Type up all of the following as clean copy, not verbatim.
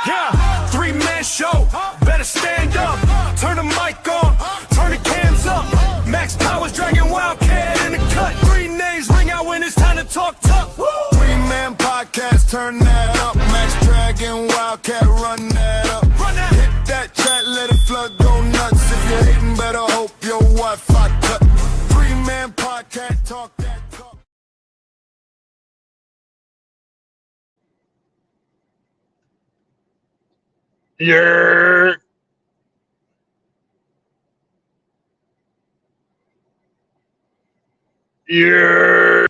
Yeah, three-man show, better stand up. Turn the mic on, turn the cams up. Max Powers, Dragon Wildcat in the cut. Three names ring out when it's time to talk tough. Three-man podcast, turn that up. Max Dragon Wildcat, run that up. Hit that track, let it flood, go nuts. If you're hating, better hope your Wi-Fi cut. Three-man podcast, talk that talk. Yeah. Yeah.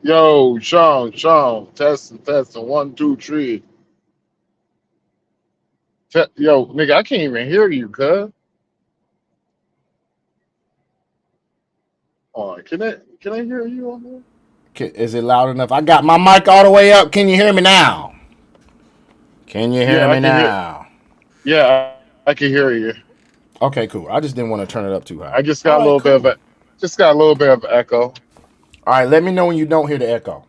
Yo, Sean, testing, 1, 2, 3. Yo, nigga, I can't even hear you, cuz. Can I hear you on there? Is it loud enough? I got my mic all the way up. Can you hear me now? Can you hear me now? Yeah, I can hear you. Okay, cool. I just didn't want to turn it up too high. I just got a little bit of echo. All right, let me know when you don't hear the echo.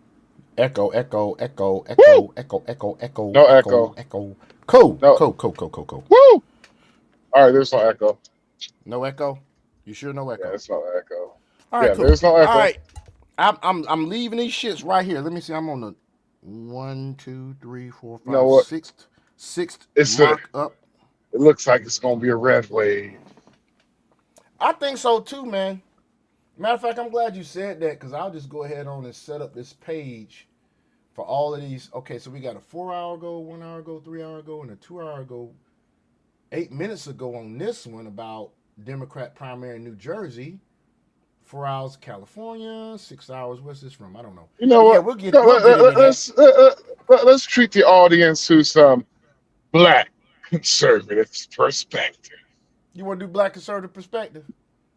Echo, echo, echo, echo, Woo! echo, echo, echo. No echo. Echo. Cool. No. Cool. Woo! All right, there's no echo. No echo? You sure no echo? Yeah, there's no echo. All right, yeah, cool. There's no echo. All right. I'm leaving these shits right here. Let me see. I'm on the 1, 2, 3, 4, 5, You know what? sixth It's mark up. It looks like it's gonna be a red wave. I think so too, man. Matter of fact, I'm glad you said that because I'll just go ahead on and set up this page for all of these. Okay, so we got a 4-hour ago, 1 hour ago, 3 hour ago, and a 2 hour ago, 8 minutes ago on this one about Democrat primary in New Jersey. 4 hours California, 6 hours. Where's this from? I don't know. You know what? Yeah, we'll get it. Let's treat the audience to some black conservative perspective. You want to do black conservative perspective?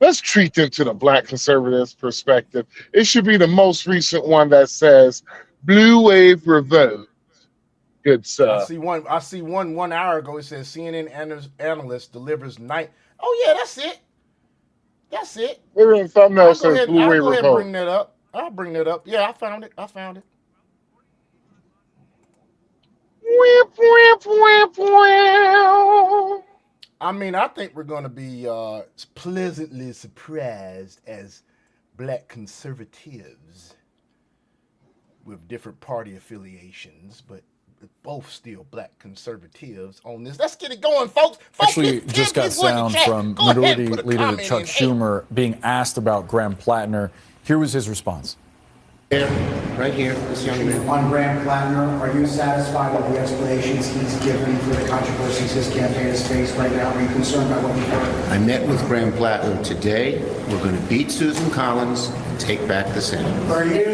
Let's treat them to the black conservative perspective. It should be the most recent one that says Blue Wave Revolt. Good stuff. I see one 1 hour ago. It says CNN analyst delivers night. Oh yeah, that's it. That's it. Something else says I'll Blue go Wave ahead and Revolt. bring that up. I'll bring that up. Yeah, I found it. Whip, whip, whip, whip. I mean, I think we're going to be pleasantly surprised as black conservatives with different party affiliations, but both still black conservatives on this. Let's get it going, folks. Actually, just got sound from Minority Leader Chuck Schumer being asked about Graham Plattner. Here was his response. Right here, this young man. On Graham Plattner, are you satisfied with the explanations he's given for the controversies his campaign has faced right now? Are you concerned about what you've heard? I met with Graham Plattner today. We're going to beat Susan Collins and take back the Senate. Are you?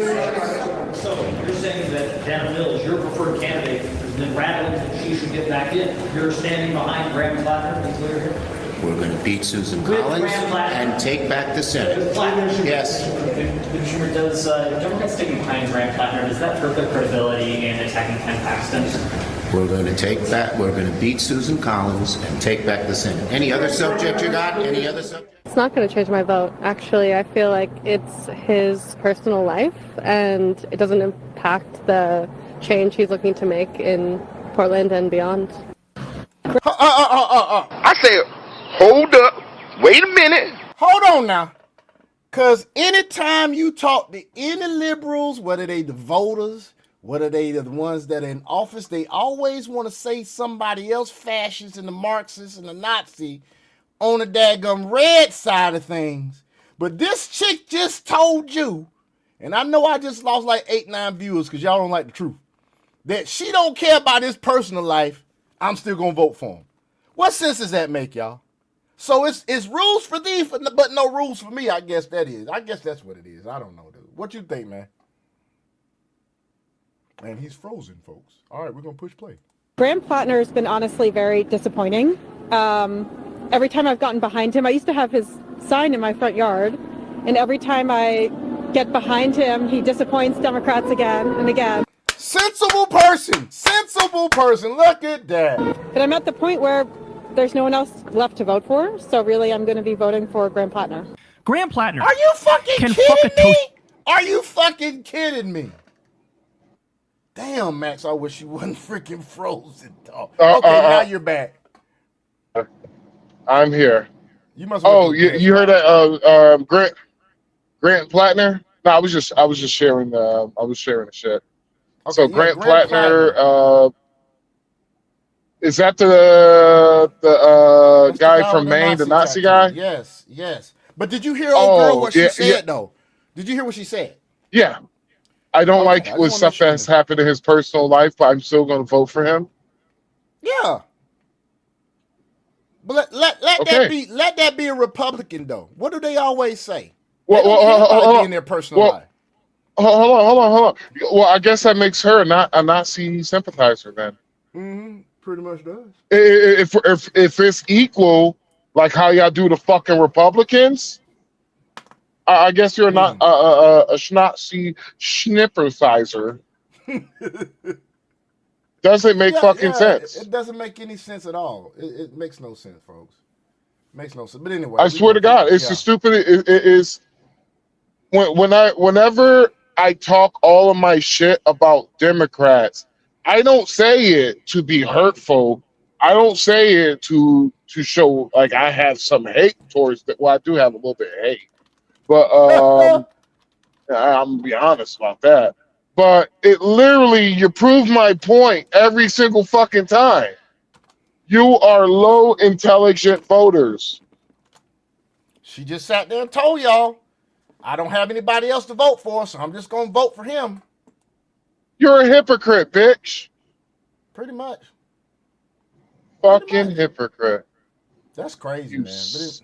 So you're saying that Jana Mills, your preferred candidate, has been rattling that she should get back in. You're standing behind Graham Plattner, be clear here? We're going to beat Susan With Collins Graham Plattner. and take back the Senate. With Plattner, Yes. Schumer, does Democrats sticking behind Graham Plattner, does that hurt their credibility in attacking Ken Paxton? We're going to beat Susan Collins and take back the Senate. Any other subject you got? Any other subject? It's not going to change my vote. Actually, I feel like it's his personal life, and it doesn't impact the change he's looking to make in Portland and beyond. I said, hold up, wait a minute. Hold on now. Because anytime you talk to any liberals, whether they the voters, whether they the ones that are in office, they always want to say somebody else, fascist and the Marxist and the Nazi, on the daggum red side of things. But this chick just told you, and I know I just lost like 8-9 viewers because y'all don't like the truth, that she don't care about his personal life. I'm still going to vote for him. What sense does that make, y'all? So it's rules for thee, but no rules for me. I guess that is. I guess that's what it is. I don't know, dude. What you think, man? And he's frozen, folks. All right, we're going to push play. Graham Plattner has been honestly very disappointing. Every time I've gotten behind him, I used to have his sign in my front yard, and every time I get behind him, he disappoints Democrats again and again. Sensible person. Sensible person. Look at that. But I'm at the point where there's no one else left to vote for, so really I'm going to be voting for Graham Plattner. Graham Plattner. Are you fucking Can kidding fuck a me? Are you fucking kidding me? Damn, Max, I wish you wasn't freaking frozen, dog. Okay, now you're back. I'm here. You must. Oh, you heard that? Grant Plattner. No, I was just sharing. I was sharing the shit. Okay, So yeah, Grant Plattner. Is that the That's the guy from with the Maine, the Nazi tattoo. guy? Yes, yes. But did you hear old girl what she said though? Did you hear what she said? Yeah. I don't like I just what wanna stuff make sure. that's happened in his personal life, but I'm still going to vote for him. Yeah. But let Okay. that be a Republican though. What do they always say? Well, They don't care about hold it on. being their personal Well, life. Hold on. Well, I guess that makes her a Nazi sympathizer then. Pretty much does. If it's equal, like how y'all do the fucking Republicans, I guess you're not a Nazi schnippersizer. Doesn't make fucking sense. It doesn't make any sense at all. It makes no sense, folks. Makes no sense. But anyway, I swear to God, it's the stupid. It is whenever I talk all of my shit about Democrats, I don't say it to be hurtful. I don't say it to show like I have some hate towards that. Well, I do have a little bit of hate, but I'm gonna be honest about that. But it literally, you prove my point every single fucking time. You are low intelligent voters. She just sat there and told y'all, I don't have anybody else to vote for, so I'm just gonna vote for him. You're a hypocrite, bitch. Pretty much. Fucking hypocrite. That's crazy, You man. But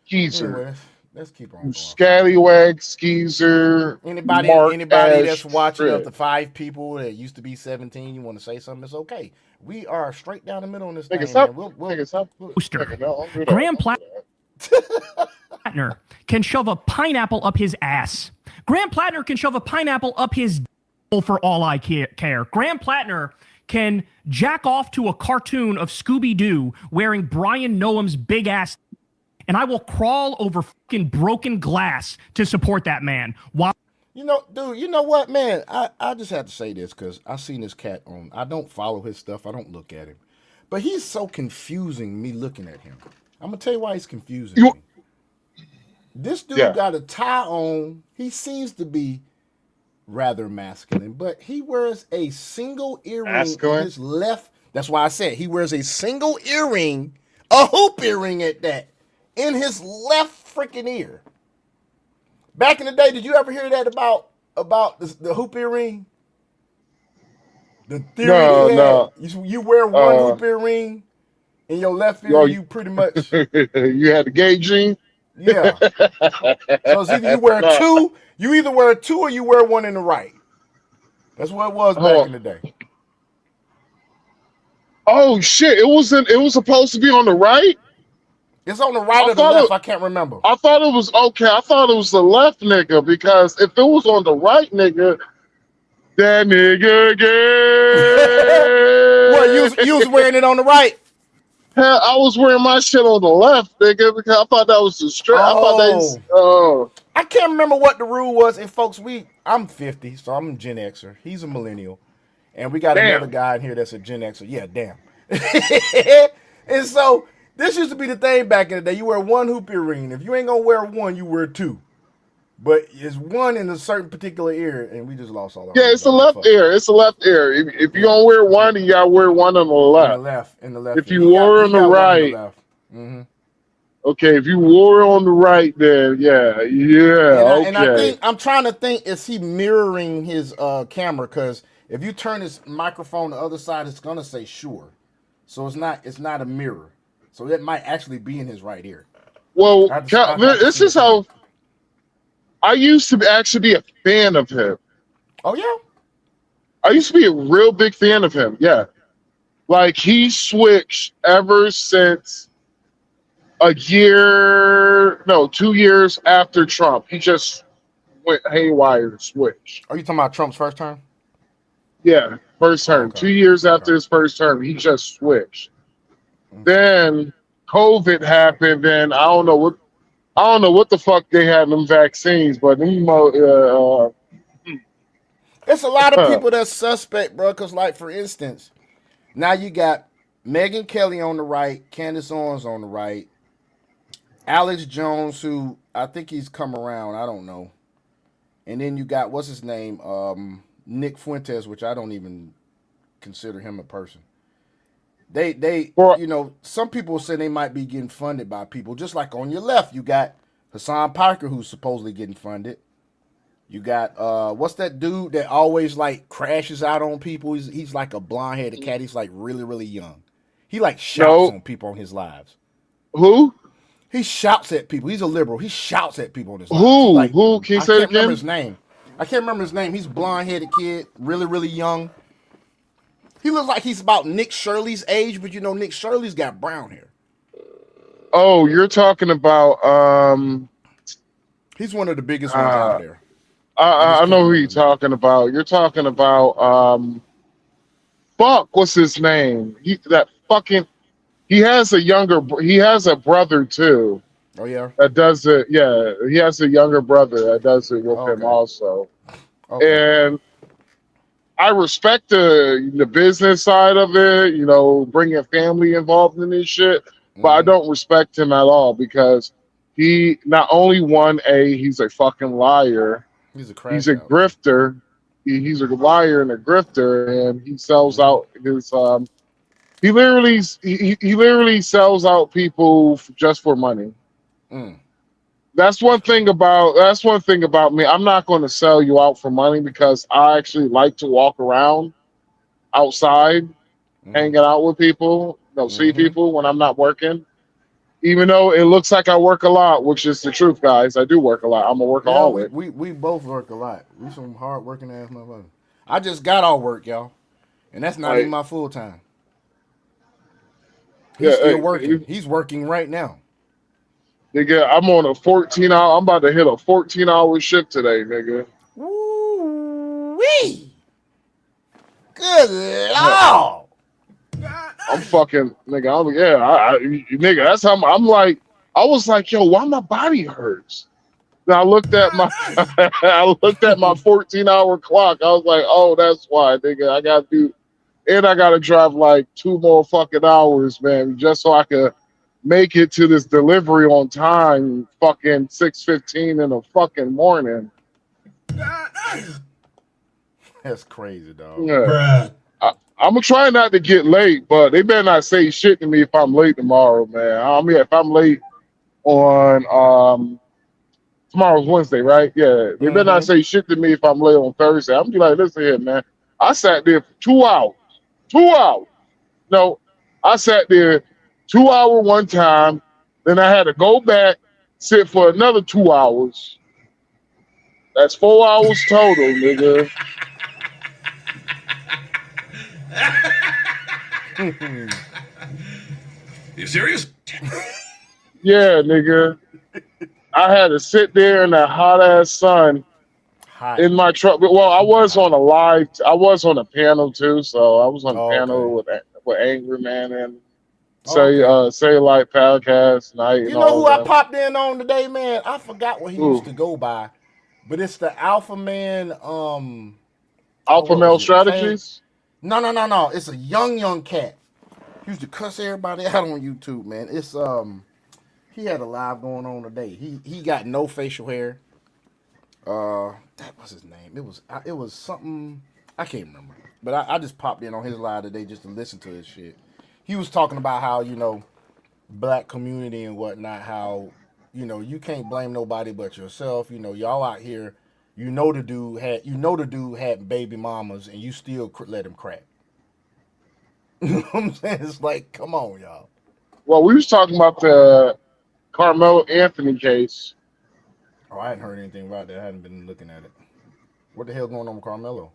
Skeezer. anyway, let's keep on going. Scallywag, skeezer. Anybody that's watching prick. of the 5 people that used to be 17, you want to say something, it's okay. We are straight down the middle on this thing, Stop. man. Nigga, stop. Booster. Nigga, no, don't do that. Graham Don't do that. Plattner can shove a pineapple up his ass. Graham Plattner can shove a pineapple up his for all I care. Graham Plattner can jack off to a cartoon of Scooby-Doo wearing Brian Noam's big ass, and I will crawl over fucking broken glass to support that man. Why? You know, dude, you know what, man? I just have to say this because I seen this cat on. I don't follow his stuff. I don't look at him. But he's so confusing me looking at him. I'm going to tell you why he's confusing me. This dude got a tie on. He seems to be rather masculine, but he wears a single earring in his left. That's why I said he wears a single earring, a hoop earring at that, in his left freaking ear. Back in the day, did you ever hear that about the hoop earring? The theory No. You wear one hoop earring in your left ear, you pretty much you had the gay gene. Yeah. So it's either you either wear two or you wear one in the right. That's what it was back in the day. Oh shit! It was supposed to be on the right. It's on the right or the left. I can't remember. I thought it was okay. I thought it was the left nigga because if it was on the right nigga, that nigga gay. Well, you was wearing it on the right. Hell, I was wearing my shit on the left, nigga, because I thought that was the straight. I can't remember what the rule was. And folks, I'm 50, so I'm a Gen Xer. He's a millennial. And we got another guy in here that's a Gen Xer. Yeah, damn. And so this used to be the thing back in the day. You wear one hoop earring. If you ain't gonna wear one, you wear two. But it's one in a certain particular ear, and we just lost all our. Yeah, it's the left ear. It's the left ear. If you don't wear one, you gotta wear one on the left. In the left. If you wore on the right. Mm-hmm. Okay, if you wore on the right, then okay. And I think I'm trying to think, is he mirroring his camera? Because if you turn his microphone the other side, it's gonna say sure. So it's not a mirror. So that might actually be in his right ear. Well, this is how I used to actually be a fan of him. Oh yeah? I used to be a real big fan of him. Yeah. Like he switched ever since 2 years after Trump. He just went haywire and switched. Are you talking about Trump's first term? Yeah, first term. Okay. 2 years after Okay. his first term, he just switched. Then COVID happened, and I don't know what the fuck they had them vaccines, but It's a lot of people that's suspect, bro. Because, like, for instance, now you got Megyn Kelly on the right, Candace Owens on the right, Alex Jones, who I think he's come around. I don't know. And then you got, what's his name? Nick Fuentes, which I don't even consider him a person. They Well- you know, some people say they might be getting funded by people. Just like on your left, you got Hassan Parker, who's supposedly getting funded. You got what's that dude that always like crashes out on people? He's like a blonde headed cat. He's like really, really young. He like shouts on people on his lives. who? He shouts at people. He's a liberal. He shouts at people on his lives. Who? Like, Who? Can you I say it can't remember again? his name. I can't remember his name. He's a blonde headed kid, really, really young. He looks like he's about Nick Shirley's age, but you know Nick Shirley's got brown hair. Oh, you're talking about He's one of the biggest ones out there. I know who you're talking about. You're talking about fuck, what's his name? He has a brother too Oh yeah. that does it. Yeah, he has a younger brother that does it with him Okay. also. Okay. And I respect the business side of it, you know, bringing family involved in this shit, but I don't respect him at all because he not only he's a fucking liar, He's a crash he's a out. grifter. He's a liar and a grifter, and he sells out his. He literally sells out people just for money. Mm. That's one thing about me. I'm not going to sell you out for money because I actually like to walk around outside, hanging out with people, see people when I'm not working. Even though it looks like I work a lot, which is the truth, guys. I do work a lot. I'm a Yeah, workaholic. we both work a lot. We some hard working ass motherfuckers. I just got all work, y'all, and that's not Right. even my full time. He's Yeah, still hey, working. He's working right now. Nigga, I'm on a 14-hour. I'm about to hit a 14-hour shift today, nigga. Woo wee! Good lord! I'm fucking nigga. Nigga. That's how I'm like. I was like, yo, why my body hurts? Then I looked at my 14-hour clock. I was like, oh, that's why, nigga. I gotta drive like 2 more fucking hours, man, just so I could make it to this delivery on time. Fucking 6:15 in the fucking morning. That's crazy, dog. Yeah. I'm gonna try not to get late, but they better not say shit to me if I'm late tomorrow, man. I mean, if I'm late on tomorrow's Wednesday, right? Yeah, they better not say shit to me if I'm late on Thursday. I'm gonna be like, listen here, man. I sat there for 2 hours. 2 hours. No, I sat there 2 hour one time, then I had to go back, sit for another 2 hours. That's 4 hours total, nigga. You serious? Yeah, nigga. I had to sit there in that hot ass sun Hot. in my truck. Well, I was on a panel too, so I was on a panel with Angry Man and Say Like Podcast Night. You and know all who I that. popped in on today, man? I forgot what he Who? used to go by, but it's the Alpha Man. Alpha what Male was it? Strategies. No. It's a young cat. He used to cuss everybody out on YouTube, man. It's he had a live going on today. He got no facial hair. That was his name. It was something I can't remember. But I just popped in on his live today just to listen to his shit. He was talking about how, you know, black community and whatnot, how, you know, you can't blame nobody but yourself. You know, y'all out here, you know the dude had baby mamas and you still let him crack. You know what I'm saying? It's like, come on, y'all. Well, we was talking about the Carmelo Anthony case. Oh, I hadn't heard anything about that. I hadn't been looking at it. What the hell going on with Carmelo?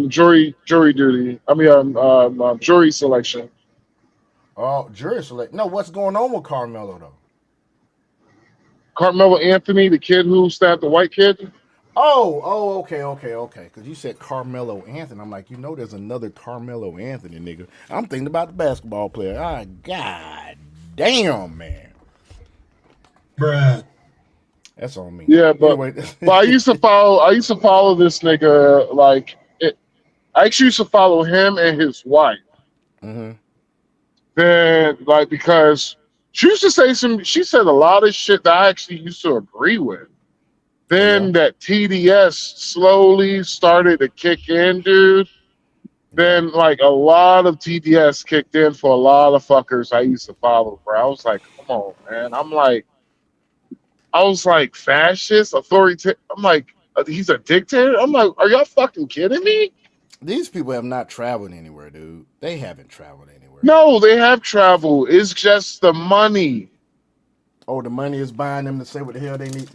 Jury duty. I mean, jury selection. Oh, jury select. No, what's going on with Carmelo though? Carmelo Anthony, the kid who stabbed the white kid. Okay. Because you said Carmelo Anthony. I'm like, there's another Carmelo Anthony, nigga. I'm thinking about the basketball player. God damn, man. Bruh. That's on me. Yeah, but Anyway. but I used to follow this nigga I actually used to follow him and his wife. Mm-hmm. Then because she said a lot of shit that I actually used to agree with. Then that TDS slowly started to kick in, dude. Then a lot of TDS kicked in for a lot of fuckers I used to follow, bro. I was like, come on, man. I was like, fascist, authoritarian. I'm like, he's a dictator? I'm like, are y'all fucking kidding me? These people have not traveled anywhere, dude. They haven't traveled anywhere. No, they have traveled. It's just the money. Oh, the money is buying them to say what the hell they need.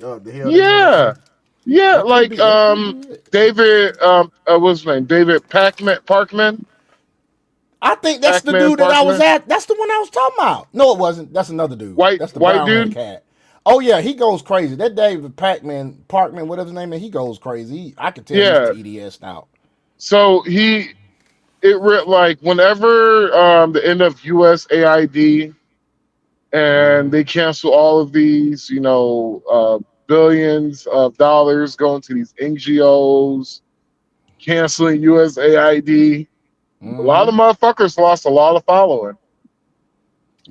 Yeah, like David, what's his name? David Parkman. I think that's the dude that I was at. That's the one I was talking about. No, it wasn't. That's another dude. That's the white dude. Cat. Oh yeah, he goes crazy. That David Parkman, whatever his name is, he goes crazy. I could tell he's TDS out. So whenever the end of USAID and they cancel all of these, billions of dollars going to these NGOs, canceling USAID. A lot of motherfuckers lost a lot of following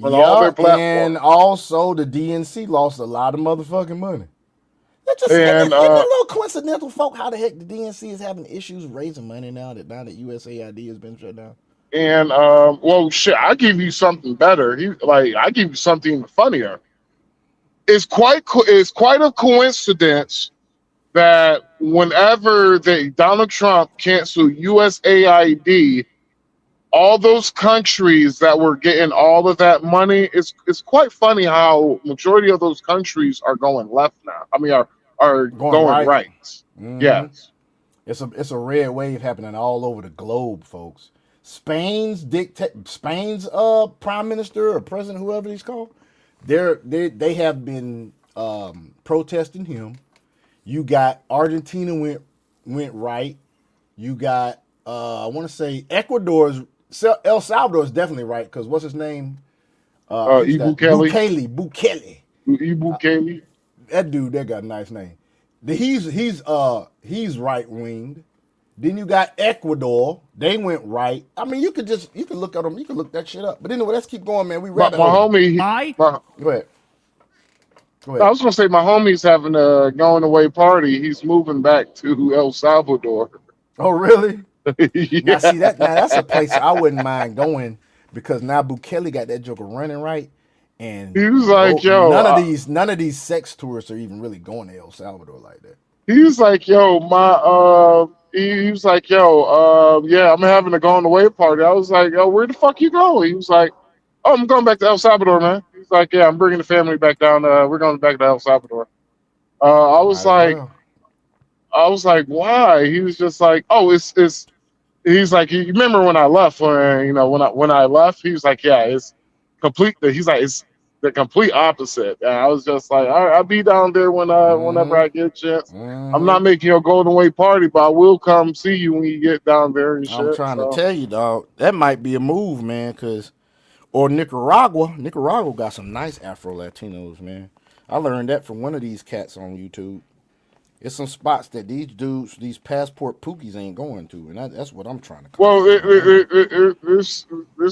on all their platforms. And also the DNC lost a lot of motherfucking money. Isn't it a little coincidental, folk, how the heck the DNC is having issues raising money now that USAID has been shut down? And well, shit, I give you something better. I give you something funnier. It's quite a coincidence that whenever Donald Trump canceled USAID, all those countries that were getting all of that money, it's quite funny how majority of those countries are going left now. I mean, are going right. Mm-hmm. Yes. It's a red wave happening all over the globe, folks. Spain's prime minister or president, whoever he's called, they have been protesting him. You got Argentina went right. You got I want to say El Salvador is definitely right because what's his name? Bukele. That dude, that got a nice name. He's right winged. Then you got Ecuador. They went right. I mean, you could look at them. You could look that shit up. But anyway, let's keep going, man. My homie. Go ahead. I was gonna say my homie's having a going away party. He's moving back to El Salvador. Oh, really? Yeah. Now that's a place I wouldn't mind going because now Bukele got that joker running right, and he was like, "Yo, none of these sex tourists are even really going to El Salvador like that." He was like, "Yo, he was like, yeah, I'm having a going away party." I was like, "Yo, where the fuck you going?" He was like, "Oh, I'm going back to El Salvador, man." He's like, "Yeah, I'm bringing the family back down. We're going back to El Salvador." I was like, "Why?" He was just like, "Oh, it's." He's like, "You remember when I left? When I left?" He was like, "Yeah, it's complete." He's like, "It's the complete opposite." And I was just like, "All right, I'll be down there whenever I get a chance. I'm not making your golden away party, but I will come see you when you get down there and shit." I'm trying to tell you, dog, that might be a move, man. Or Nicaragua. Nicaragua got some nice Afro Latinos, man. I learned that from one of these cats on YouTube. It's some spots that these passport pookies ain't going to, and that's what I'm trying to. Well, there's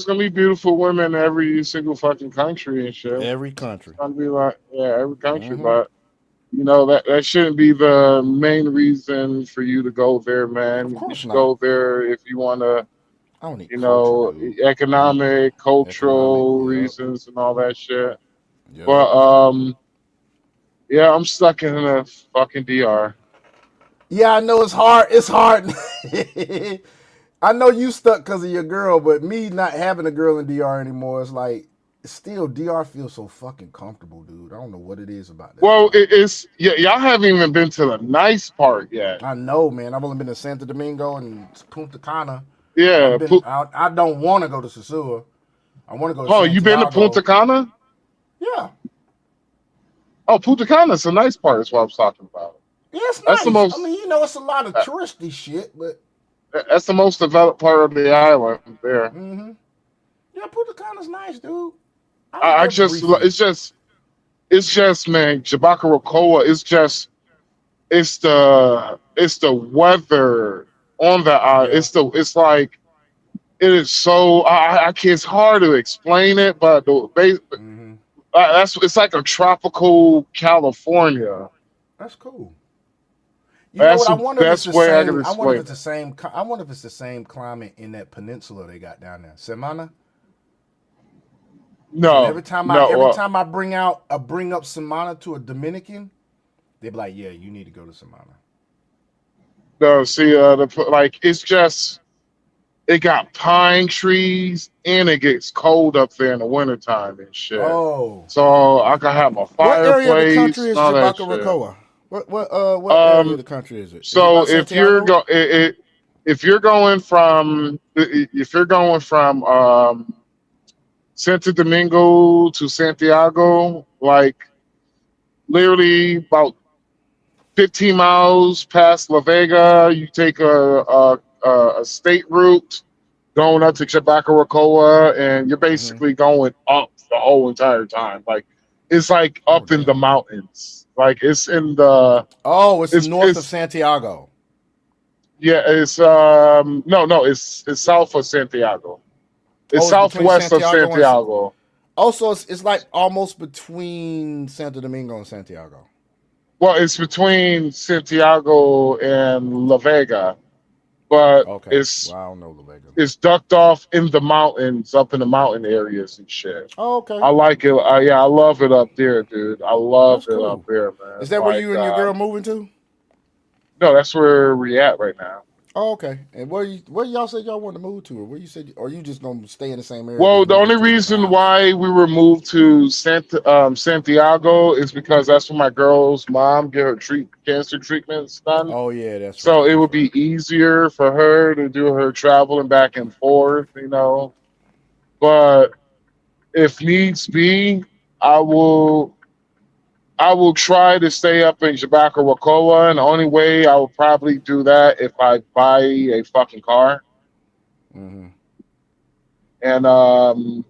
gonna be beautiful women in every single fucking country and shit. Every country. It's gonna be like, every country, but that shouldn't be the main reason for you to go there, man. You should go there if you want to, economic, cultural reasons and all that shit. Yeah. But yeah, I'm stuck in a fucking DR. Yeah, I know it's hard. It's hard. I know you stuck because of your girl, but me not having a girl in DR anymore, it's like, still, DR feels so fucking comfortable, dude. I don't know what it is about that. Well, it's y'all haven't even been to the nice part yet. I know, man. I've only been to Santo Domingo and Punta Cana. Yeah. I don't want to go to Sosúa. I want to go to Santiago. You been to Punta Cana? Yeah. Oh, Punta Cana is a nice part. Is what I was talking about. Yeah, it's That's the nice. most. I mean, you know, it's a lot of touristy shit, but That's the most developed part of the island there. yeah, Punta Cana's nice, dude. I was there just, briefly. it's just, man, Jabakarokoa is just, it's the weather on the island. It's like, it is so, I can't, it's hard to explain it, but it's like a tropical California. That's cool. You know That's what? I the wonder if it's best the way I same. can I wonder if explain it's the same. I wonder if it's the same climate in that peninsula they got down there, Semana. No, And every time I bring up Semana to a Dominican, they be like, "Yeah, you need to go to Semana." no, see, like it's just, it got pine trees and it gets cold up there in the wintertime and shit. Oh, So I can have my what fireplace. area of the country is all that shit. Jabakarokoa? What area of the country is it? So Is it about Santiago? if you're going from Santo Domingo to Santiago, like literally about 15 miles past La Vega, you take a state route going up to Jabakarokoa, and you're basically going up the whole entire time. Like it's like up in the mountains. Like it's in the it's north of Santiago. Yeah, it's it's south of Santiago. It's southwest of Santiago. Also, it's like almost between Santo Domingo and Santiago. Well, it's between Santiago and La Vega, but it's I don't know La Vega. It's ducked off in the mountains, up in the mountain areas and shit. Oh, okay. I like it. I love it up there, dude. I love it up there, man. Is that where you and your girl moving to? No, that's where we at right now. Oh, okay. And where y'all said y'all want to move to, or where you said, or you just gonna stay in the same area? Well, the only reason why we were moved to Santiago is because that's where my girl's mom get her cancer treatments done. Oh yeah, that's so it would be easier for her to do her traveling back and forth, you know. But if needs be, I will try to stay up in Jabakarokoa, and the only way I will probably do that if I buy a fucking car. And I'll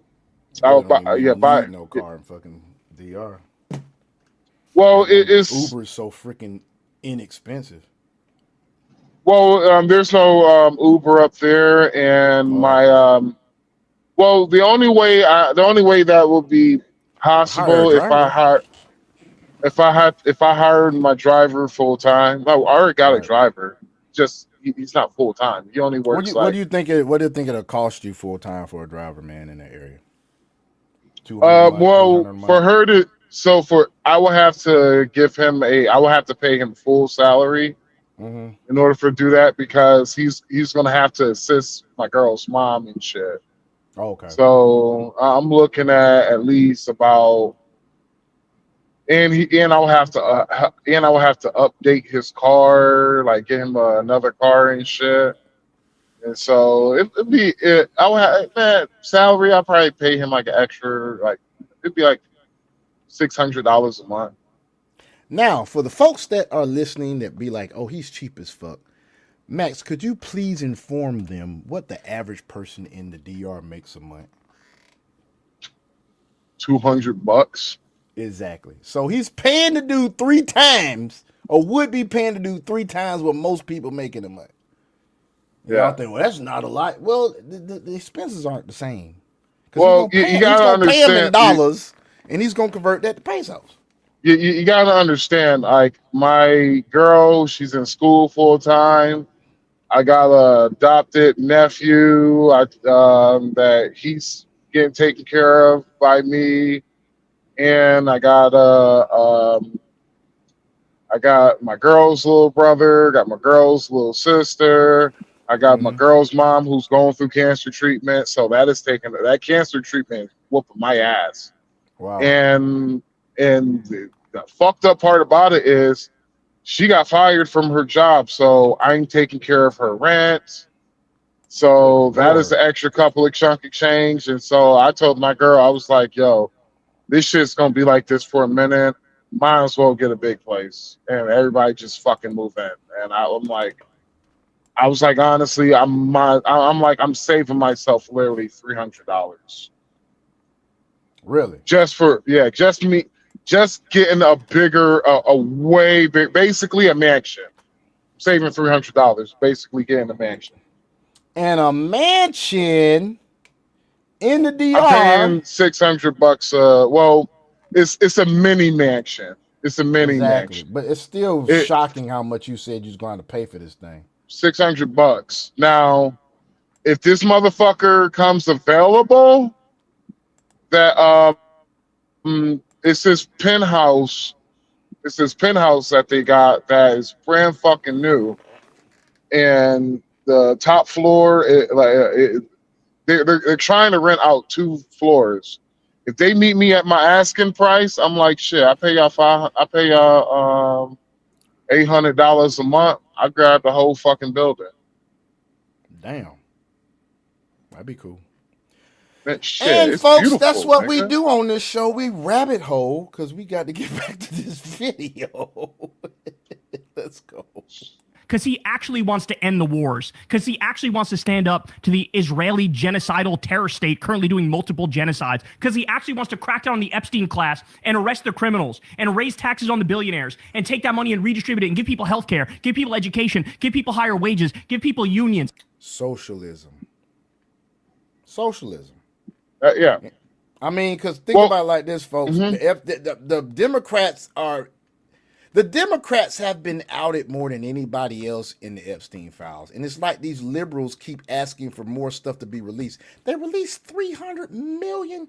buy no car in fucking DR. Well, it's Uber is so freaking inexpensive. Well, there's no Uber up there, and my well, the only way that would be possible if I hired my driver full time. No, I already got a driver. Just he's not full time. He only works. What do you think it'll cost you full time for a driver, man, in that area? Well, for her to I will have to pay him full salary in order to do that, because he's gonna have to assist my girl's mom and shit. Okay. So I'm looking at least about. And I will have to update his car, like get him another car and shit. And so I will have that salary. I'll probably pay him like an extra, like it'd be like $600 a month. Now, for the folks that are listening that be like, "Oh, he's cheap as fuck," Max, could you please inform them what the average person in the DR makes a month? $200. Exactly. So he's paying to do 3 times, or would be paying to do 3 times what most people make in a month. Y'all think, well, that's not a lot. Well, the expenses aren't the same. Well, you gotta pay him in understand dollars, and he's gonna convert that to pesos. You gotta understand. Like my girl, she's in school full time. I got a adopted nephew that he's getting taken care of by me. And I got my girl's little brother, got my girl's little sister, I got my girl's mom who's going through cancer treatment. So that cancer treatment whooping my ass. Wow. And the fucked up part about it is she got fired from her job, so I'm taking care of her rent. So that is the extra couple of chunk of change. And so I told my girl, I was like, yo, this shit's gonna be like this for a minute. might as well get a big place, and everybody just fucking move in. And I was like, honestly, I'm saving myself literally $300 Really? just getting a bigger, a way big, basically a mansion. Saving $300, basically getting a mansion. And a mansion in the DR. I'm paying $600. Well, it's a mini mansion. It's a mini mansion. But it's still shocking how much you said you was going to pay for this thing. $600. Now, if this motherfucker comes available, that it's this penthouse. It's this penthouse that they got that is brand fucking new, and the top floor, they're trying to rent out 2 floors. If they meet me at my asking price, I'm like, shit. I pay y'all $800 a month. I grab the whole fucking building. Damn, that'd be cool. Man, shit, and folks, that's beautiful, what nigga. we do on this show. We rabbit hole because we got to get back to this video. Let's go. Because he actually wants to end the wars. Because he actually wants to stand up to the Israeli genocidal terror state currently doing multiple genocides. Because he actually wants to crack down on the Epstein class and arrest the criminals and raise taxes on the billionaires and take that money and redistribute it and give people health care, give people education, give people higher wages, give people unions. Socialism. Yeah. I mean, because think about it like this, folks. The Democrats have been outed more than anybody else in the Epstein files. And it's like these liberals keep asking for more stuff to be released. They released 3 million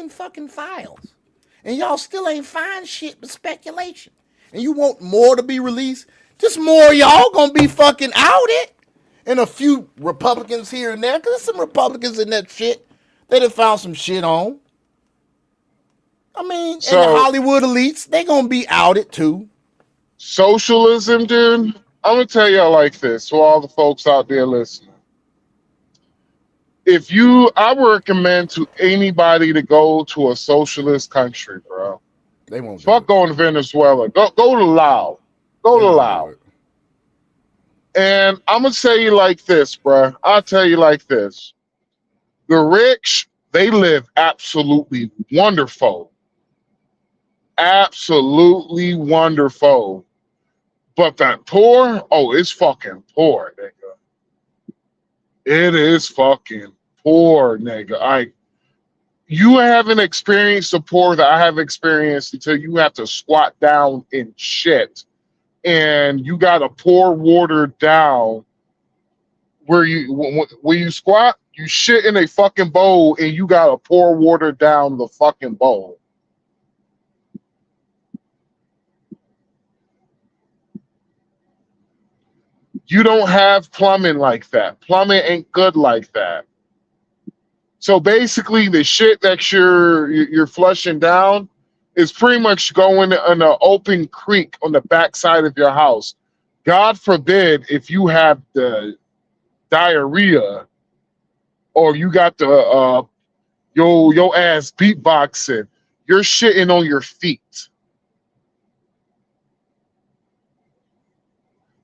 fucking files. And y'all still ain't find shit but speculation. And you want more to be released? Just more y'all gonna be fucking outed. And a few Republicans here and there, because there's some Republicans in that shit. They done found some shit on. I mean, and the Hollywood elites, they gonna be outed too. Socialism, dude. I'm gonna tell y'all like this, for all the folks out there listening. I recommend to anybody to go to a socialist country, bro. They won't. Fuck going to Venezuela. Go to Laos. Go to Laos. And I'm gonna tell you like this, bro. I'll tell you like this. The rich, they live absolutely wonderful. Absolutely wonderful. But that poor, it's fucking poor, nigga. It is fucking poor, nigga. You haven't experienced the poor that I have experienced until you have to squat down in shit. And you got to pour water down where you squat, you shit in a fucking bowl and you got to pour water down the fucking bowl. You don't have plumbing like that. Plumbing ain't good like that. So basically the shit that you're flushing down is pretty much going in an open creek on the backside of your house. God forbid if you have the diarrhea or you got the your ass beatboxing, you're shitting on your feet.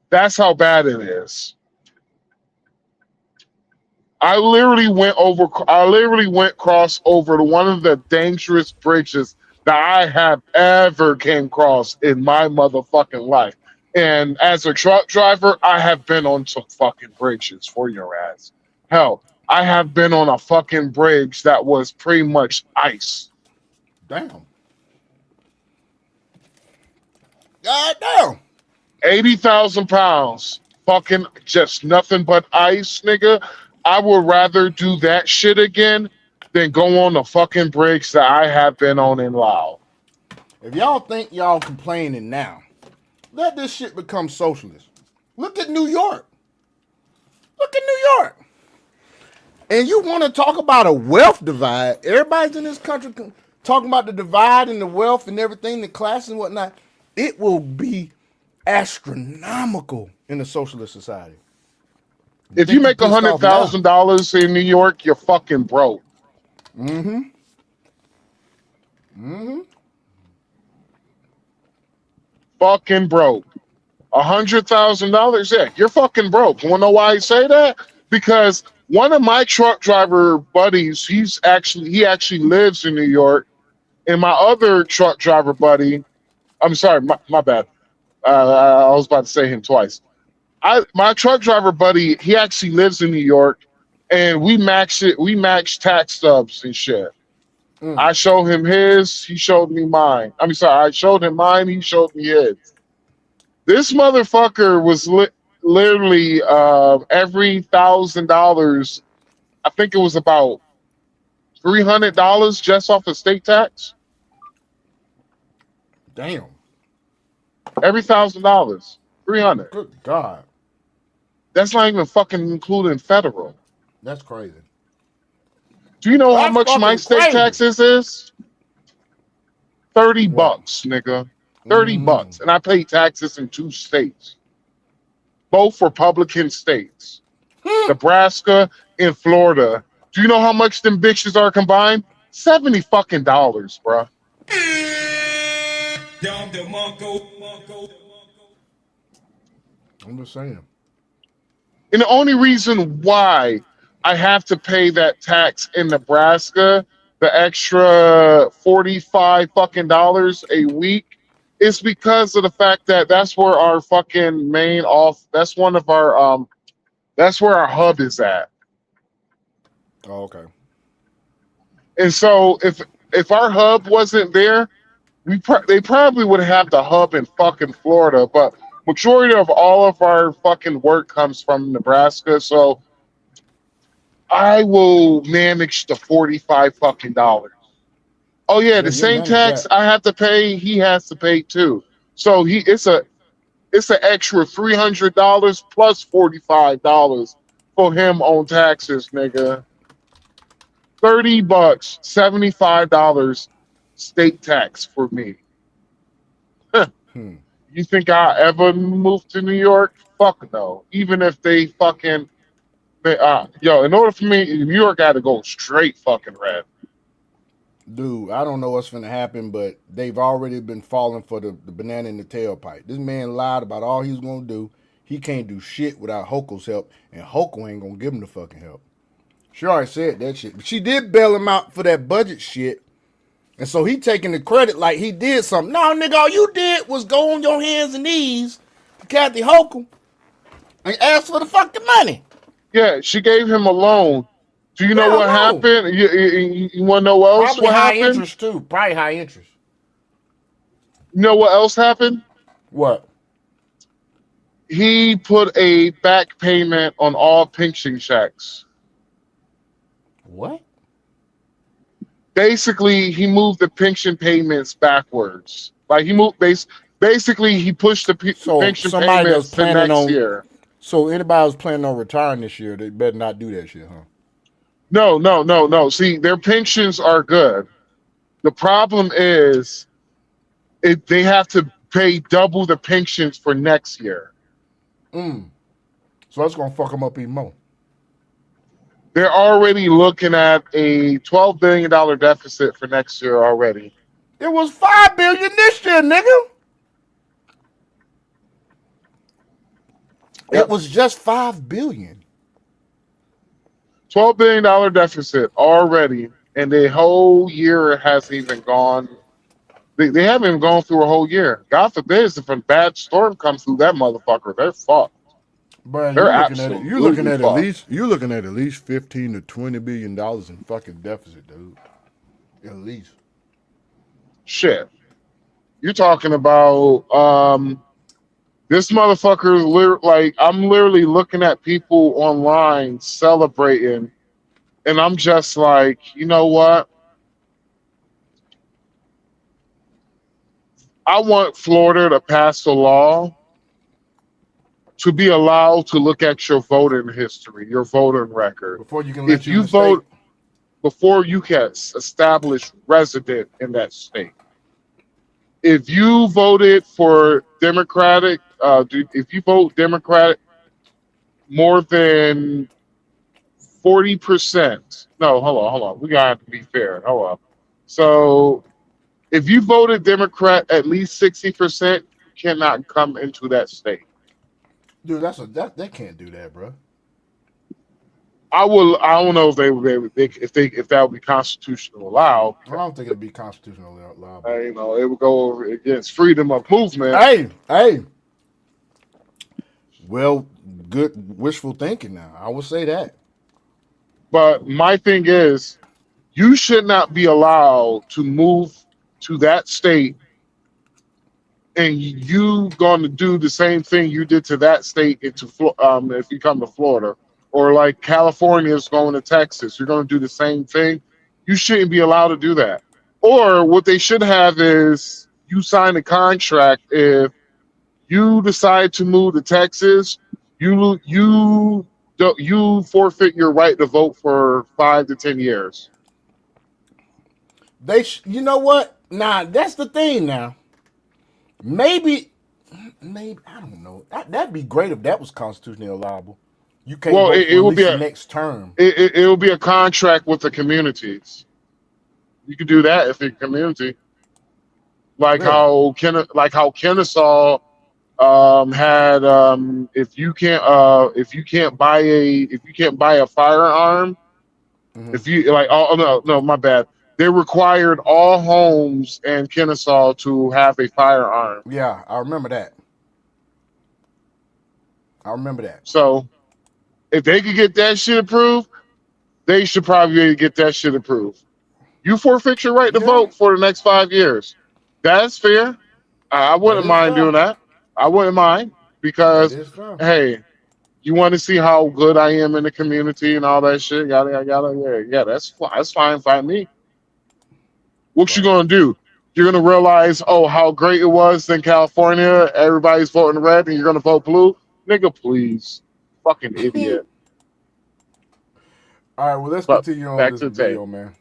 That's how bad it is. I literally went cross over to one of the dangerous bridges that I have ever came across in my motherfucking life. And as a truck driver, I have been on some fucking bridges for your ass. Hell, I have been on a fucking bridge that was pretty much ice. Damn. God damn. 80,000 pounds. Fucking just nothing but ice, nigga. I would rather do that shit again than go on the fucking bridge that I have been on in Laos. If y'all think y'all complaining now, let this shit become socialist. Look at New York. Look at New York. And you want to talk about a wealth divide? Everybody's in this country talking about the divide and the wealth and everything, the class and whatnot. It will be astronomical in a socialist society. If you make $100,000 in New York, you're fucking broke. fucking broke. $100,000, yeah, you're fucking broke. You wanna know why I say that? Because one of my truck driver buddies, he actually lives in New York, and my other truck driver buddy, I'm sorry, my bad. I was about to say him twice. My truck driver buddy, he actually lives in New York, and we match tax stubs and shit. I showed him his, he showed me mine. I showed him mine, he showed me his. This motherfucker was literally every $1,000, I think it was about $300 just off of state tax. Damn. Every $1,000, 300. Good God. That's not even fucking including federal. That's crazy. Do you know how That's much my fucking state crazy. taxes is? $30, nigga. $30, and I pay taxes in 2 states, both Republican states, Nebraska and Florida. Do you know how much them bitches are combined? $70 fucking dollars, bro. I'm just saying. And the only reason why I have to pay that tax in Nebraska, the extra $45 fucking dollars a week, is because of the fact that that's where our fucking that's one of our that's where our hub is at. Oh, okay. And so if our hub wasn't there, they probably would have the hub in fucking Florida, but majority of all of our fucking work comes from Nebraska, so I will manage the $45 fucking dollars. Oh yeah, the same tax I have to pay, he has to pay too. So it's an extra $300 plus $45 for him on taxes, nigga. $30, $75 state tax for me. You think I ever move to New York? Fuck no. Even if they fucking in order for me, New York got to go straight fucking red. Dude, I don't know what's going to happen, but they've already been falling for the banana in the tailpipe. This man lied about all he was going to do. He can't do shit without Hochul's help, and Hochul ain't going to give him the fucking help. She already said that shit. But she did bail him out for that budget shit, and so he taking the credit like he did something. No, nigga, all you did was go on your hands and knees to Kathy Hochul and ask for the fucking money. Yeah, she gave him a loan. Do you know what happened? You want to know what else? Probably high interest too. Probably high interest. You know what else happened? What? He put a back payment on all pension checks. What? Basically, he moved the pension payments backwards. Like he moved basically he pushed the pension payments to next year. So anybody who's planning on retiring this year, they better not do that shit, huh? No. See, their pensions are good. The problem is they have to pay double the pensions for next year. So that's going to fuck them up even more. They're already looking at a $12 billion deficit for next year already. It was $5 billion this year, nigga. Yep. It was just $5 billion. $12 billion deficit already, and the whole year hasn't even gone. They haven't even gone through a whole year. God forbid if a bad storm comes through that motherfucker, they're fucked. But you're looking at at least 15 to 20 billion dollars in fucking deficit, dude. At least. Shit. You're talking about this motherfucker, like, I'm literally looking at people online celebrating, and I'm just like, you know what? I want Florida to pass a law to be allowed to look at your voting history, your voting record. Before you can let if you vote, before you can establish resident in that state. If you voted for Democratic, if you vote Democratic more than 40%, no, hold on. We gotta have to be fair. Hold on. So if you voted Democrat at least 60%, you cannot come into that state. Dude, they can't do that, bro. I don't know if if that would be constitutional allowed. I don't think it'd be constitutionally allowed. You know, it would go against freedom of movement. Hey. Well, good wishful thinking now. I would say that. But my thing is, you should not be allowed to move to that state and you going to do the same thing you did to that state if you come to Florida. Or like California is going to Texas. You're going to do the same thing. You shouldn't be allowed to do that. Or what they should have is you sign a contract. If you decide to move to Texas, you forfeit your right to vote for 5 to 10 years. You know what? Nah, that's the thing now. Maybe I don't know. That'd be great if that was constitutionally allowable. You can't vote it will be the next term. It will be a contract with the communities. You could do that if it's a community, like how Kennesaw had. If you can't buy a firearm, if you like, oh no, my bad. They required all homes in Kennesaw to have a firearm. Yeah, I remember that. So, if they could get that shit approved, they should probably get that shit approved. You forfeit your right to vote for the next 5 years. That's fair. I wouldn't mind doing that. I wouldn't mind because, hey, you want to see how good I am in the community and all that shit. Yeah, that's fine by me. What you gonna do? You're gonna realize, how great it was in California. Everybody's voting red, and you're gonna vote blue. Nigga, please. Fucking idiot. All right, well, let's continue on this video, man.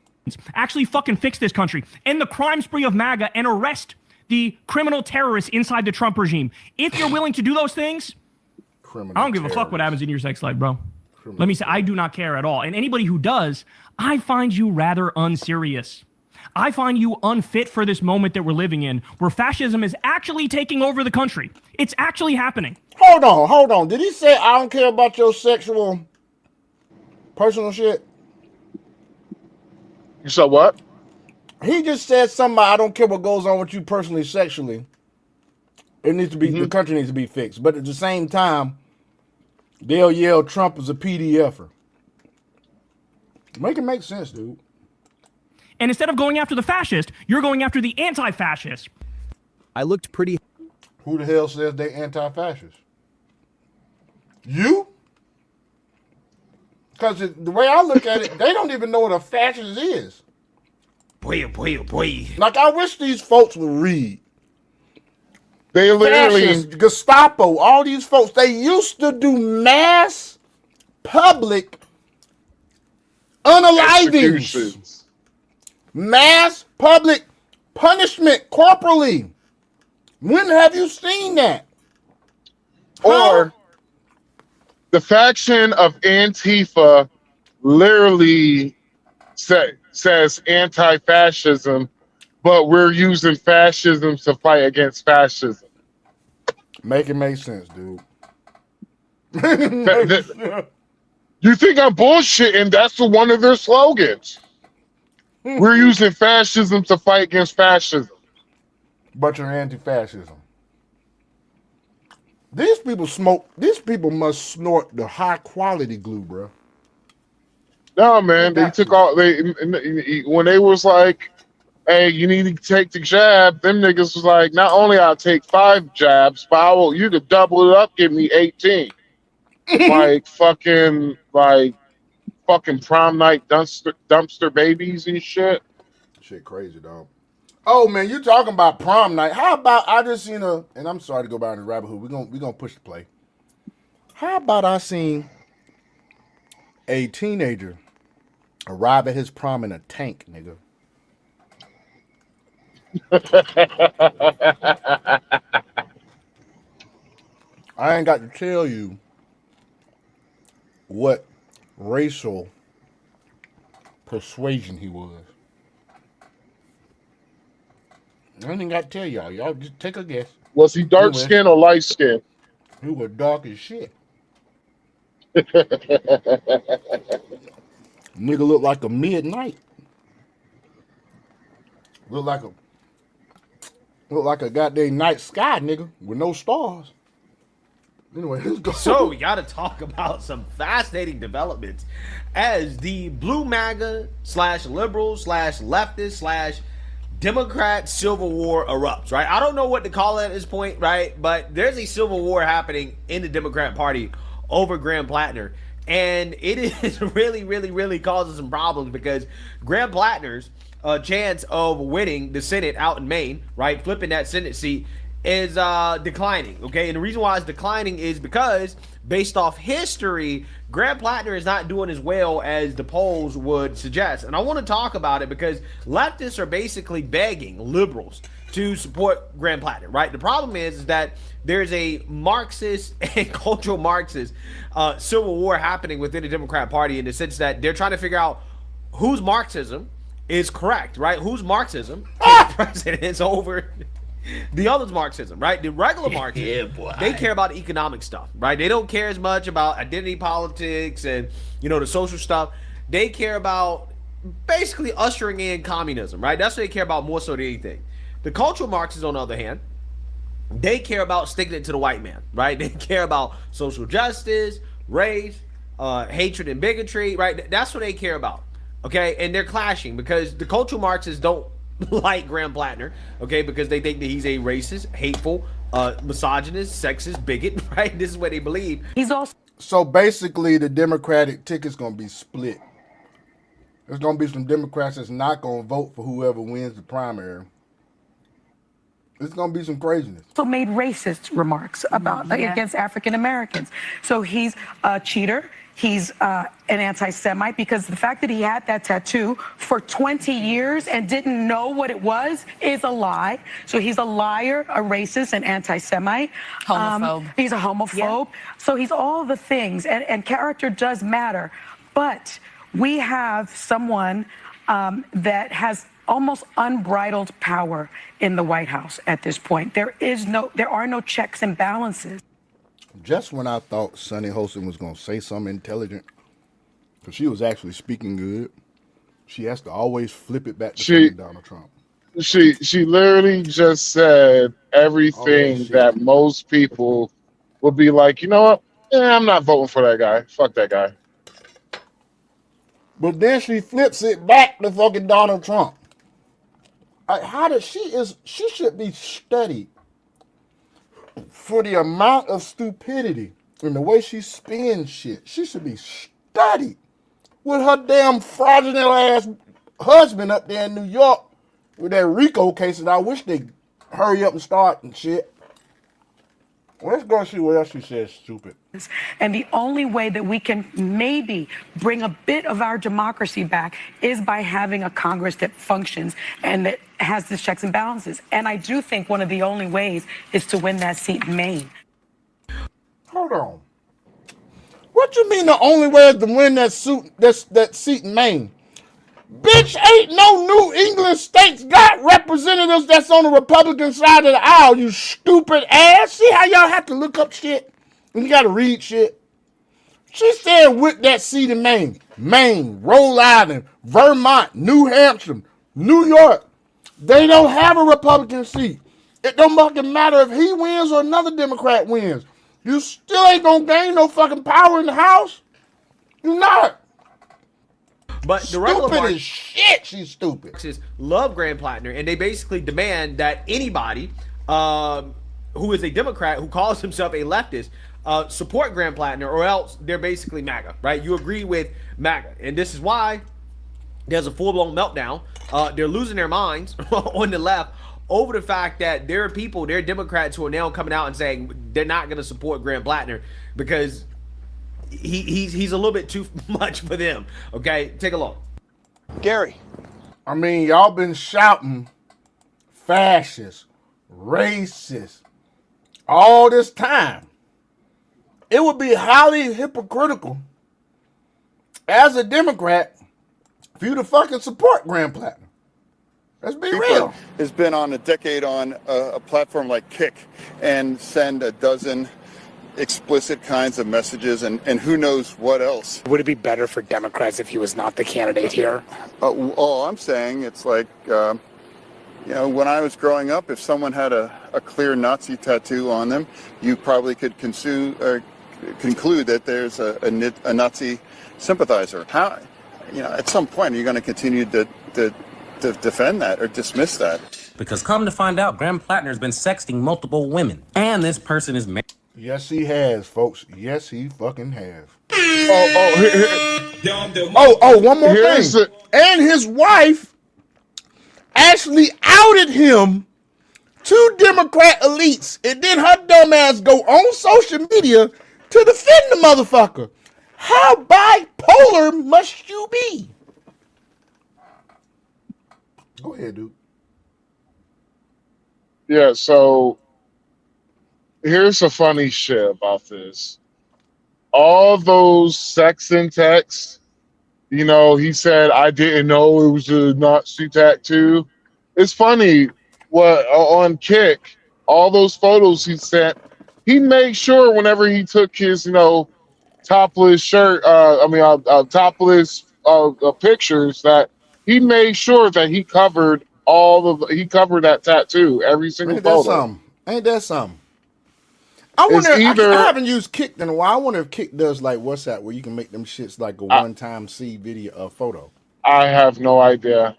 Actually fucking fix this country. End the crime spree of MAGA and arrest the criminal terrorists inside the Trump regime. If you're willing to do those things, I don't give a fuck what happens in your sex life, bro. Let me say, I do not care at all. And anybody who does, I find you rather unserious. I find you unfit for this moment that we're living in, where fascism is actually taking over the country. It's actually happening. Hold on. Did he say I don't care about your sexual, personal shit? You said what? He just said something about I don't care what goes on with you personally, sexually. It needs to be the country needs to be fixed. But at the same time, they'll yell Trump is a PDFer. Make it make sense, dude. And instead of going after the fascist, you're going after the anti-fascist. I looked pretty. Who the hell says they anti-fascist? You? Because the way I look at it, they don't even know what a fascist is. Boy. Like, I wish these folks would read. They literally... Fascist, Gestapo, all these folks, they used to do mass public unalivings. Mass public punishment corporally. When have you seen that? Or the faction of Antifa literally says anti-fascism, but we're using fascism to fight against fascism. Make it make sense, dude. You think I'm bullshitting? That's one of their slogans. We're using fascism to fight against fascism. But you're anti-fascism. These people must snort the high quality glue, bro. No, man, they took all when they was like, hey, you need to take the jab, them niggas was like, not only I'll take 5 jabs, but you could double it up, give me 18. like fucking prom night dumpster babies and shit. Shit crazy, dog. Oh man, you talking about prom night. How about I just seen and I'm sorry to go down the rabbit hole. We're gonna push the play. How about I seen a teenager arrive at his prom in a tank, nigga? I ain't got to tell you what racial persuasion he was. I ain't got to tell y'all. Y'all just take a guess. Was he dark skinned or light skinned? He was dark as shit. Nigga looked like a midnight. Look like a goddamn night sky, nigga, with no stars. Anyway, let's go. So we got to talk about some fascinating developments as the blue MAGA / liberal / leftist / Democrat civil war erupts, right? I don't know what to call it at this point, right? But there's a civil war happening in the Democrat Party over Graham Plattner. And it is really causing some problems because Graham Plattner's chance of winning the Senate out in Maine, right, flipping that Senate seat, is declining, okay? And the reason why it's declining is because, based off history, Graham Plattner is not doing as well as the polls would suggest. And I want to talk about it because leftists are basically begging liberals to support Graham Plattner, right? The problem is that there's a Marxist and cultural Marxist civil war happening within the Democrat Party in the sense that they're trying to figure out whose Marxism is correct, right? Whose Marxism precedence over the other's Marxism, right? The regular Marxists, they care about economic stuff, right? They don't care as much about identity politics and, you know, the social stuff. They care about basically ushering in communism, right? That's what they care about more so than anything. The cultural Marxists, on the other hand, they care about sticking it to the white man, right? They care about social justice, race, hatred and bigotry, right? That's what they care about, okay? And they're clashing because the cultural Marxists don't like Graham Plattner, okay, because they think that he's a racist, hateful, misogynist, sexist, bigot, right? This is what they believe. He's also so basically the Democratic ticket's gonna be split. There's gonna be some Democrats that's not gonna vote for whoever wins the primary. It's gonna be some craziness. So made racist remarks about against African Americans. So he's a cheater. He's an anti-Semite because the fact that he had that tattoo for 20 years and didn't know what it was is a lie. So he's a liar, a racist, an anti-Semite. Homophobe. He's a homophobe. Yeah. So he's all the things, and character does matter. But we have someone that has almost unbridled power in the White House at this point. There are no checks and balances. Just when I thought Sunny Hostin was going to say something intelligent, because she was actually speaking good, she has to always flip it back to Donald Trump. She literally just said everything that most people would be like, you know what? Yeah, I'm not voting for that guy. Fuck that guy. But then she flips it back to fucking Donald Trump. She should be studied for the amount of stupidity and the way she spins shit. She should be studied with her damn fraudulent ass husband up there in New York with that RICO case, and I wish they'd hurry up and start and shit. Let's go see what else she says stupid. And the only way that we can maybe bring a bit of our democracy back is by having a Congress that functions and that has the checks and balances. And I do think one of the only ways is to win that seat in Maine. Hold on. What you mean the only way is to win that seat in Maine? Bitch, ain't no New England states got representatives that's on the Republican side of the aisle, you stupid ass. See how y'all have to look up shit? And you gotta read shit. She said with that seat in Maine, Rhode Island, Vermont, New Hampshire, New York, they don't have a Republican seat. It don't fucking matter if he wins or another Democrat wins. You still ain't gonna gain no fucking power in the House. You're not. But the regular stupid as shit, she's stupid. Marxists love Graham Plattner, and they basically demand that anybody who is a Democrat who calls himself a leftist support Graham Plattner, or else they're basically MAGA, right? You agree with MAGA, and this is why there's a full-blown meltdown. They're losing their minds on the left over the fact that there are Democrats who are now coming out and saying they're not going to support Graham Plattner because he's a little bit too much for them. Okay, take a look. Gary. I mean, y'all been shouting fascist, racist all this time. It would be highly hypocritical as a Democrat for you to fucking support Graham Plattner. Let's be People real. has been on a decade on a platform like Kick and send a dozen explicit kinds of messages and who knows what else. Would it be better for Democrats if he was not the candidate here? All I'm saying, it's like, when I was growing up, if someone had a clear Nazi tattoo on them, you probably could conclude that there's a Nazi sympathizer. How, at some point, are you going to continue to defend that or dismiss that? Because come to find out, Graham Plattner has been sexting multiple women, and this person is married. Yes, he has, folks. Yes, he fucking has. One more thing. And his wife actually outed him to Democrat elites, and then her dumb ass go on social media to defend the motherfucker. How bipolar must you be? Go ahead, dude. Yeah, so here's the funny shit about this. All those sex and texts, he said, I didn't know it was a Nazi tattoo. It's funny, on Kick, all those photos he sent, he made sure whenever he took his, topless shirt, topless pictures, that he made sure that he covered that tattoo, every single photo. Ain't that something? I wonder. I haven't used Kick in a while. I wonder if Kick does like WhatsApp, where you can make them shits like a one-time see video photo. I have no idea.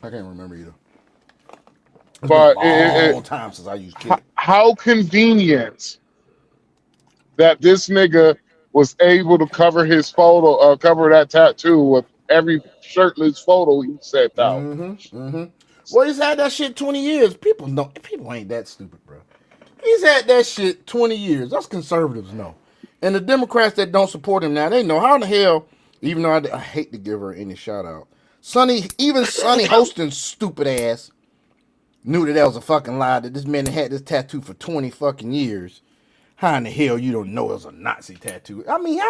I can't remember either. But a long time since I used Kick. How convenient that this nigga was able to cover his photo, cover that tattoo with every shirtless photo he sent out. Well, he's had that shit 20 years. People ain't that stupid, bro. He's had that shit 20 years. Us conservatives know. And the Democrats that don't support him now, they know how in the hell, even though I hate to give her any shout out. Sonny Hostin's stupid ass knew that was a fucking lie, that this man had this tattoo for 20 fucking years. How in the hell you don't know it was a Nazi tattoo? I mean,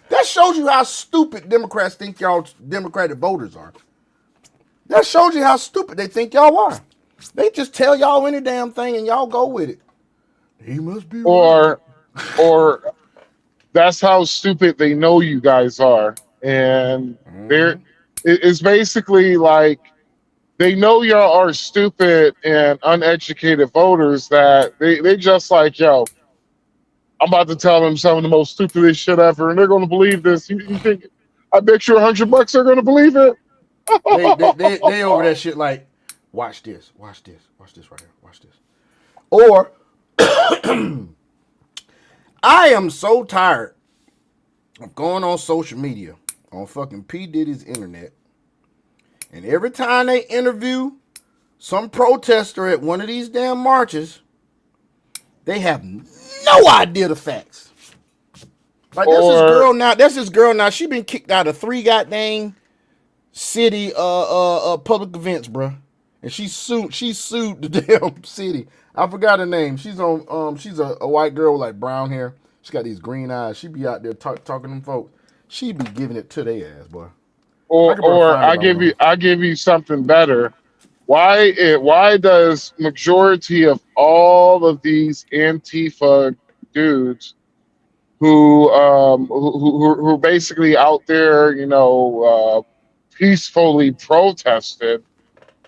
that shows you how stupid Democrats think y'all Democratic voters are. That shows you how stupid they think y'all are. They just tell y'all any damn thing and y'all go with it. He must be or that's how stupid they know you guys are. And it's basically like they know y'all are stupid and uneducated voters, that they just like, yo, I'm about to tell them some of the most stupidest shit ever, and they're going to believe this. You think I bet you $100 they're going to believe it? they over that shit like, watch this right here, watch this. Or I am so tired of going on social media, on fucking P. Diddy's internet, and every time they interview some protester at one of these damn marches, they have no idea the facts. Like there's this girl now, she been kicked out of 3 goddamn city public events, bruh. And she sued the damn city. I forgot her name. She's on she's a white girl with like brown hair. She got these green eyes. She be out there talking to them folks. She be giving it to their ass, boy. Or I give you something better. Why does majority of all of these Antifa dudes who are basically out there, peacefully protested,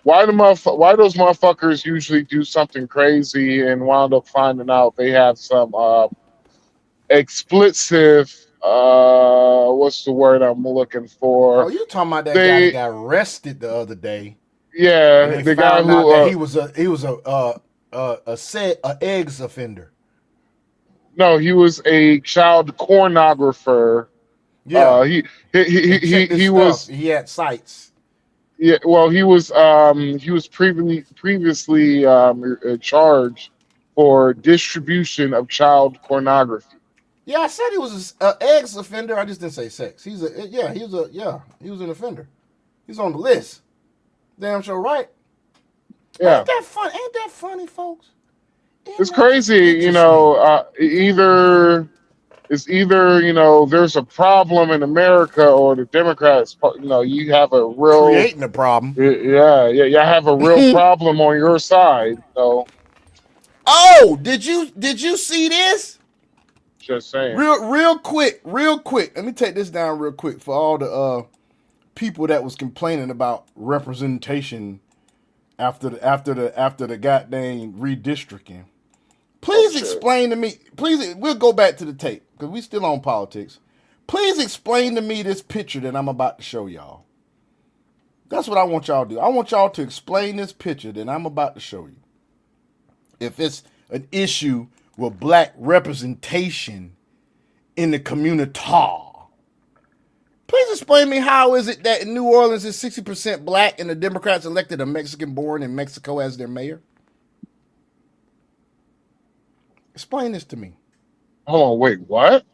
why those motherfuckers usually do something crazy and wound up finding out they have some explicit, what's the word I'm looking for? Oh, you talking about that guy that got arrested the other day? Yeah, the guy who he was a eggs offender. No, he was a child pornographer. Yeah, he was. He had sites. Yeah, well, he was previously charged for distribution of child pornography. Yeah, I said he was an eggs offender. I just didn't say sex. He was an offender. He's on the list. Damn sure right. Yeah. Ain't that funny, folks? It's crazy, either it's either, there's a problem in America or the Democrats, you have a real Creating a problem. Yeah, you have a real problem on your side. So Oh, did you see this? just saying. Real quick. Let me take this down real quick for all the people that was complaining about representation after the goddamn redistricting. Please explain to me. Please, we'll go back to the tape because we still on politics. Please explain to me this picture that I'm about to show y'all. That's what I want y'all to do. I want y'all to explain this picture that I'm about to show you. If it's an issue with black representation in the community. Please explain to me how is it that in New Orleans is 60% black and the Democrats elected a Mexican born in Mexico as their mayor? Explain this to me. Hold on, wait, what?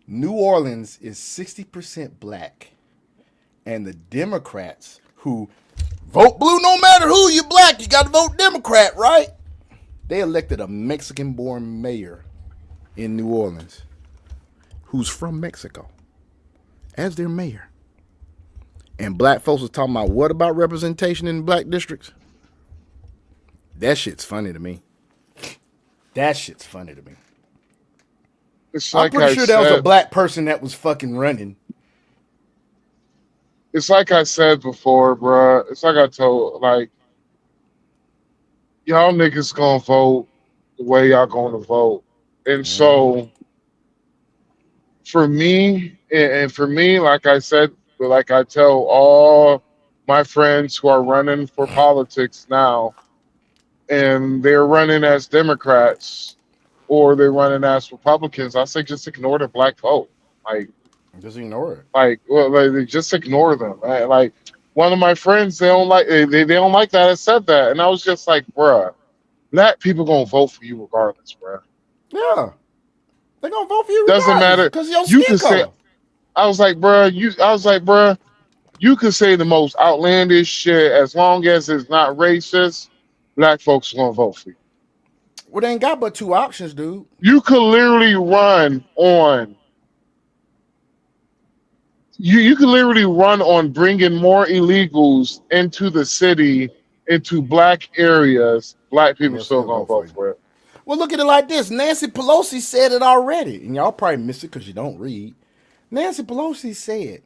New Orleans is 60% black and the Democrats who vote blue no matter who you black, you got to vote Democrat, right? They elected a Mexican born mayor in New Orleans who's from Mexico as their mayor. And black folks was talking about what about representation in black districts? That shit's funny to me. It's I'm like pretty I sure there was a said- black person that was fucking running. It's like I said before, bruh. It's like I told, y'all niggas gonna vote the way y'all gonna vote. And so for me, like I said, like I tell all my friends who are running for politics now, and they're running as Democrats or they're running as Republicans, I say just ignore the black vote. Just ignore it. They just ignore them. Like one of my friends, they don't like that I said that, and I was just like, bruh, black people gonna vote for you regardless, bruh. Yeah, they're gonna vote for you. Doesn't matter. Because your You skin can say, color. I was like, bruh, you can say the most outlandish shit as long as it's not racist. Black folks are gonna vote for you. Well, they ain't got but two options, dude. You could literally run on. You could literally run on bringing more illegals into the city, into black areas. Black people still gonna vote for it. Well, look at it like this. Nancy Pelosi said it already, and y'all probably missed it because you don't read. Nancy Pelosi said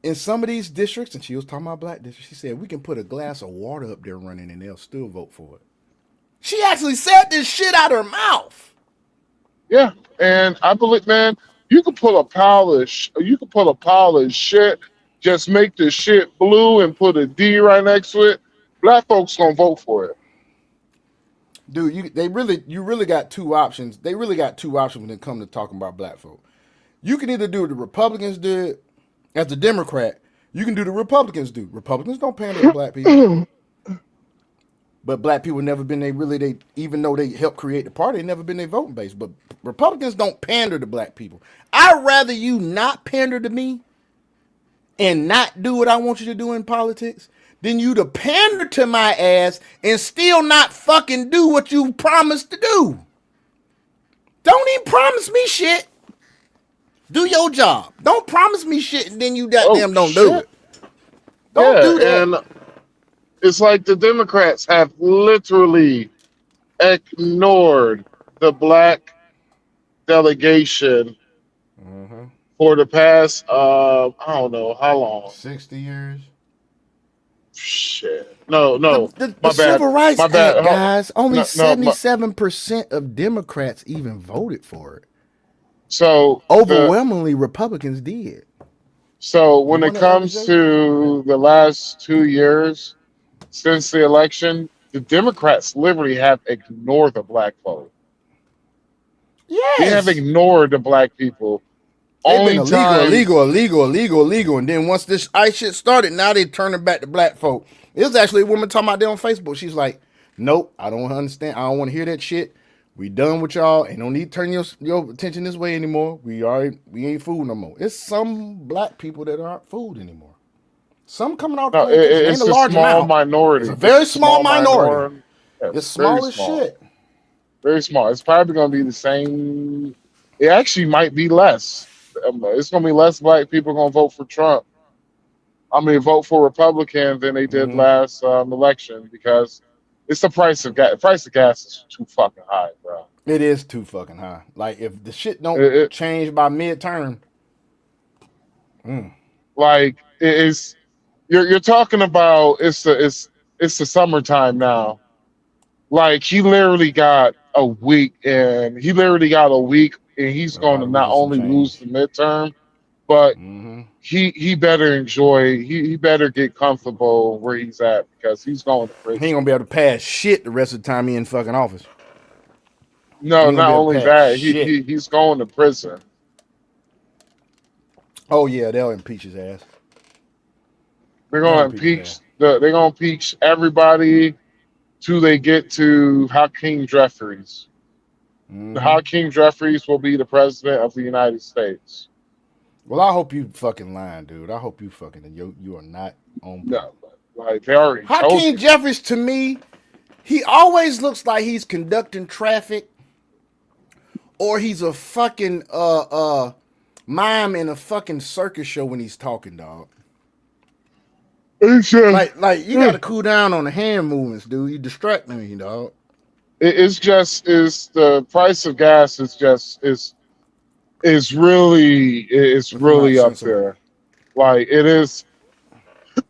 in some of these districts, and she was talking about black districts, she said we can put a glass of water up there running, and they'll still vote for it. She actually said this shit out her mouth. Yeah, and I believe, man, you could pull a pile of shit, just make the shit blue and put a D right next to it. Black folks gonna vote for it. Dude, you really got two options. They really got two options when it comes to talking about black folk. You can either do what the Republicans did as a Democrat. You can do the Republicans do. Republicans don't pander to black people. But black people never been even though they helped create the party, they never been their voting base. But Republicans don't pander to black people. I'd rather you not pander to me and not do what I want you to do in politics than you to pander to my ass and still not fucking do what you promised to do. Don't even promise me shit. Do your job. Don't promise me shit and then you goddamn don't do it. Don't do that. And it's like the Democrats have literally ignored the black delegation for the past, I don't know how long. 60 years? Shit. No. The My bad. Civil Rights My Act, bad. guys, only No, 77% of Democrats even voted for it. So overwhelmingly Republicans did. So when it comes to the last 2 years since the election, the Democrats literally have ignored the black vote. Yes. They have ignored the black people. They've been illegal. And then once this ICE shit started, now they turning back to black folk. It was actually a woman talking about that on Facebook. She's like, nope, I don't understand. I don't want to hear that shit. We done with y'all and don't need to turn your attention this way anymore. We ain't fooled no more. It's some black people that aren't fooled anymore. Some coming out. No, ain't it's a a large small amount. minority. It's a very small minority. Yeah, It's small as small. shit. Very small. It's probably going to be the same It actually might be less. It's going to be less black people going to vote for Trump. I mean, vote for Republican than they did last election because it's the price of gas. The price of gas is too fucking high, bro. It is too fucking high. Like if the shit don't change by midterm, like it is. You're talking about it's the summertime now. Like he literally got a week, and he's going to not only lose the midterm, but he better enjoy. He better get comfortable where he's at because he's going to prison. He ain't gonna be able to pass shit the rest of the time he in fucking office. No, not only that, he's going to prison. Oh yeah, they'll impeach his ass. They're gonna impeach. They're gonna impeach everybody till they get to Hakeem Jeffries. Hakeem Jeffries will be the president of the United States. Well, I hope you fucking lying, dude. I hope you fucking you are not on. No, like they already. Hakeem Jeffries to me, he always looks like he's conducting traffic, or he's a fucking mime in a fucking circus show when he's talking, dog. Like you gotta cool down on the hand movements, dude. You distract me, dog. It's the price of gas is really up there. Like it is.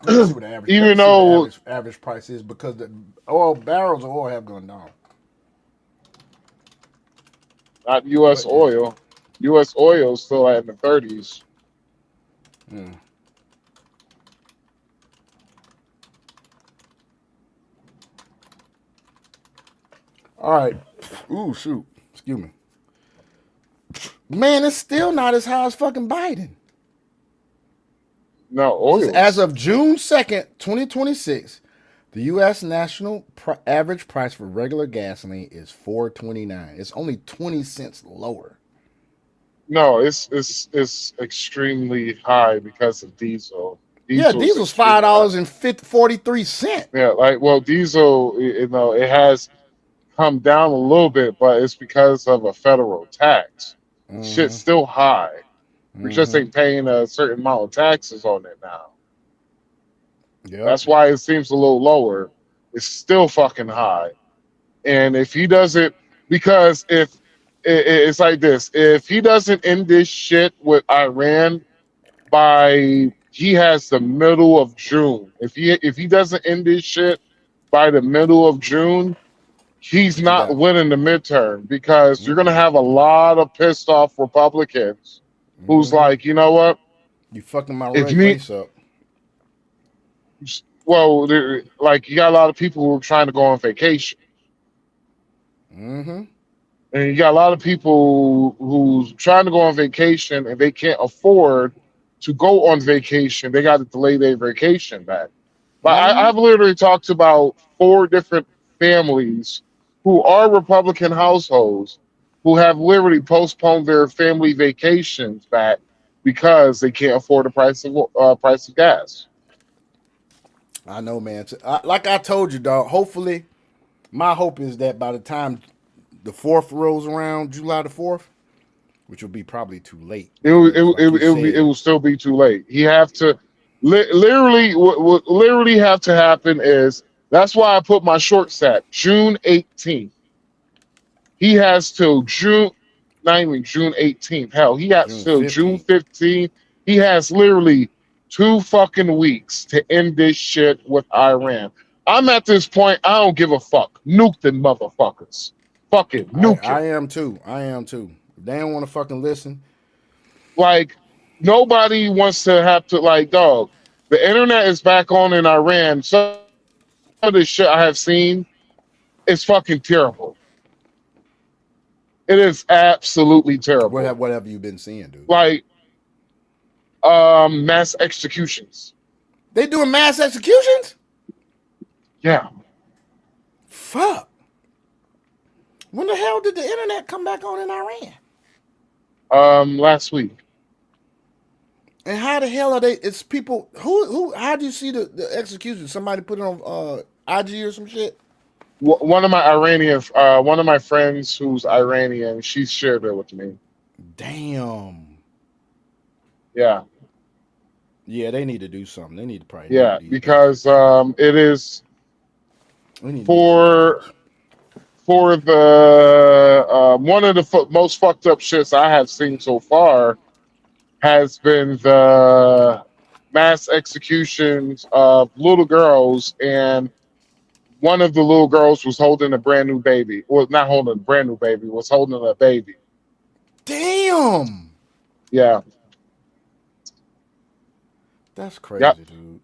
Even though average price is because the oil barrels of oil have gone down. Not U.S. oil. U.S. oil is still at in the 30s. All right. Ooh, shoot. Excuse me. Man, it's still not as high as fucking Biden. No, oil. As of June 2nd, 2026, the U.S. national average price for regular gasoline is $4.29. It's only 20 cents lower. No, it's extremely high because of diesel. Diesel's $5.43. Yeah, like diesel, it has come down a little bit, but it's because of a federal tax. Shit's still high. We just ain't paying a certain amount of taxes on it now. Yeah, that's why it seems a little lower. It's still fucking high. And if he doesn't, because if it's like this, if he doesn't end this shit with Iran he has the middle of June. If he doesn't end this shit by the middle of June, he's not winning the midterm because you're gonna have a lot of pissed off Republicans who's like, you know what? You fucking my race up. Well, like you got a lot of people who are trying to go on vacation. And you got a lot of people who's trying to go on vacation and they can't afford to go on vacation. They got to delay their vacation back. But I've literally talked about 4 different families who are Republican households who have literally postponed their family vacations back because they can't afford the price of gas. I know, man. Like I told you, dog. Hopefully, my hope is that by the time the 4th rolls around, July the 4th, which will be probably too late. It will still be too late. He have to literally have to happen is. That's why I put my short set, June 18th. He has till June 18th. Hell, he has till June 15th. He has literally 2 fucking weeks to end this shit with Iran. I'm at this point, I don't give a fuck. Nuke them motherfuckers. Fucking nuke it. I am too. If they don't want to fucking listen. Like, nobody wants to have to, like, dog, the internet is back on in Iran. So of the shit I have seen is fucking terrible. It is absolutely terrible. What have you been seeing, dude? Like mass executions. They doing mass executions? Yeah. Fuck. When the hell did the internet come back on in Iran? Last week. And how the hell are they? It's people who how do you see the execution? Somebody put it on IG or some shit? One of my friends who's Iranian, she shared it with me. Damn. Yeah. Yeah, they need to do something. They need to probably. Yeah, because it is for the one of the most fucked up shits I have seen so far has been the mass executions of little girls, and one of the little girls was holding a brand new baby. Well, not holding a brand new baby, was holding a baby. Damn. Yeah. That's crazy, Yep. dude.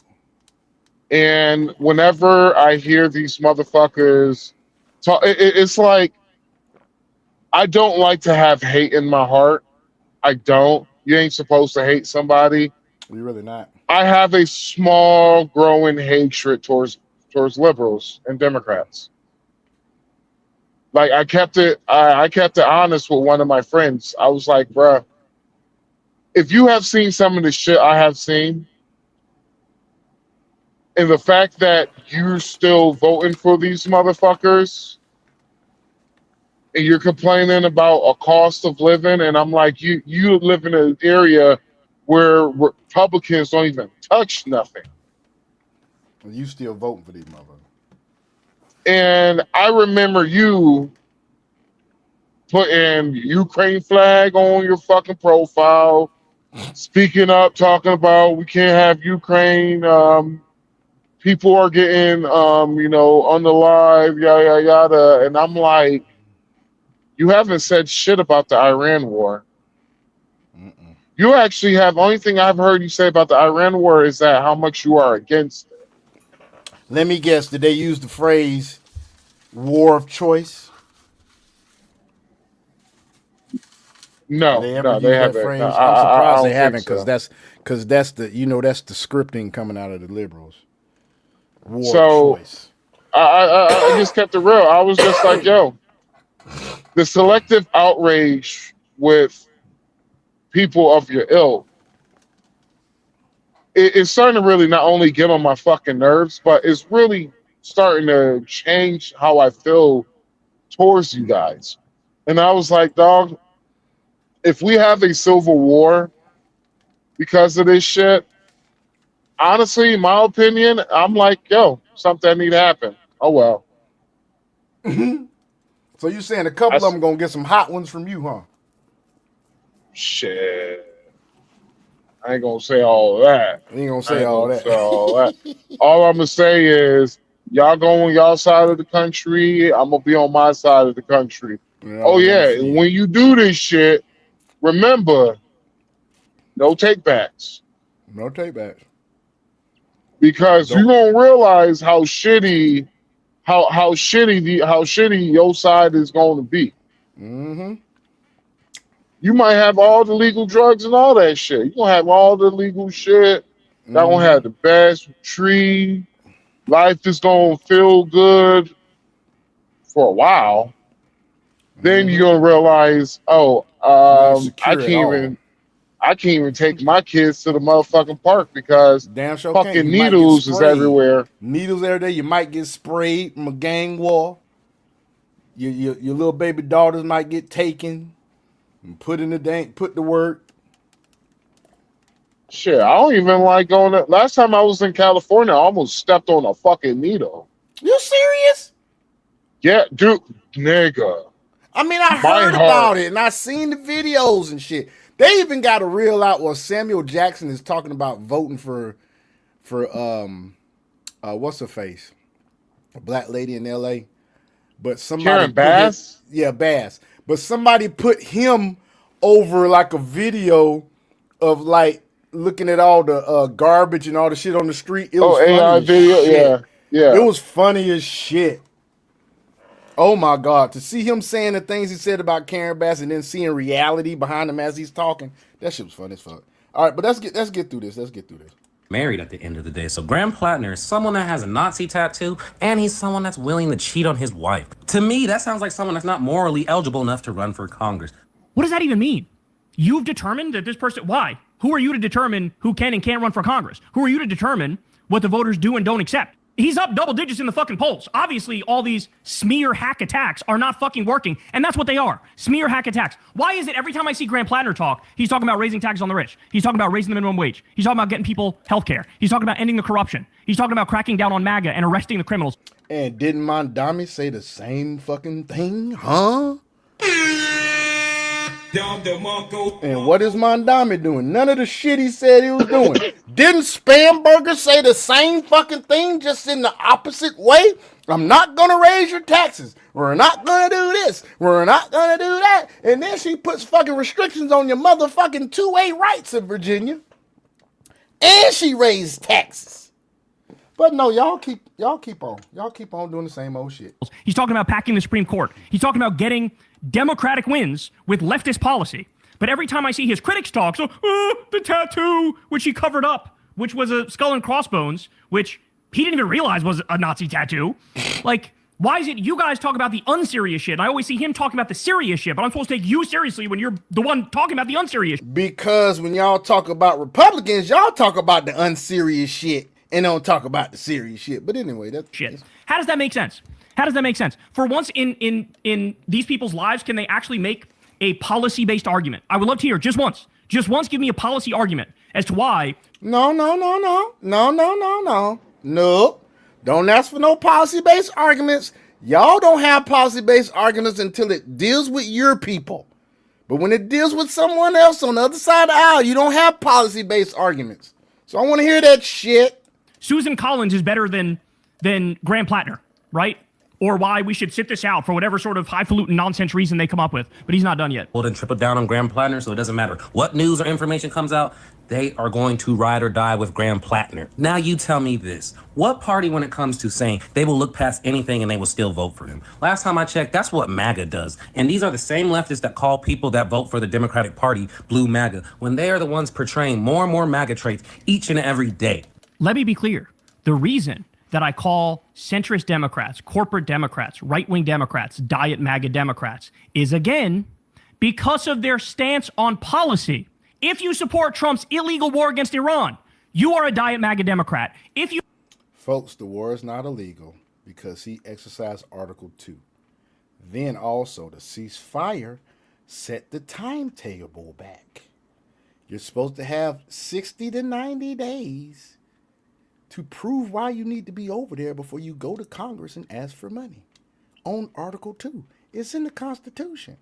And whenever I hear these motherfuckers talk, it's like, I don't like to have hate in my heart. I don't. You ain't supposed to hate somebody. You're really not. I have a small growing hatred towards liberals and Democrats. Like I kept it honest with one of my friends. I was like, bruh, if you have seen some of the shit I have seen, and the fact that you're still voting for these motherfuckers, and you're complaining about a cost of living, and I'm like, you live in an area where Republicans don't even touch nothing. You still voting for these motherfuckers. And I remember you putting Ukraine flag on your fucking profile, speaking up, talking about we can't have Ukraine. People are getting, on the live, yada, yada, yada. And I'm like, you haven't said shit about the Iran war. You actually have, only thing I've heard you say about the Iran war is that how much you are against it. Let me guess, did they use the phrase war of choice? No, they haven't. No, I'm surprised they haven't, because that's the scripting coming out of the liberals. War of choice. I just kept it real. I was just like, yo, the selective outrage with people of your ilk, it's starting to really not only get on my fucking nerves, but it's really starting to change how I feel towards you guys. And I was like, dog, if we have a civil war because of this shit, honestly, in my opinion, I'm like, yo, something need to happen. Oh, well. So you're saying a couple of them going to get some hot ones from you, huh? Shit. I ain't going to say all of that. You ain't going to say all that. All I'm going to say is, y'all go on y'all side of the country, I'm going to be on my side of the country. Oh, yeah, and when you do this shit, remember, no take-backs. No take-backs. Because you're gonna realize how shitty your side is going to be. Mm-hmm. You might have all the legal drugs and all that shit. You're gonna have all the legal shit. That gonna have the best tree. Life is gonna feel good for a while. Then you're gonna realize, I can't even take my kids to the motherfucking park because fucking needles is everywhere. Needles every day. You might get sprayed from a gang war. Your little baby daughters might get taken and put to work. Shit, I don't even like going to. Last time I was in California, I almost stepped on a fucking needle. You serious? Yeah, dude, nigga. I mean, I heard about it and I seen the videos and shit. They even got a reel out where Samuel Jackson is talking about voting for what's her face? A black lady in LA. But somebody Karen Bass? Bass. But somebody put him over like a video of like looking at all the garbage and all the shit on the street. It was funny AI as video, shit. yeah. It was funny as shit. Oh my God, to see him saying the things he said about Karen Bass and then seeing reality behind him as he's talking, that shit was funny as fuck. All right, but let's get through this. Married at the end of the day. So Graham Plattner is someone that has a Nazi tattoo, and he's someone that's willing to cheat on his wife. To me, that sounds like someone that's not morally eligible enough to run for Congress. What does that even mean? You've determined that this person, why? Who are you to determine who can and can't run for Congress? Who are you to determine what the voters do and don't accept? He's up double digits in the fucking polls. Obviously, all these smear hack attacks are not fucking working, and that's what they are. Smear hack attacks. Why is it every time I see Graham Plattner talk, he's talking about raising taxes on the rich. He's talking about raising the minimum wage. He's talking about getting people health care. He's talking about ending the corruption. He's talking about cracking down on MAGA and arresting the criminals. And didn't Mondami say the same fucking thing, huh? And what is Mondami doing? None of the shit he said he was doing. Didn't Spamberger say the same fucking thing, just in the opposite way? I'm not gonna raise your taxes. We're not gonna do this. We're not gonna do that. And then she puts fucking restrictions on your motherfucking 2A rights in Virginia. And she raised taxes. But no, y'all keep on. Y'all keep on doing the same old shit. He's talking about packing the Supreme Court. He's talking about getting Democratic wins with leftist policy. But every time I see his critics talk, so the tattoo, which he covered up, which was a skull and crossbones, which he didn't even realize was a Nazi tattoo. Like, why is it you guys talk about the unserious shit? And I always see him talking about the serious shit, but I'm supposed to take you seriously when you're the one talking about the unserious shit. Because when y'all talk about Republicans, y'all talk about the unserious shit and don't talk about the serious shit. But anyway, that's shit. How does that make sense? How does that make sense? For once in these people's lives, can they actually make a policy-based argument? I would love to hear just once. Just once, give me a policy argument as to why. No. Don't ask for no policy-based arguments. Y'all don't have policy-based arguments until it deals with your people. But when it deals with someone else on the other side of the aisle, you don't have policy-based arguments. So I want to hear that shit. Susan Collins is better than Graham Plattner, right? Or why we should sit this out for whatever sort of highfalutin nonsense reason they come up with. But he's not done yet. Well, then triple down on Graham Plattner, so it doesn't matter what news or information comes out, they are going to ride or die with Graham Plattner. Now you tell me this. What party, when it comes to saying they will look past anything and they will still vote for him? Last time I checked, that's what MAGA does. And these are the same leftists that call people that vote for the Democratic Party blue MAGA, when they are the ones portraying more and more MAGA traits each and every day. Let me be clear. The reason that I call centrist Democrats, corporate Democrats, right-wing Democrats, diet MAGA Democrats is, again, because of their stance on policy. If you support Trump's illegal war against Iran, you are a diet MAGA Democrat. If you... Folks, the war is not illegal because he exercised Article 2. Then also the ceasefire set the timetable back. You're supposed to have 60 to 90 days to prove why you need to be over there before you go to Congress and ask for money. On Article 2. It's in the Constitution.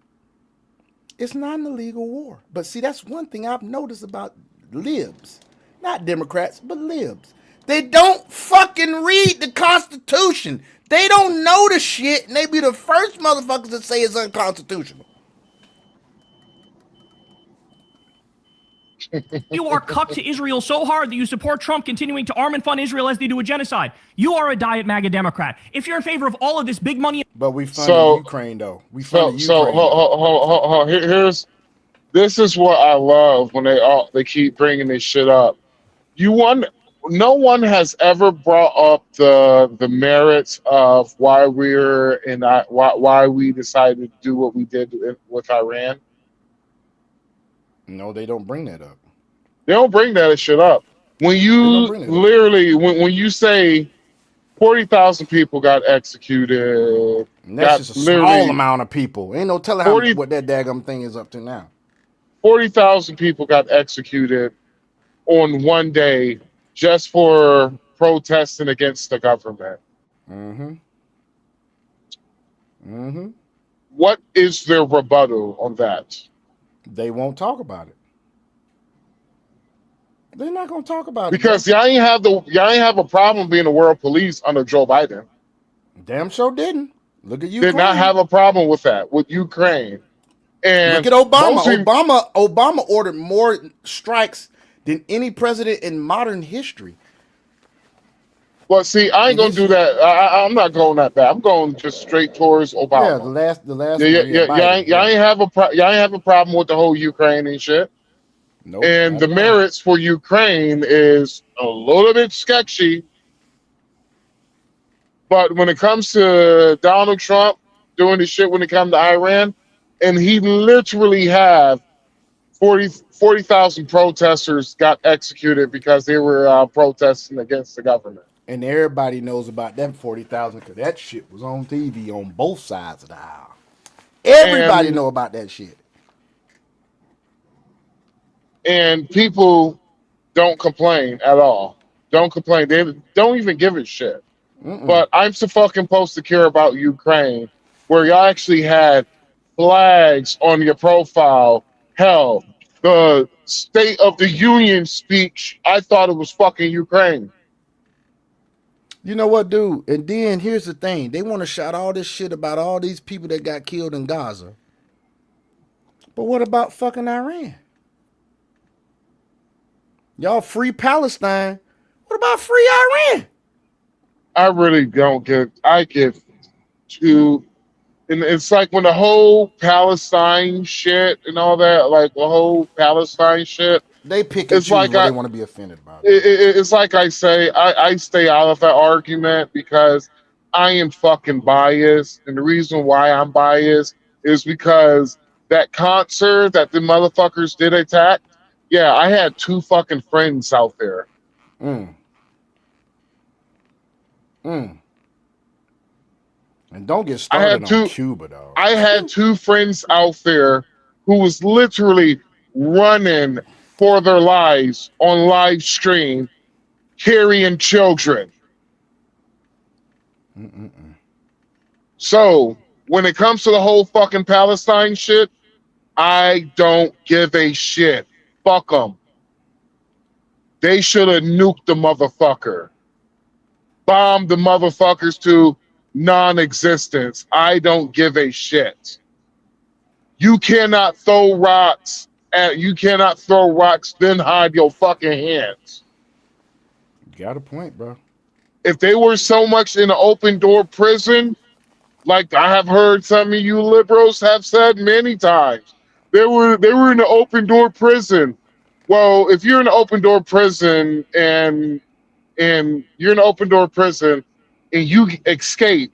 It's not an illegal war. But see, that's one thing I've noticed about libs. Not Democrats, but libs. They don't fucking read the Constitution. They don't know the shit, and they be the first motherfuckers that say it's unconstitutional. You are cucked to Israel so hard that you support Trump continuing to arm and fund Israel as they do a genocide. You are a diet MAGA Democrat. If you're in favor of all of this big money... But we funded Ukraine, though. We funded Ukraine. This is what I love when they keep bringing this shit up. No one has ever brought up the merits of why we're in why we decided to do what we did with Iran. No, they don't bring that up. They don't bring that shit up. When you literally, when you say 40,000 people got executed, and that's just a small amount of people. Ain't no telling what that daggum thing is up to now. 40,000 people got executed on one day just for protesting against the government. What is their rebuttal on that? They won't talk about it. They're not gonna talk about because y'all ain't have a problem being the world police under Joe Biden. Damn sure didn't. Look at Ukraine. Did not have a problem with that with Ukraine. And look at Obama. Obama ordered more strikes than any president in modern history. Well, see, I ain't gonna do that. I'm not going that bad. I'm going just straight towards Obama. Yeah, the last. Y'all ain't have a problem with the whole Ukraine and shit. Nope, and the merits for Ukraine is a little bit sketchy. But when it comes to Donald Trump doing the shit when it comes to Iran, and he literally have 40,000 protesters got executed because they were protesting against the government. And everybody knows about that 40,000 because that shit was on TV on both sides of the aisle. Everybody know about that shit. And people don't complain at all. Don't complain. They don't even give a shit. But I'm so fucking supposed to care about Ukraine, where y'all actually had flags on your profile. Hell, the State of the Union speech, I thought it was fucking Ukraine. You know what, dude? And then here's the thing. They want to shout all this shit about all these people that got killed in Gaza. But what about fucking Iran? Y'all free Palestine. What about free Iran? I really don't give. I give to, and it's like when the whole Palestine shit and all that, like the whole Palestine shit. They pick and choose what they want to be offended about. It's like I say, I stay out of that argument because I am fucking biased, and the reason why I'm biased is because that concert that the motherfuckers did attack. Yeah, I had 2 fucking friends out there. And don't get started on Cuba, though. I had 2 friends out there who was literally running for their lives on live stream, carrying children. So when it comes to the whole fucking Palestine shit, I don't give a shit. Fuck them. They should have nuked the motherfucker. Bombed the motherfuckers to non-existence. I don't give a shit. You cannot throw rocks then hide your fucking hands. You got a point, bro. If they were so much in an open door prison, like I have heard some of you liberals have said many times, they were in an open door prison. Well, if you're in an open door prison and you're in an open door prison and you escape,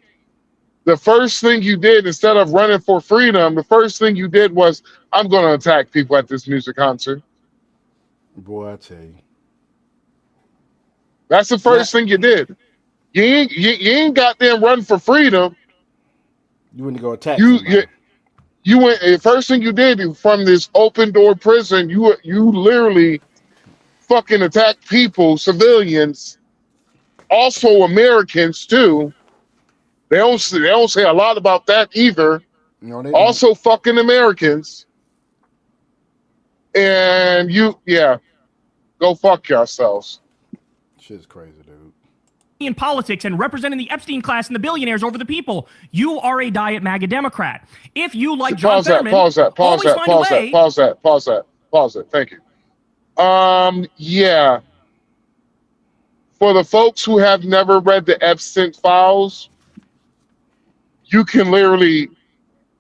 the first thing you did, instead of running for freedom, the first thing you did was, I'm going to attack people at this music concert. Boy, I tell you. That's the first thing you did. You ain't goddamn run for freedom. You wouldn't go attack you went. The first thing you did from this open door prison, you literally fucking attacked people, civilians, also Americans too. They don't say a lot about that either. No, they also don't. Fucking Americans. And go fuck yourselves. Shit's crazy, dude. In politics and representing the Epstein class and the billionaires over the people. You are a diet MAGA Democrat. If you like John Fetterman, pause that. Thank you. Yeah. For the folks who have never read the Epstein files, you can literally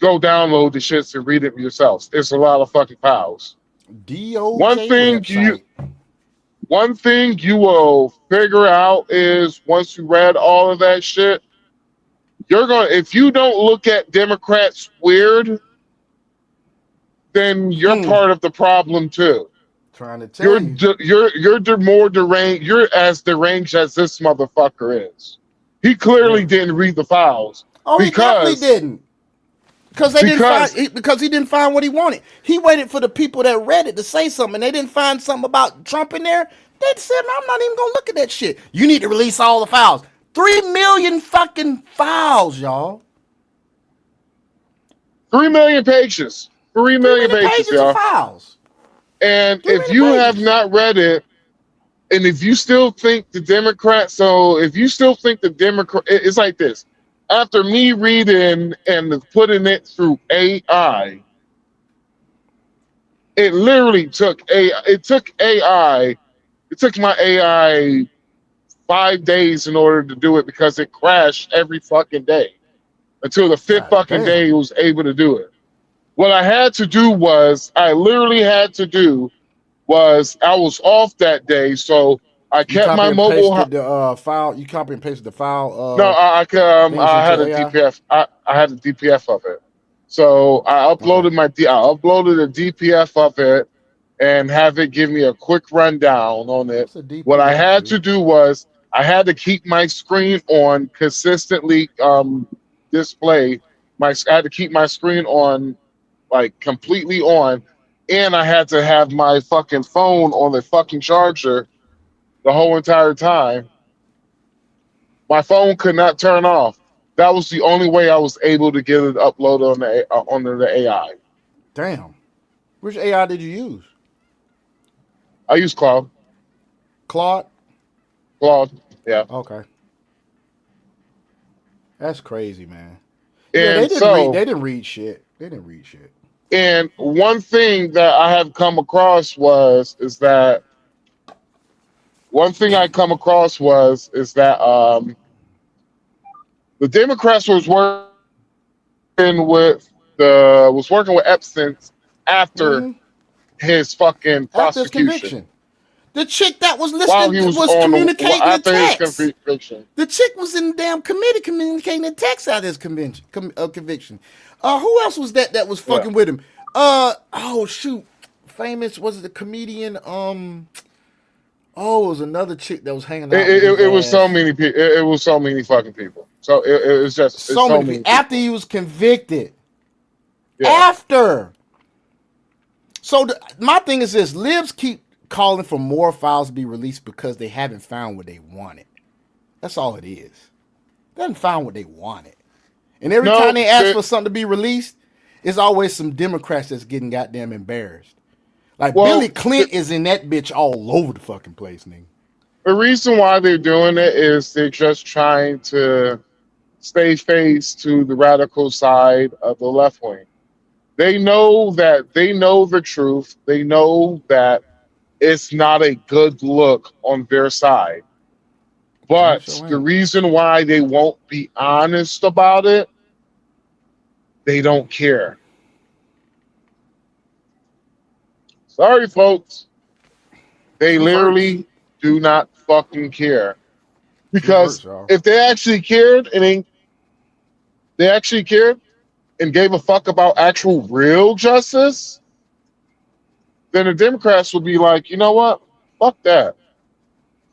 go download the shits and read it yourselves. It's a lot of fucking files. One thing you will figure out is once you read all of that shit, if you don't look at Democrats weird, then you're part of the problem too. Trying to tell you. You're more deranged. You're as deranged as this motherfucker is. He clearly didn't read the files. Oh, he definitely didn't. Because he didn't find what he wanted. He waited for the people that read it to say something. They didn't find something about Trump in there. They said, I'm not even gonna look at that shit. You need to release all the files. 3 million fucking files, y'all. 3 million pages. 3 million pages, y'all. Of files. And if you have not read it, and if you still think the Democrats, it's like this. After me reading and putting it through AI, it literally took my AI 5 days in order to do it because it crashed every fucking day until the 5th fucking day it was able to do it. What I had to do was, I was off that day, so I kept my mobile. The file. You copy and pasted the file. No, I had a DPF. I had a DPF of it, so I uploaded a DPF of it and have it give me a quick rundown on it. What I had to do was I had to keep my screen on consistently display. I had to keep my screen on, like completely on, and I had to have my fucking phone on the fucking charger the whole entire time. My phone could not turn off. That was the only way I was able to get it uploaded on the onto the AI. Damn. Which AI did you use? I use Claude. Claude? Claude, yeah. Okay. That's crazy, man. And Yeah, they so, didn't read shit. They didn't read shit. And one thing that I have come across is that the Democrats was working with Epstein after his fucking After his prosecution. conviction. The chick that was While listening he was was on communicating in after his text. conviction. The chick was in the damn committee communicating in text out of his conviction. Who else was that was fucking with him? Oh shoot, famous was it the comedian? It was another chick that was hanging out. It was so many people. It was so many fucking people. So it was just so many people. After he was convicted. Yeah. After. So my thing is this: libs keep calling for more files to be released because they haven't found what they wanted. That's all it is. They haven't found what they wanted. And every time they ask for something to be released, it's always some Democrats that's getting goddamn embarrassed. Like Billy Clinton is in that bitch all over the fucking place, nigga. The reason why they're doing it is they're just trying to stay face to the radical side of the left wing. They know the truth. They know that it's not a good look on their side. But the reason why they won't be honest about it, they don't care. Sorry, folks. They literally do not fucking care. Because if they actually cared and gave a fuck about actual real justice, then the Democrats would be like, you know what? Fuck that.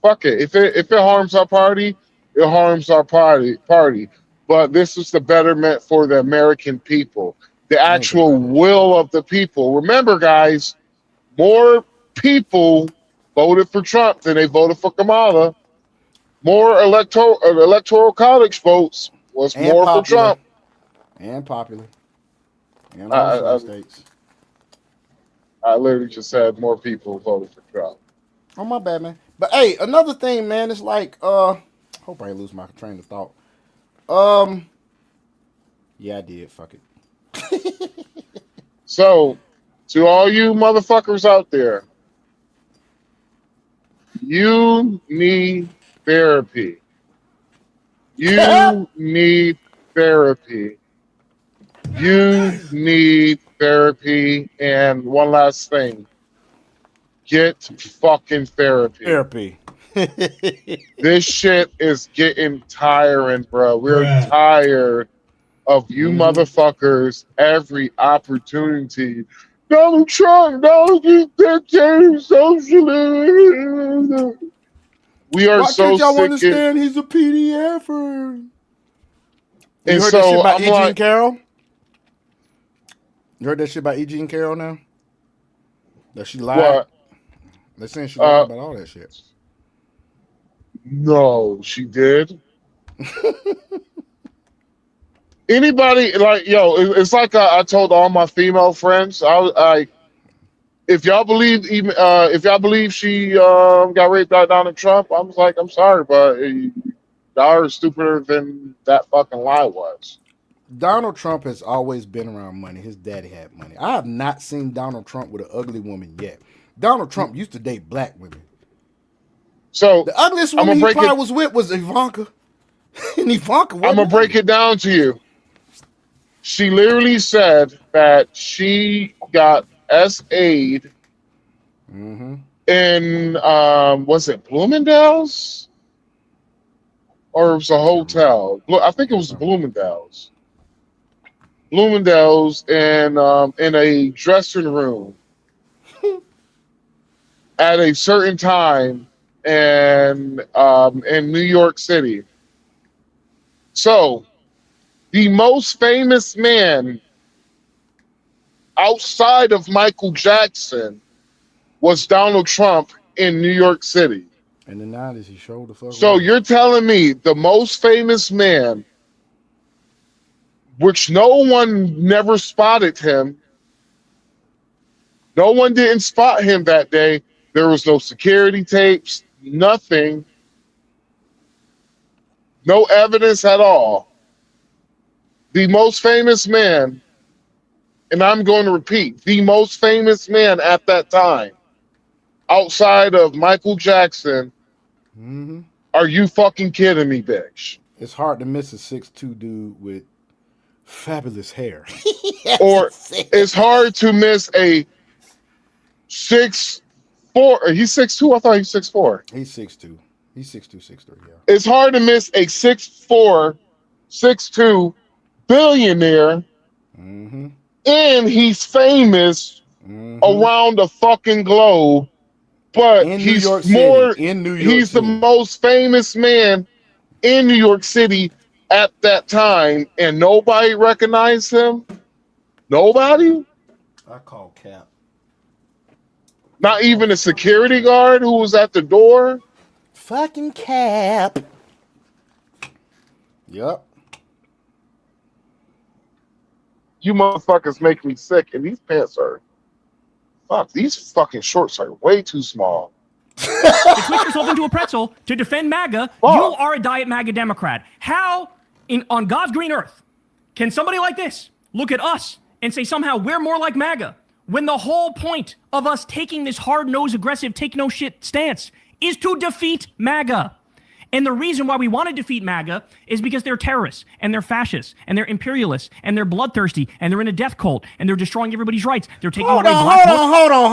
Fuck it. If it harms our party, it harms our party. But this is the betterment for the American people, the actual will of the people. Remember, guys, more people voted for Trump than they voted for Kamala. More electoral college votes was and more popular. For Trump. And popular. And all states. I literally just said more people voted for Trump. Oh, my bad, man. But hey, another thing, man, it's like, hope I ain't lose my train of thought. Yeah, I did. Fuck it. So, to all you motherfuckers out there, you need therapy. You need therapy. You need therapy. And one last thing. Get fucking therapy. This shit is getting tiring, bro. We're tired of you motherfuckers every opportunity. Donald Trump, don't dictate socialism. We are so can't y'all sick understand he's a PDFer? You heard so that shit about I'm E. Jean like, Carroll? You heard that shit about E. Jean Carroll now? That she lied? What? They're saying she lied about all that shit. No, she did. Anybody like it's like I told all my female friends. If y'all believe she got raped by Donald Trump, I was like, I'm sorry, but y'all are stupider than that fucking lie was. Donald Trump has always been around money. His daddy had money. I have not seen Donald Trump with an ugly woman yet. Donald Trump used to date black women. So the ugliest woman he probably was with was Ivanka. And Ivanka wasn't. I'm gonna break it down to you. She literally said that she got SA'd in was it Bloomingdale's? Or it was a hotel. I think it was Bloomingdale's. Bloomingdale's in a dressing room at a certain time and in New York City. So, the most famous man outside of Michael Jackson was Donald Trump in New York City. In the 90s, he showed the fuck. So you're telling me the most famous man, which no one never spotted him, no one didn't spot him that day. There was no security tapes, nothing, no evidence at all. The most famous man, and I'm going to repeat, the most famous man at that time, outside of Michael Jackson. Mm-hmm. Are you fucking kidding me, bitch? It's hard to miss a 6'2" dude with fabulous hair. Or it's hard to miss a 6'4". He's 6'2". I thought he was 6'4". He's 6'2". He's 6'2", 6'3", yeah. It's hard to miss a 6'4", 6'2" billionaire, mm-hmm. and he's famous around the fucking globe. But he's more. He's the most famous man in New York City at that time, and nobody recognized him. Nobody. I call cap. Not even a security guard who was at the door. Fucking cap. Yep. You motherfuckers make me sick, and these pants are. Fuck, these fucking shorts are way too small. To twist yourself into a pretzel to defend MAGA, you are a diet MAGA Democrat. How, on God's green earth, can somebody like this look at us and say somehow we're more like MAGA when the whole point of us taking this hard-nosed, aggressive, take-no-shit stance is to defeat MAGA? And the reason why we want to defeat MAGA is because they're terrorists, and they're fascists, and they're imperialists, and they're bloodthirsty, and they're in a death cult, and they're destroying everybody's rights. They're taking away black votes. Hold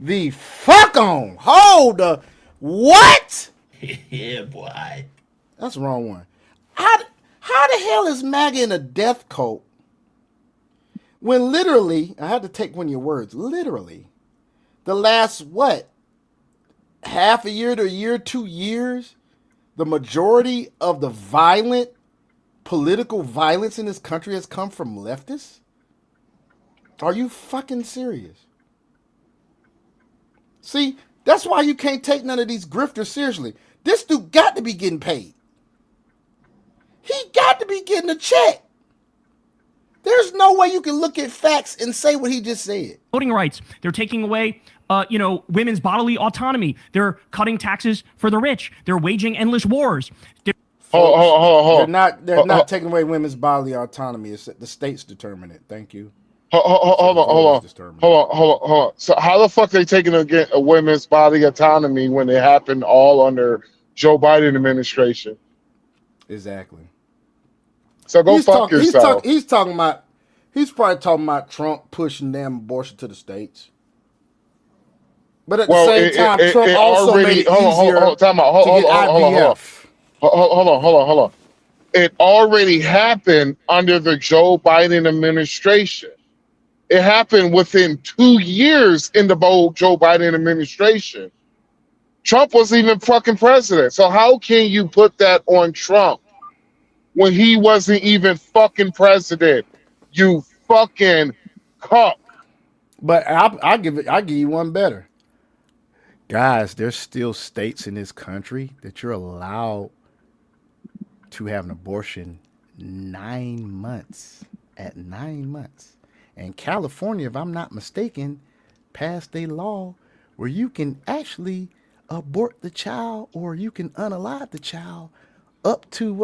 the fuck on. Hold the what? Yeah, boy. That's the wrong one. How the hell is MAGA in a death cult? When literally, I had to take one of your words, literally, the last what? Half a year to a year, 2 years, the majority of the violent political violence in this country has come from leftists? Are you fucking serious? See, that's why you can't take none of these grifters seriously. This dude got to be getting paid. He got to be getting a check. There's no way you can look at facts and say what he just said. Voting rights. They're taking away women's bodily autonomy. They're cutting taxes for the rich. They're waging endless wars. Hold. They're not taking away women's bodily autonomy. It's the states determine it. Thank you. Hold on. So how the fuck they taking again a women's body autonomy when it happened all under Joe Biden administration? Exactly. So go fuck yourself. He's probably talking about Trump pushing damn abortion to the states. But at the same time, Trump also made it easier to get IVF. Hold on. It already happened under the Joe Biden administration. It happened within 2 years in the Joe Biden administration. Trump wasn't even fucking president. So how can you put that on Trump when he wasn't even fucking president? You fucking cuck. But I'll give you one better. Guys, there's still states in this country that you're allowed to have an abortion 9 months. At 9 months. And California, if I'm not mistaken, passed a law where you can actually abort the child or you can unalive the child up to,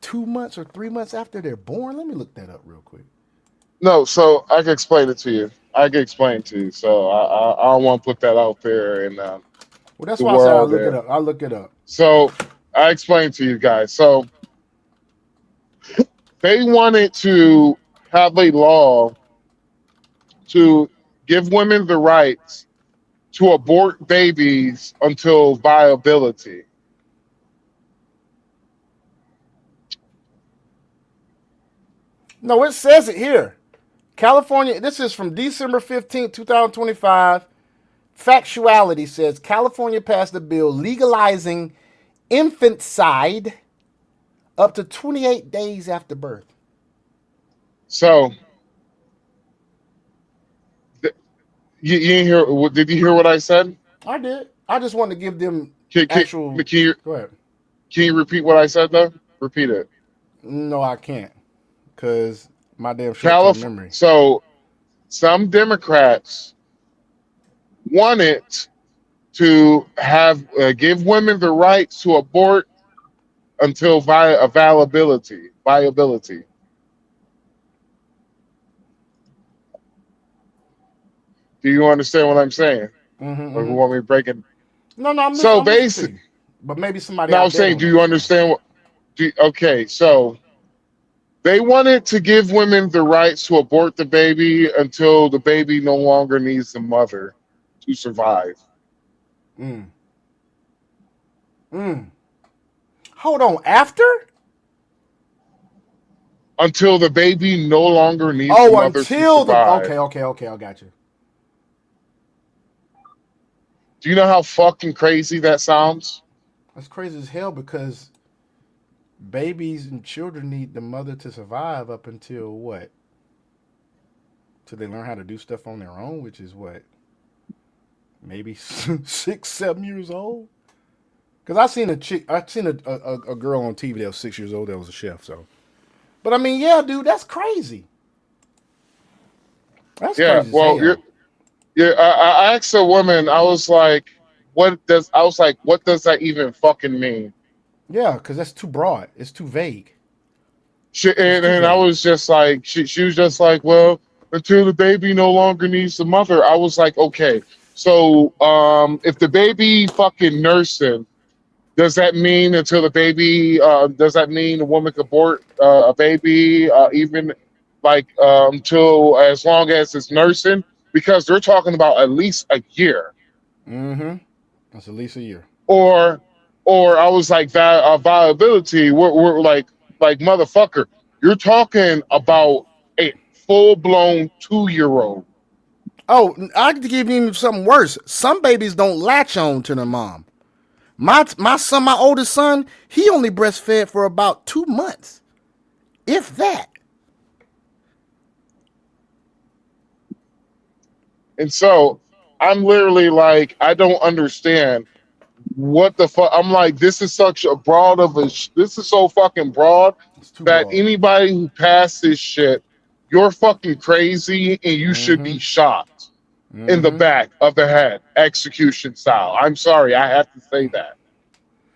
2 months or 3 months after they're born? Let me look that up real quick. No, so I can explain it to you. So I don't want to put that out there. And well, that's why I said I'll look it up. So I explained to you guys. So they wanted to have a law to give women the rights to abort babies until viability. No, it says it here. California, this is from December 15th, 2025. Factuality says California passed a bill legalizing infanticide up to 28 days after birth. So, you didn't hear? Did you hear what I said? I did. I just wanted to give them Can actual. you Go ahead. Can you repeat what I said though? Repeat it. No, I can't, because my damn short-term memory. So, some Democrats wanted to have give women the right to abort until viability. Do you understand what I'm saying? Or you want me breaking? No, I'm so I'm basically, but maybe somebody. no, I'm saying, do you understand what? Okay, so they wanted to give women the rights to abort the baby until the baby no longer needs the mother to survive. Hold on, after? Until the baby no longer needs the mother to survive. Okay, I got you. Do you know how fucking crazy that sounds? That's crazy as hell, because babies and children need the mother to survive up until what? Till they learn how to do stuff on their own, which is what? Maybe 6, 7 years old? Because I seen a girl on TV that was 6 years old that was a chef, so. But I mean, yeah, dude, that's crazy. That's crazy. Well, I asked a woman, I was like, what does that even fucking mean? Yeah, because that's too broad. It's too vague. And I was just like, she was just like, well, until the baby no longer needs the mother. I was like, okay, so if the baby fucking nursing, does that mean until the baby, does that mean a woman could abort a baby even like until as long as it's nursing? Because they're talking about at least a year. That's at least a year. Or I was like, that viability, we're like motherfucker, you're talking about a full-blown 2-year-old. Oh, I could give you something worse. Some babies don't latch on to their mom. My oldest son, he only breastfed for about 2 months, if that. And so I'm literally like, I don't understand what the fuck. I'm like, this is such a broad of a. This is so fucking broad that broad. Anybody who passed this shit, you're fucking crazy and you should be shot in the back of the head, execution style. I'm sorry, I have to say that.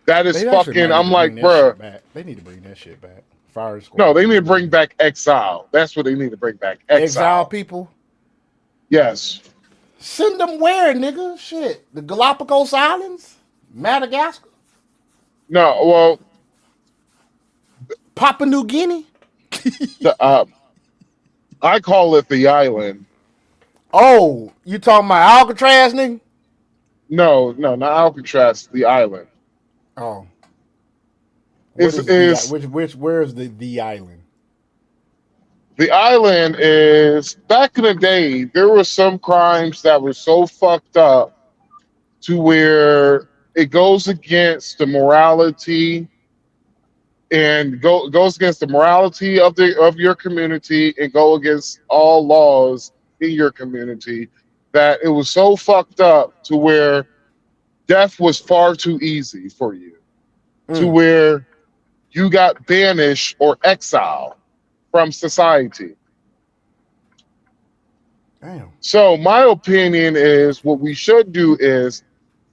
That is fucking. I'm like, bruh. They need to bring that shit back. Fire squad. No, they need to bring back exile. That's what they need to bring back. Exile people. Yes. Send them where, nigga? Shit. The Galapagos Islands? Madagascar? No, well. Papua New Guinea? I call it the island. Oh, you talking about Alcatraz, nigga? No, not Alcatraz, the island. Oh. Where's the island? The island is, back in the day, there were some crimes that were so fucked up to where it goes against the morality and goes against the morality of your community and go against all laws in your community, that it was so fucked up to where death was far too easy for you, to where you got banished or exiled from society. Damn. So my opinion is what we should do is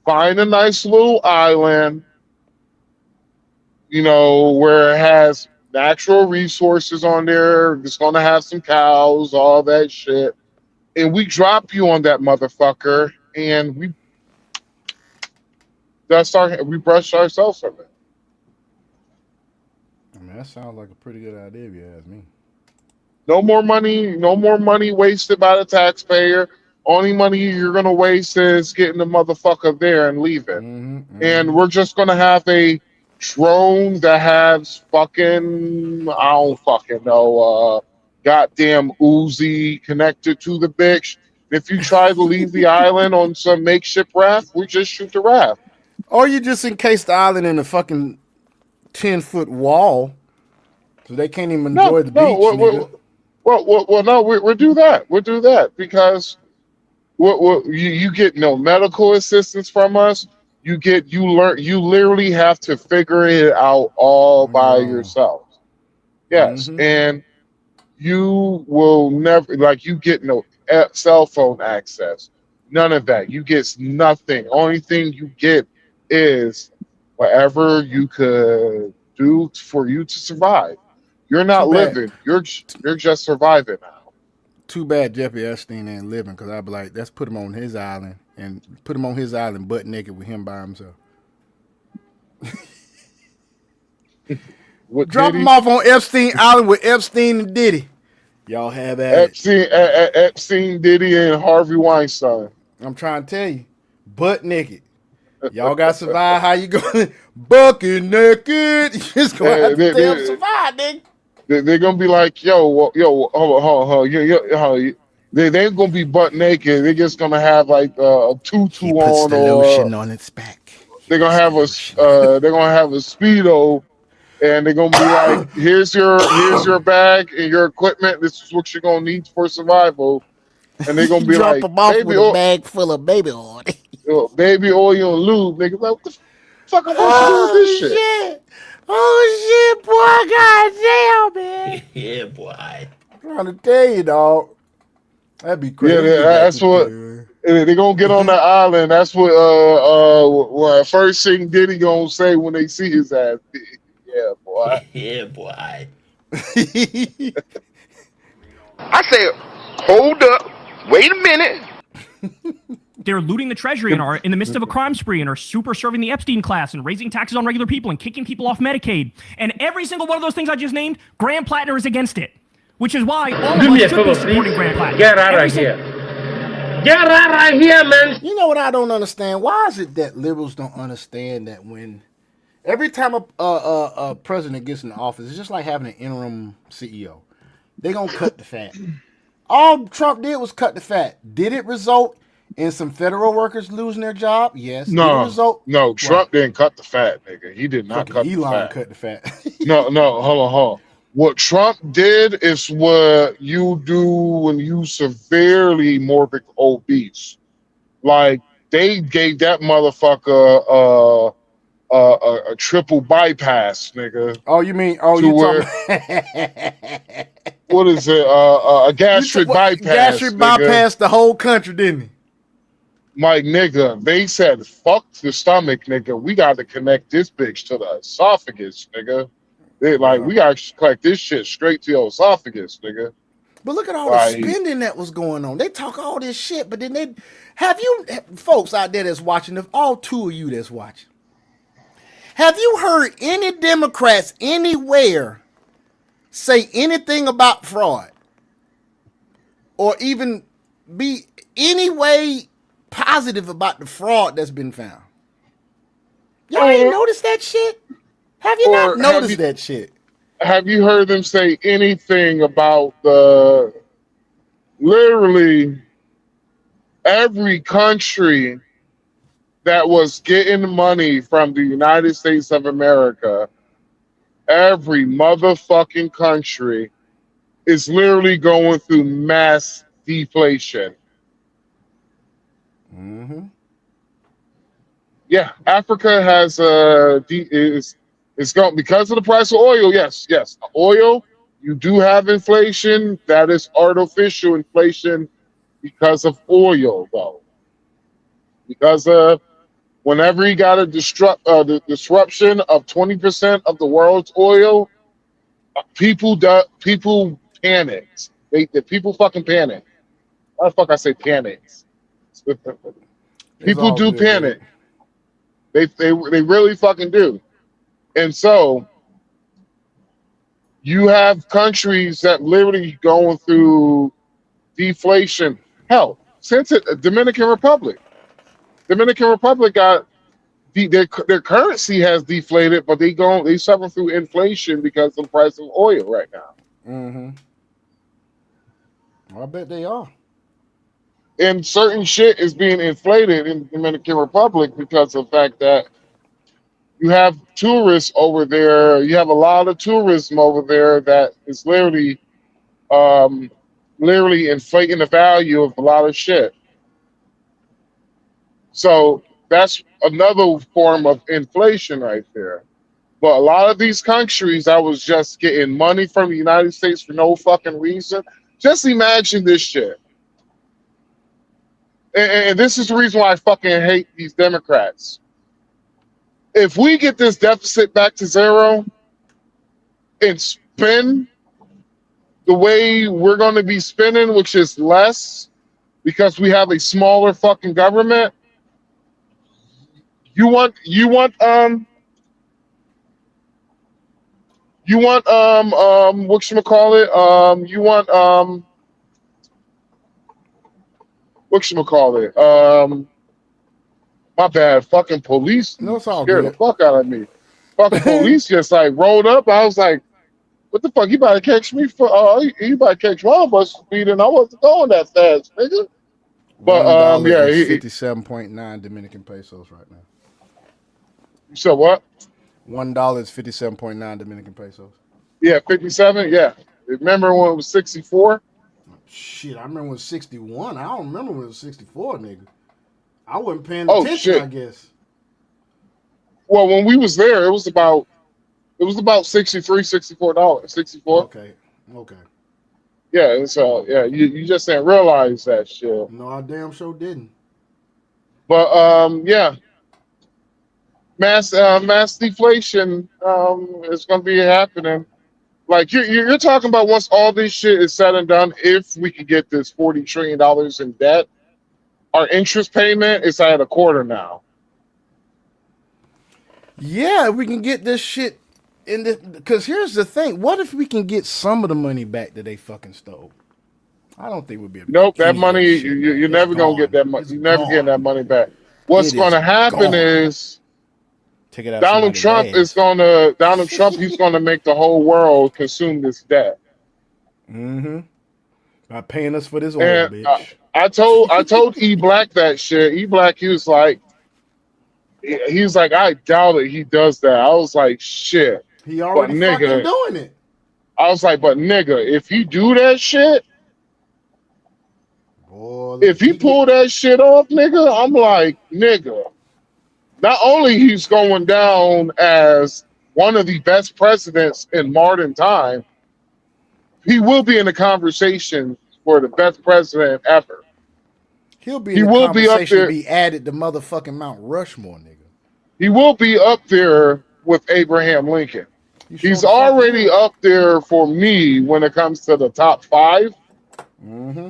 find a nice little island, where it has natural resources on there. It's going to have some cows, all that shit. And we drop you on that motherfucker and we brush ourselves from it. I mean, that sounds like a pretty good idea if you ask me. No more money wasted by the taxpayer. Only money you're gonna waste is getting the motherfucker there and leaving. And we're just gonna have a drone that has fucking, I don't fucking know, goddamn Uzi connected to the bitch If you try to leave the island on some makeshift raft, we just shoot the raft. Or you just encase the island in a fucking 10-foot wall, so they can't even enjoy the beach. Nigga. Well, no, we'll do that. We'll do that because you get no medical assistance from us. You literally have to figure it out all by yourself. Yes, and you will never, like, you get no cell phone access. None of that. You get nothing. Only thing you get is whatever you could do for you to survive. You're not living. You're just surviving now. Too bad Jeffrey Epstein ain't living, because I'd be like, let's put him on his island and put him on his island butt naked with him by himself. Drop him off on Epstein Island with Epstein and Diddy. Y'all have at Epstein, Diddy, and Harvey Weinstein. I'm trying to tell you, butt naked. Y'all got to survive. How you going? Bucket naked. You just going to have to tell them survive, nigga. They're gonna be like, hold on. They ain't gonna be butt naked. They're just gonna have like a tutu on, the lotion on its back. They're gonna have a Speedo, and they're gonna be like, here's your bag and your equipment. This is what you're gonna need for survival. And they're gonna be drop like, them off with a bag full of baby oil. Baby oil and lube. Nigga, like, what the fuck am I supposed to do with this shit? Oh shit, boy! Goddamn, man. Yeah, boy. I'm trying to tell you, dog. That'd be crazy. Yeah, that's what they're gonna get on that island. That's what first thing Diddy gonna say when they see his ass. Yeah, boy. Yeah, boy. I said, hold up, wait a minute. They're looting the treasury and are in the midst of a crime spree and are super serving the Epstein class and raising taxes on regular people and kicking people off Medicaid. And every single one of those things I just named, Graham Plattner is against it. Which is why all of us should be supporting Graham Plattner. Get out of here. Get out of here, man. You know what I don't understand? Why is it that liberals don't understand that when every time a president gets in office, it's just like having an interim CEO. They're going to cut the fat. All Trump did was cut the fat. Did it result in some federal workers losing their job? Yes. No, Trump didn't cut the fat, nigga. He did not cut the fat. Elon cut the fat. No, hold on. What Trump did is what you do when you severely morbid obese. Like, they gave that motherfucker a triple bypass, nigga. Oh, you mean? Oh, you talking? What is it? A gastric bypass. Gastric bypass the whole country, didn't he? My nigga, they said, fuck the stomach, nigga. We got to connect this bitch to the esophagus, nigga. They we got to collect this shit straight to your esophagus, nigga. But look at all the spending that was going on. They talk all this shit, but then they have you folks out there that's watching, if all two of you that's watching, have you heard any Democrats anywhere say anything about fraud or even be any way positive about the fraud that's been found? Y'all ain't noticed that shit? Have you not noticed that shit? Have you heard them say anything about literally every country that was getting money from the United States of America? Every motherfucking country is literally going through mass deflation. Mm-hmm. Yeah, Africa has it's going because of the price of oil. Yes, oil. You do have inflation. That is artificial inflation because of oil, though. Because whenever you got a the disruption of 20% of the world's oil, people panics. The people fucking panic. Why the fuck I say panics? People do panic. They really fucking do. And so you have countries that literally going through deflation. Hell, since Dominican Republic got their currency has deflated, but they suffer through inflation because of the price of oil right now. Mm-hmm. I bet they are. and certain shit is being inflated in the Dominican Republic because of the fact that you have tourists over there. You have a lot of tourism over there that is literally inflating the value of a lot of shit. So that's another form of inflation right there. But a lot of these countries that was just getting money from the United States for no fucking reason. Just imagine this shit. And this is the reason why I fucking hate these Democrats. If we get this deficit back to zero and spend the way we're going to be spending, which is less because we have a smaller fucking government, you want whatchamacallit, my bad, fucking police scared the fuck out of me. Fucking police just like rolled up. I was like, what the fuck? You about to catch me for you about to catch one of us speeding. I wasn't going that fast, nigga. But yeah, 57.9 Dominican pesos right now. You said what? $1 is 57.9 Dominican pesos. Yeah, 57. Yeah, remember when it was 64? Shit, I remember when it was 61. I don't remember when it was 64, nigga. I wasn't paying attention, shit. I guess. Well, when we was there, it was about $63, $64, 64. Okay. Yeah, and so yeah, you just didn't realize that shit. No, I damn sure didn't. But yeah, mass deflation is going to be happening. Like you're talking about once all this shit is said and done, if we could get this $40 trillion in debt, our interest payment is at a quarter now. Yeah, we can get this shit in the, because here's the thing. What if we can get some of the money back that they fucking stole? I don't think we'd be able to. Nope, that money, you're never going to get that money. You're never getting that money back. What's going to happen is Donald Trump, he's going to make the whole world consume this debt. Mm-hmm. By paying us for this oil, And bitch. I told E Black that shit. E Black, he was like, I doubt it. He does that. I was like, shit. He already fucking doing it. I was like, but nigga, if he do that shit, if he pull that shit off, nigga, I'm like, nigga. Not only he's going down as one of the best presidents in modern time, he will be in the conversation for the best president ever. He will be up there. Be added to motherfucking Mount Rushmore, nigga. He will be up there with Abraham Lincoln. He's already up there for me when it comes to the top 5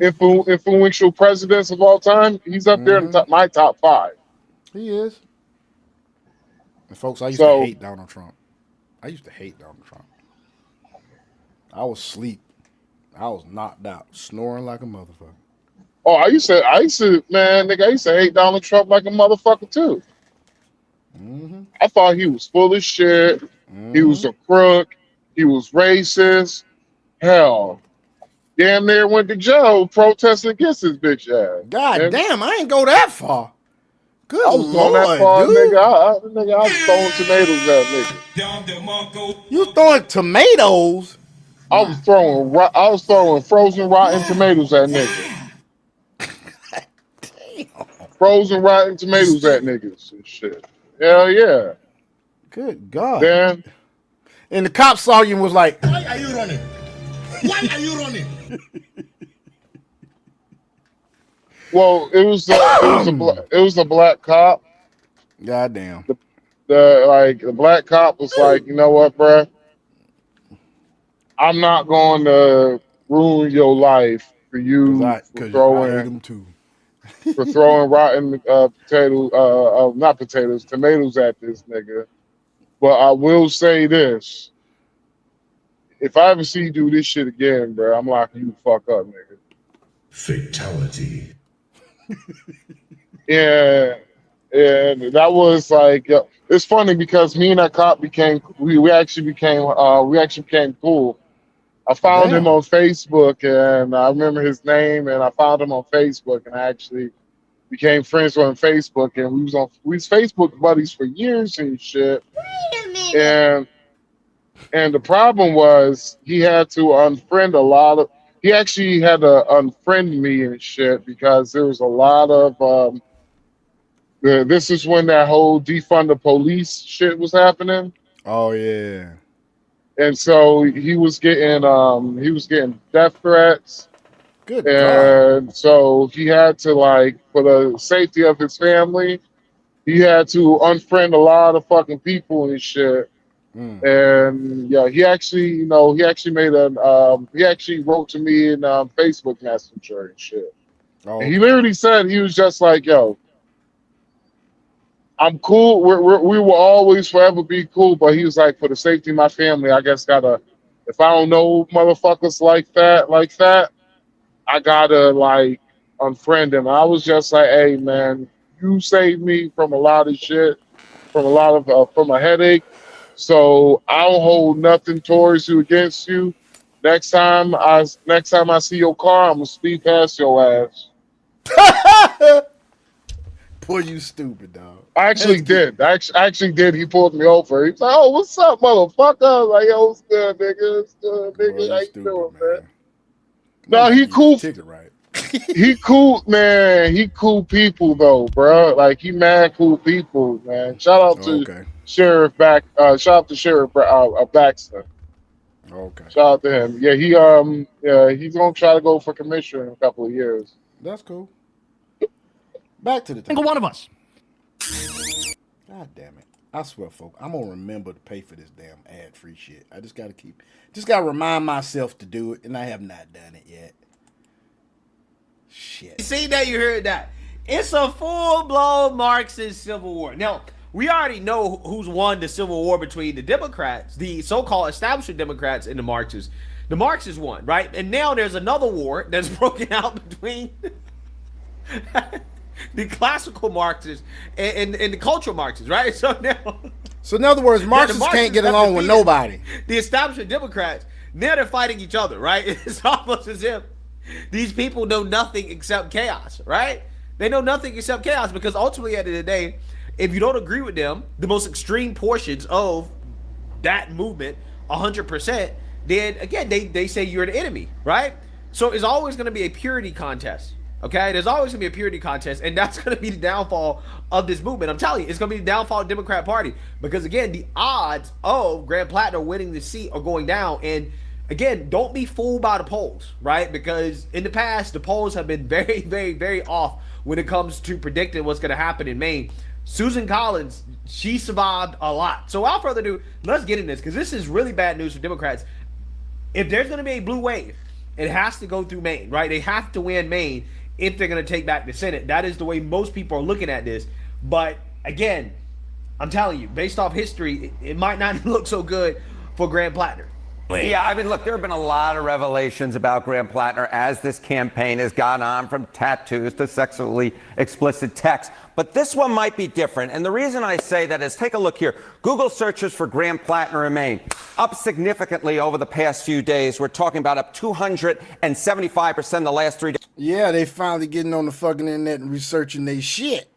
influential presidents of all time. He's up there in my top 5. He is. And folks, I used to hate Donald Trump. I was asleep. I was knocked out, snoring like a motherfucker. Oh, I used to, man, nigga, I used to hate Donald Trump like a motherfucker too. I thought he was full of shit. He was a crook. He was racist. Hell, damn near went to jail protesting against his bitch ass. God damn, I ain't go that far. Good I was Lord, going that far, dude. nigga. I was throwing tomatoes at nigga. You throwing tomatoes? I was throwing frozen rotten tomatoes at niggas. Frozen rotten tomatoes at niggas and shit. Hell yeah. Good God. Damn. And the cops saw you and was like, Why are you running? Why are you running? Well, it was a black cop. Goddamn. The black cop was like, you know what, bruh? I'm not going to ruin your life for you for throwing rotten tomatoes at this nigga. But I will say this: if I ever see you do this shit again, bro, I'm locking you the fuck up, nigga. Fatality. Yeah, and that was like, it's funny because me and that cop we actually became cool. I found Damn. him on Facebook, and I remember his name, and I found him on Facebook, and I actually became friends with him on Facebook, and we was Facebook buddies for years and shit. Wait a minute. And the problem was he had to unfriend a lot of. He actually had to unfriend me and shit because there was a lot of. This is when that whole defund the police shit was happening. Oh yeah. And so he was getting death threats. Good And so he had to, like, for the safety of his family, he had to unfriend a lot of fucking people and shit. And yeah, he actually made he actually wrote to me in Facebook Messenger and shit. Oh, And he literally said, he was just like, yo, I'm cool. We will always forever be cool. But he was like, for the safety of my family, I guess if I don't know motherfuckers like that, I gotta like unfriend him. I was just like, hey man, you saved me from a lot of shit, from a headache. So I don't hold nothing towards you against you. Next time I see your car, I'm gonna speed past your ass. Boy, you stupid, dog. I actually did. I actually did. He pulled me over. He's like, "Oh, what's up, motherfucker?" I was like, "Yo, what's good, nigga? What's good, nigga? How you doing, man?" No, he cool. He cool, man. He cool people though, bro. Like he mad cool people, man. Shout out to Sheriff Baxter. Okay. Shout out to him. Yeah, he's gonna try to go for commissioner in a couple of years. That's cool. Back to the Single one of us. God damn it. I swear, folks, I'm gonna remember to pay for this damn ad-free shit. I just gotta remind myself to do it, and I have not done it yet. Shit. You see that? You heard that? It's a full-blown Marxist civil war. Now, we already know who's won the civil war between the Democrats, the so-called establishment Democrats, and the Marxists. The Marxists won, right? And now there's another war that's broken out between the classical Marxists and the cultural Marxists, right? So in other words, Marxists can't get along with nobody. The establishment Democrats, now they're fighting each other, right? It's almost as if these people know nothing except chaos, right? They know nothing except chaos because ultimately, at the end of the day, if you don't agree with them, the most extreme portions of that movement, 100%, then again, they say you're an enemy, right? So it's always going to be a purity contest. Okay, there's always gonna be a purity contest, and that's gonna be the downfall of this movement. I'm telling you, it's gonna be the downfall of the Democrat Party because again, the odds of Graham Plattner winning the seat are going down. And again, don't be fooled by the polls, right? Because in the past, the polls have been very, very, very off when it comes to predicting what's gonna happen in Maine. Susan Collins, she survived a lot. So without further ado, let's get in this because this is really bad news for Democrats. If there's gonna be a blue wave, it has to go through Maine, right? They have to win Maine if they're going to take back the Senate. That is the way most people are looking at this. But again, I'm telling you, based off history, it might not look so good for Graham Plattner. Yeah, I mean, look, there have been a lot of revelations about Graham Plattner as this campaign has gone on, from tattoos to sexually explicit texts. But this one might be different. And the reason I say that is, take a look here. Google searches for Graham Plattner in Maine up significantly over the past few days. We're talking about up 275% in the last 3 days. Yeah, they finally getting on the fucking internet and researching their shit.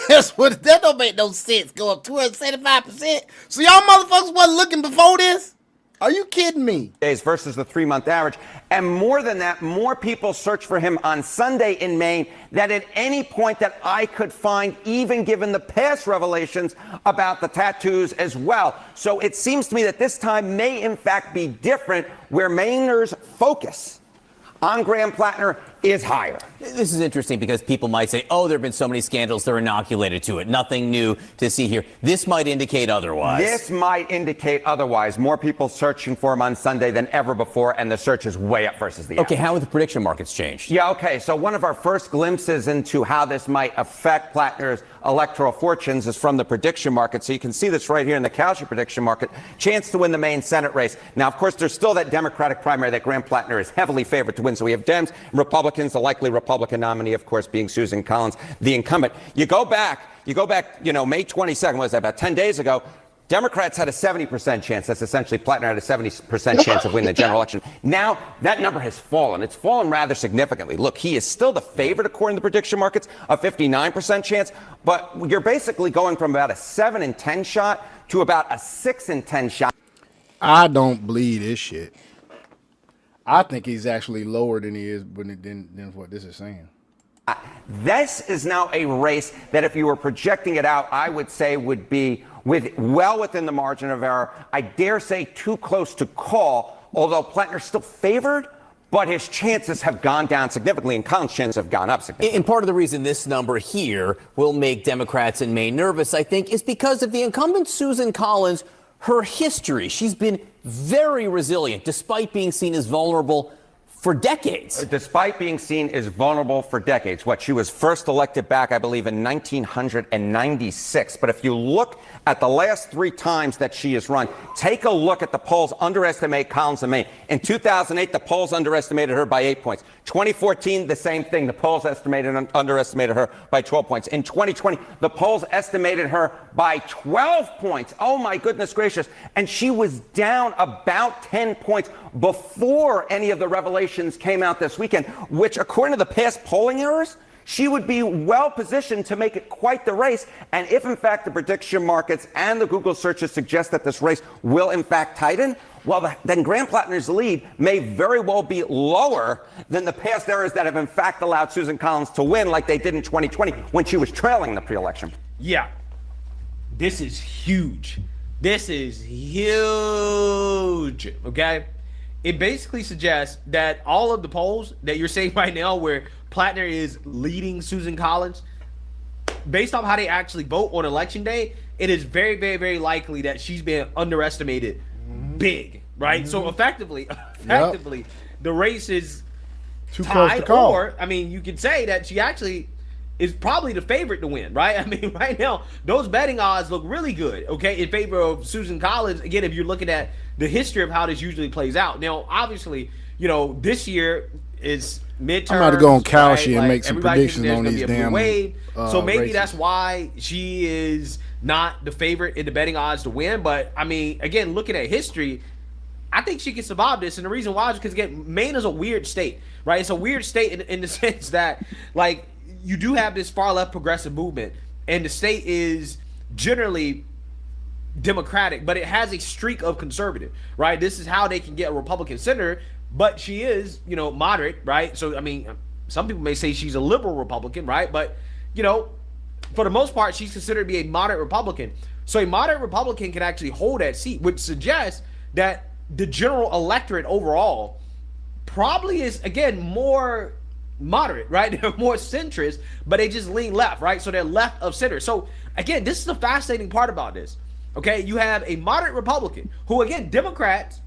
That don't make no sense. Go up 275%. So y'all motherfuckers wasn't looking before this? Are you kidding me? Days versus the 3-month average. And more than that, more people searched for him on Sunday in Maine than at any point that I could find, even given the past revelations about the tattoos as well. So it seems to me that this time may in fact be different, where Mainers' focus on Graham Plattner is higher. This is interesting because people might say, oh, there have been so many scandals, they're inoculated to it. Nothing new to see here. This might indicate otherwise. This might indicate otherwise. More people searching for him on Sunday than ever before, and the search is way up versus the Okay, average. how have the prediction markets changed? Yeah, okay. So one of our first glimpses into how this might affect Plattner's electoral fortunes is from the prediction market. So you can see this right here in the Kalshi prediction market. Chance to win the Maine Senate race. Now, of course, there's still that Democratic primary that Graham Plattner is heavily favored to win. So we have Dems and Republicans, the likely Republican nominee, of course, being Susan Collins, the incumbent. You go back, May 22nd, was that, about 10 days ago, Democrats had a 70% chance. That's essentially Plattner had a 70% chance of winning the general election. Now that number has fallen. It's fallen rather significantly. Look, he is still the favorite according to prediction markets, a 59% chance, but you're basically going from about a 7 in 10 shot to about a 6 in 10 shot. I don't believe this shit. I think he's actually lower than he is than what this is saying. This is now a race that if you were projecting it out, I would say would be well within the margin of error. I dare say too close to call, although Plattner's still favored, but his chances have gone down significantly and Collins' chances have gone up significantly. And part of the reason this number here will make Democrats in Maine nervous, I think, is because of the incumbent Susan Collins, her history. She's been very resilient despite being seen as vulnerable for decades. Despite being seen as vulnerable for decades. She was first elected back, I believe, in 1996. But if you look at the last 3 times that she has run, take a look at the polls underestimate Collins in Maine. In 2008, the polls underestimated her by 8 points. 2014, the same thing. The polls underestimated her by 12 points. In 2020, the polls estimated her by 12 points. Oh, my goodness gracious. And she was down about 10 points before any of the revelations came out this weekend, which, according to the past polling errors, she would be well positioned to make it quite the race. And if, in fact, the prediction markets and the Google searches suggest that this race will, in fact, tighten, well, then Graham Plattner's lead may very well be lower than the past errors that have, in fact, allowed Susan Collins to win like they did in 2020 when she was trailing the pre-election. Yeah, this is huge. This is huge, okay? It basically suggests that all of the polls that you're saying right now where Plattner is leading Susan Collins, based on how they actually vote on election day, it is very, very, very likely that she's been underestimated big, right? So effectively, the race is too close to call. Or, I mean, you could say that she actually is probably the favorite to win, right? I mean, right now, those betting odds look really good, okay, in favor of Susan Collins. Again, if you're looking at the history of how this usually plays out. Now, obviously, this year is midterms. I'm about to go on Kalshi and Like, make some predictions on these damn so maybe races. that's why she is not the favorite in the betting odds to win. But, I mean, again, looking at history, I think she can survive this. And the reason why is because, again, Maine is a weird state, right? It's a weird state in the sense that, like, you do have this far left progressive movement, and the state is generally Democratic, but it has a streak of conservative, right? This is how they can get a Republican senator, but she is, moderate, right? So, I mean, some people may say she's a liberal Republican, right? But, for the most part, she's considered to be a moderate Republican. So a moderate Republican can actually hold that seat, which suggests that the general electorate overall probably is, again, more moderate, right? They're more centrist, but they just lean left, right? So they're left of center. So, again, this is the fascinating part about this. Okay, you have a moderate Republican who, again, Democrats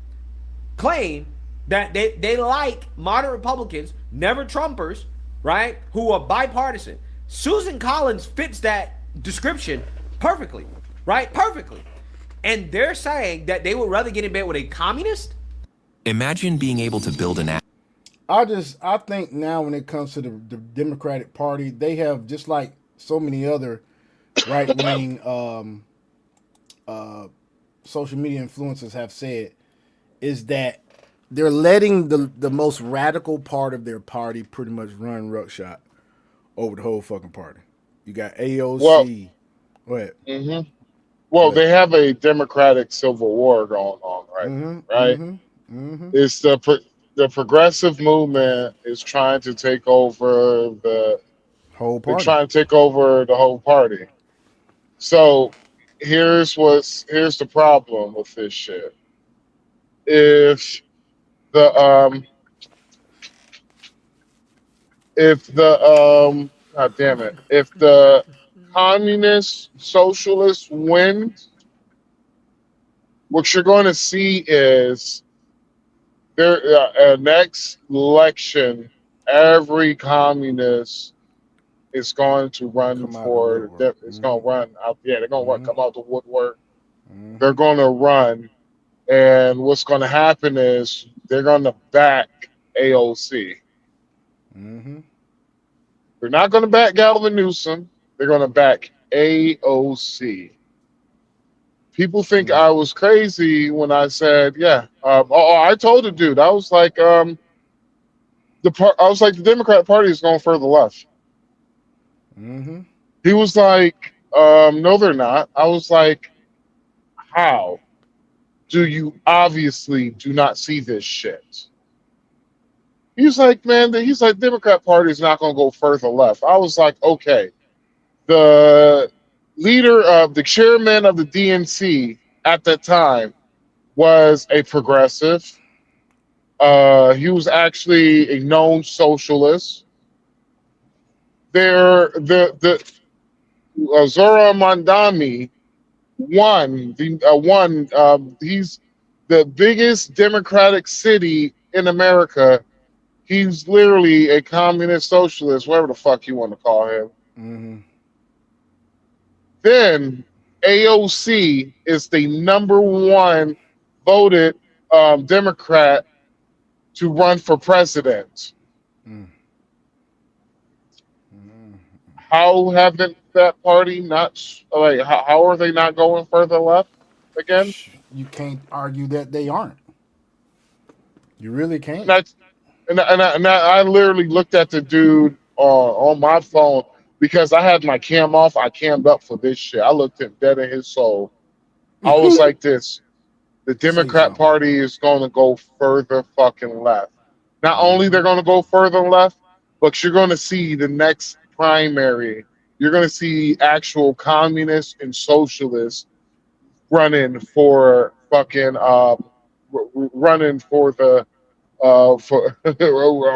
claim that they like moderate Republicans, never Trumpers, right, who are bipartisan. Susan Collins fits that description perfectly, right? Perfectly. And they're saying that they would rather get in bed with a communist. Imagine being able to build an app. I think now when it comes to the Democratic Party, they have, just like so many other right-wing social media influencers have said, is that they're letting the most radical part of their party pretty much run ruckshot over the whole fucking party. You got AOC. Go ahead. Mm-hmm. Well, they have a Democratic civil war going on, right? Right. It's the progressive movement is trying to take over the whole party. They're trying to take over the whole party. So here's the problem with this shit. If the God damn it, if the communist socialists win, what you're going to see is there next election, every communist is going to run for. It's going to run out. Yeah, they're going to come out the woodwork. They're going to run, and what's going to happen is they're going to back AOC. They're not going to back Gavin Newsom. They're going to back AOC. people think I was crazy when I said, yeah. I told the dude, I was like, the Democrat Party is going further left. Mm-hmm. He was like, no, they're not. I was like, how do you obviously do not see this shit? He's like, man, Democrat Party is not going to go further left. I was like, okay. The leader of the chairman of the DNC at that time was a progressive. He was actually a known socialist. Zora Mandami won. He's the biggest Democratic city in America. He's literally a communist socialist, whatever the fuck you want to call him. Mm-hmm. Then AOC is the #1 voted Democrat to run for president. How haven't that party not like? How are they not going further left again? You can't argue that they aren't. You really can't. I literally looked at the dude on my phone because I had my cam off. I cammed up for this shit. I looked him dead in his soul. I was like this. The Democrat Party is going to go further fucking left. Not only they're going to go further left, but you're going to see the next primary. You're going to see actual communists and socialists running for fucking running for the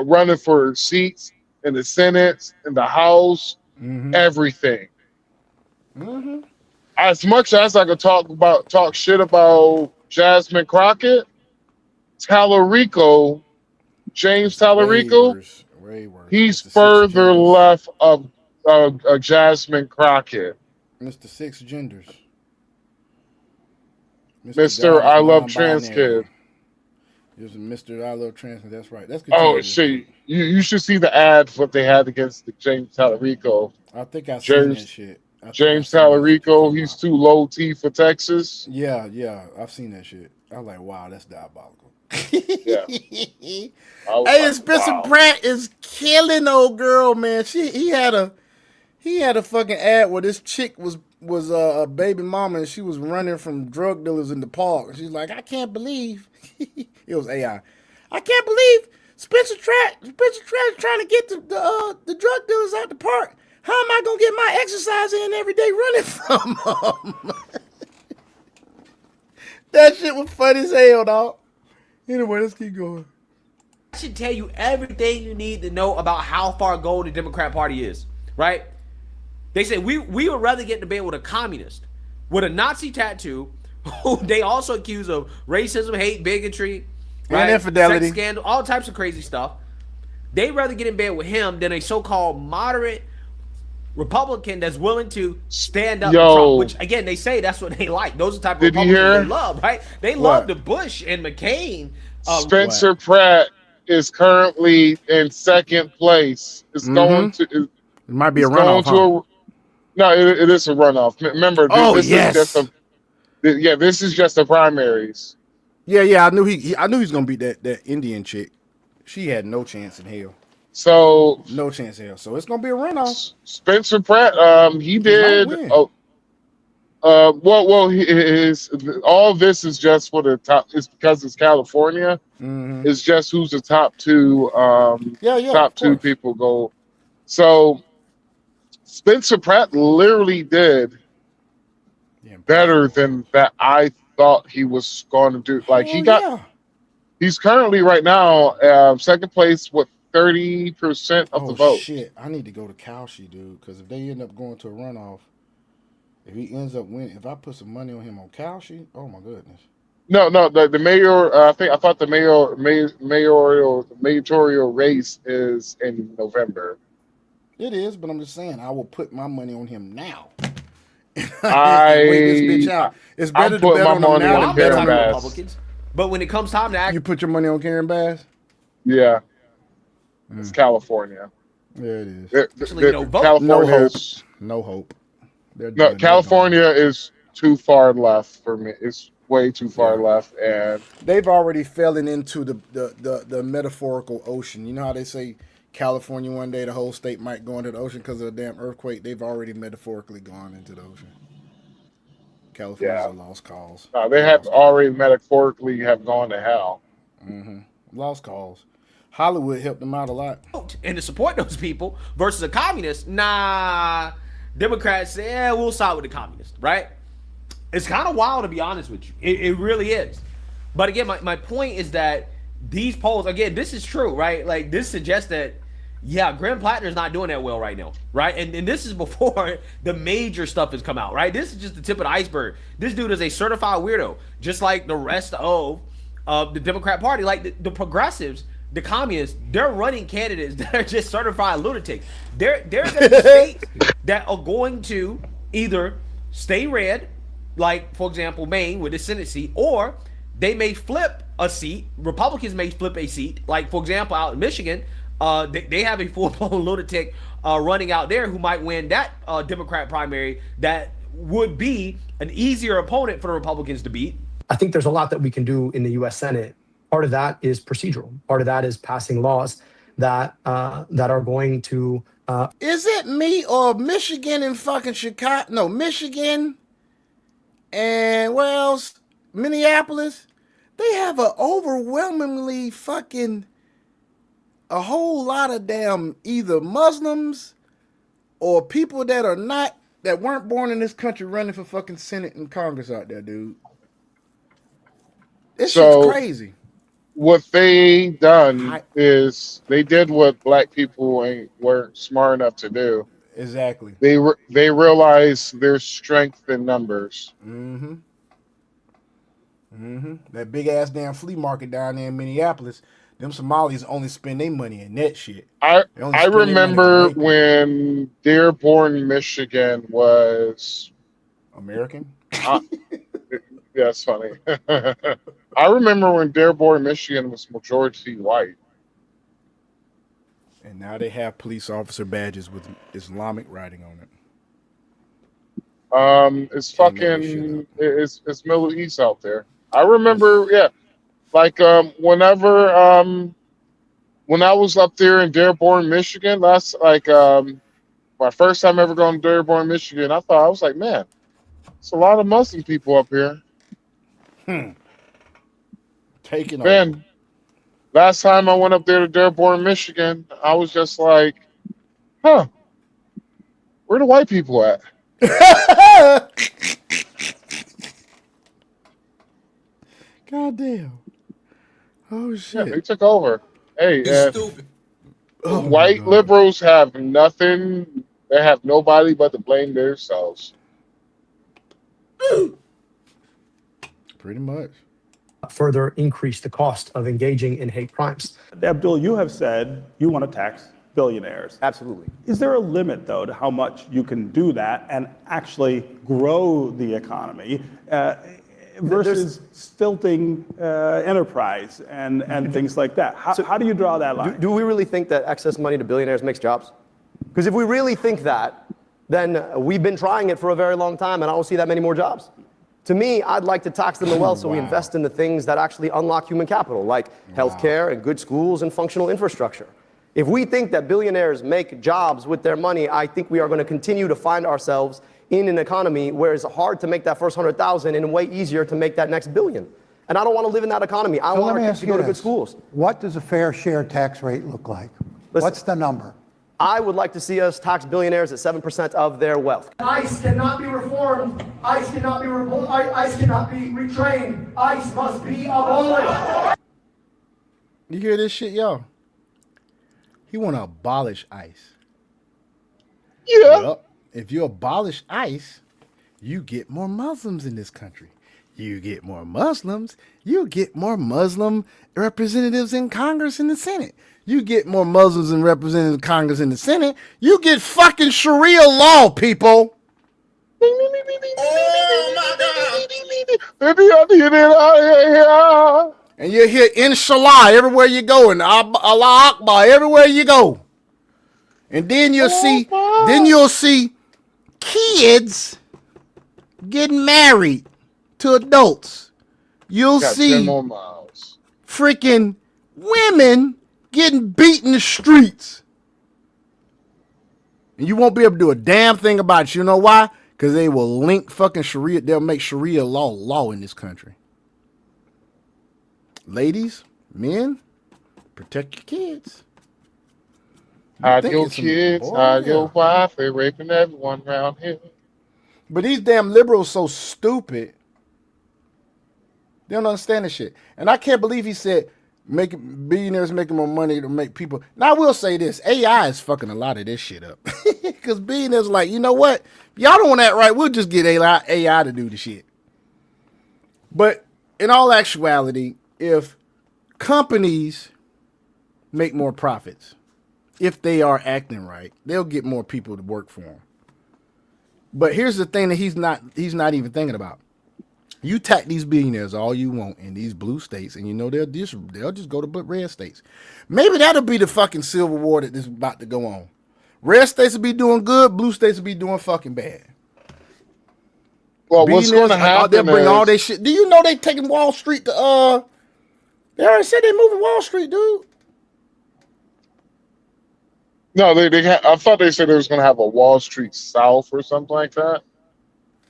running for seats in the Senate, in the House, everything. Mm-hmm. As much as I could talk shit about Jasmine Crockett, James Tallarico, way worse. he's further left of Jasmine Crockett. Mr. Six Genders. Mr. I Love Trans Kid. There's a Mr. I Love Trans Kid. That's right. That's Oh shit! You should see the ad for what they had against the James Tallarico. I think I seen that shit. James Tallarico, he's too low T for Texas. Yeah, I've seen that shit. I was like, wow, that's diabolical. Yeah. Hey, Spencer Pratt is killing old girl, man. He had a fucking ad where this chick was a baby mama and she was running from drug dealers in the park. She's like, I can't believe it was AI. I can't believe Spencer Pratt is trying to get the drug dealers out the park. How am I gonna get my exercise in every day running from them? That shit was funny as hell, dog. Anyway, let's keep going. I should tell you everything you need to know about how far gone the Democrat Party is, right? They say we would rather get in debate with a communist with a Nazi tattoo, who they also accuse of racism, hate, bigotry, right? And infidelity, sex scandal, all types of crazy stuff. They'd rather get in bed with him than a so-called moderate Republican that's willing to stand up to Trump, which again they say that's what they like. Those are the type of Republicans they love, right? They love the Bush and McCain. Spencer Pratt is currently in second place. It's going to. It might be a runoff. No, it is a runoff. Remember, this is just the primaries. Yeah. I knew he was gonna beat that Indian chick. She had no chance in hell. So no chance in hell. So it's gonna be a runoff. Spencer Pratt, he did. Well, all this is just for the top. It's because it's California. Mm-hmm. It's just who's the top two. Top two people go. So Spencer Pratt literally did better than that. I thought he was going to do. Like he's currently right now second place with 30% of the vote. Shit, I need to go to Cauchy, dude, because if they end up going to a runoff, if he ends up winning, if I put some money on him on Cauchy, oh my goodness. No, the mayor. I thought the mayoral race is in November. It is, but I'm just saying I will put my money on him now. Wait this bitch out. It's better to bet on him now than bet on Republicans. But when it comes time to act, you put your money on Karen Bass. Yeah, it's California. Yeah, it is. California no hope. No, California is too far left for me. It's way too far left, and they've already fallen into the metaphorical ocean. You know how they say California one day the whole state might go into the ocean because of a damn earthquake? They've already metaphorically gone into the ocean. California's a lost cause. No, they have already metaphorically have gone to hell. Lost cause. Hollywood helped them out a lot. And to support those people versus a communist, nah, Democrats say, yeah, we'll side with the communists, right? It's kind of wild, to be honest with you. It really is. But again, my point is that these polls, again, this is true, right? Like, this suggests that, yeah, Graham Plattner is not doing that well right now, right? And this is before the major stuff has come out, right? This is just the tip of the iceberg. This dude is a certified weirdo, just like the rest of the Democrat Party. Like, the progressives, the communists, they're running candidates that are just certified lunatics. They're going to be states that are going to either stay red, like, for example, Maine with the Senate seat, or they may flip a seat. Republicans may flip a seat. Like, for example, out in Michigan, they have a full-blown lunatic running out there who might win that Democrat primary that would be an easier opponent for the Republicans to beat. I think there's a lot that we can do in the U.S. Senate. Part of that is procedural. Part of that is passing laws that are going to. Is it me or Michigan and fucking Chicago? No, Michigan and where else? Minneapolis. They have a overwhelmingly fucking a whole lot of damn either Muslims or people that are not that weren't born in this country running for fucking Senate and Congress out there, dude. This shit's crazy. What they done is they did what black people weren't smart enough to do. Exactly. They realized their strength in numbers. That big ass damn flea market down there in Minneapolis. Them Somalis only spend their money in that shit. I remember when Dearborn, Michigan was American. Yeah, it's funny. I remember when Dearborn, Michigan was majority white. And now they have police officer badges with Islamic writing on it. It's fucking it's Middle East out there. I remember, like whenever when I was up there in Dearborn, Michigan, that's like my first time ever going to Dearborn, Michigan. I was like, man, it's a lot of Muslim people up here. Taking man, last time I went up there to Dearborn, Michigan, I was just like, huh, where the white people at? God damn. Oh shit. Yeah, they took over. Hey, stupid. White liberals have nothing. They have nobody but to blame themselves. Pretty much. Further increase the cost of engaging in hate crimes. Abdul, you have said you want to tax billionaires. Absolutely. Is there a limit, though, to how much you can do that and actually grow the economy versus stilting enterprise and things like that? How do you draw that line? Do we really think that excess money to billionaires makes jobs? Because if we really think that, then we've been trying it for a very long time, and I don't see that many more jobs. To me, I'd like to tax them well so we invest in the things that actually unlock human capital, like healthcare and good schools and functional infrastructure. If we think that billionaires make jobs with their money, I think we are going to continue to find ourselves in an economy where it's hard to make that first 100,000 and way easier to make that next billion. And I don't want to live in that economy. I want our kids to go to good schools. What does a fair share tax rate look like? What's the number? I would like to see us tax billionaires at 7% of their wealth. ICE cannot be reformed. ICE cannot be ICE cannot be retrained. ICE must be abolished. You hear this shit, y'all? He want to abolish ICE. Yeah. Well, if you abolish ICE, you get more Muslims in this country. You get more Muslims, you get more Muslim representatives in Congress and the Senate. You get more Muslims and representatives in Congress and the Senate. You get fucking Sharia law, people. And you hear Inshallah everywhere you go, and Allah Akbar everywhere you go. And then you'll see kids getting married to adults, you'll Got 10 see more miles. freaking women getting beat in the streets. And you won't be able to do a damn thing about it. You know why? Because they will link fucking Sharia. They'll make Sharia law in this country. Ladies, men, protect your kids. Hide your kids, hide your wife. They're raping everyone around here. But these damn liberals so stupid. They don't understand this shit. And I can't believe he said billionaires making more money to make people. Now I will say this. AI is fucking a lot of this shit up. Because billionaires are like, you know what? Y'all don't want that right. We'll just get AI to do the shit. But in all actuality, if companies make more profits, if they are acting right, they'll get more people to work for them. But here's the thing that he's not even thinking about. You tax these billionaires all you want in these blue states, and you know they'll just go to red states. Maybe that'll be the fucking civil war that is about to go on. Red states will be doing good, blue states will be doing fucking bad. Well, what's going to happen they'll bring is, all their shit. Do you know they taking Wall Street to they already said they moving Wall Street, dude. no, I thought they said they was going to have a Wall Street South or something like that.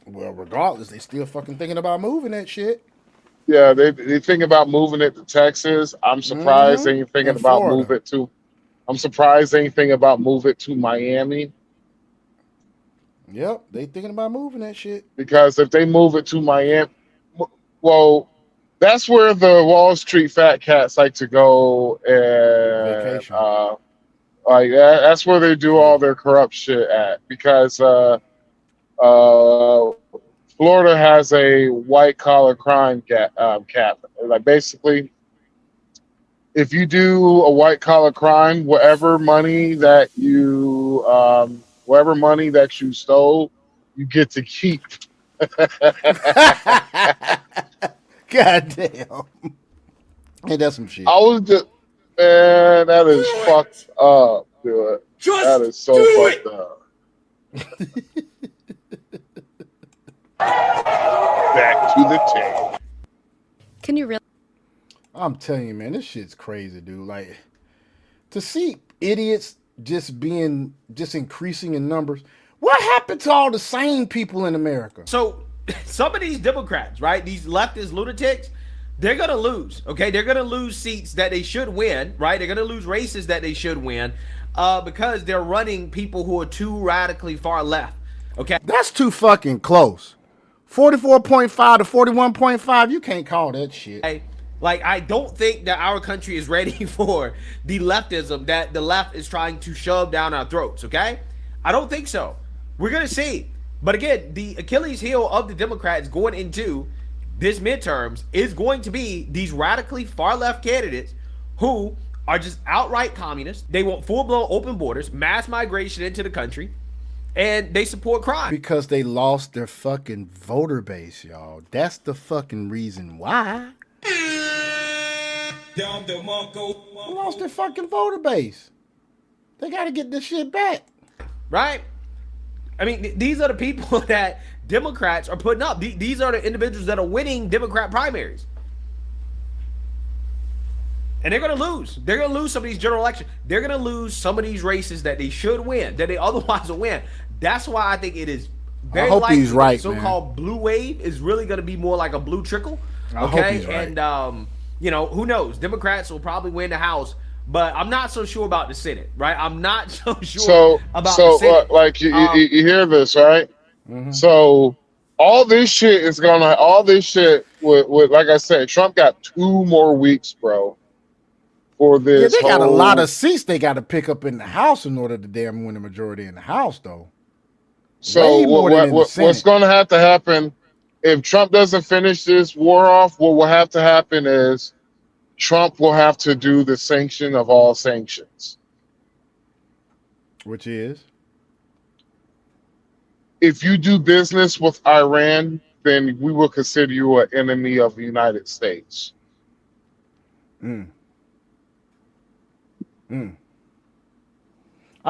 Well, regardless, they still fucking thinking about moving that shit. Yeah, they think about moving it to Texas. I'm surprised they ain't thinking And about Florida. move it to. I'm surprised they ain't thinking about move it to Miami. Yep, they thinking about moving that shit. Because if they move it to Miami, well, that's where the Wall Street fat cats like to go and Vacation. like that's where they do all their corrupt shit at. Because Florida has a white collar crime cap. Like basically, if you do a white collar crime, whatever money that you stole, you get to keep. God damn. Hey, that's some shit. I was just, man, that is fucked up, dude. That is so fucked up. Back to the tape. Can you really? I'm telling you, man, this shit's crazy, dude. Like, to see idiots just increasing in numbers. What happened to all the sane people in America? So some of these Democrats, right? These leftist lunatics, they're gonna lose. Okay, they're gonna lose seats that they should win, right? They're gonna lose races that they should win, because they're running people who are too radically far left. Okay, That's too fucking close. 44.5 to 41.5. You can't call that shit. Like, I don't think that our country is ready for the leftism that the left is trying to shove down our throats, okay? I don't think so. We're going to see. But again, the Achilles heel of the Democrats going into this midterms is going to be these radically far left candidates who are just outright communists. They want full-blown open borders, mass migration into the country, and they support crime. Because they lost their fucking voter base, y'all. That's the fucking reason why. They lost their fucking voter base. They got to get this shit back. Right? I mean, these are the people that Democrats are putting up. These are the individuals that are winning Democrat primaries. And they're going to lose. They're going to lose some of these general elections. They're going to lose some of these races that they should win, that they otherwise will win. That's why I think it is very likely he's right, the so-called blue wave is really going to be more like a blue trickle. I Okay? hope he's right. And, you know, who knows? Democrats will probably win the House, but I'm not so sure about the Senate, right? I'm not so sure about the Senate. Like you hear this, right? Mm-hmm. So all this shit with like I said, Trump got 2 more weeks, bro, for this. Yeah, they got a lot of seats they got to pick up in the House in order to damn win the majority in the House, though. So Way more than in the what's Senate. going to have to happen if Trump doesn't finish this war off? What will have to happen is Trump will have to do the sanction of all sanctions. Which is? If you do business with Iran, then we will consider you an enemy of the United States. I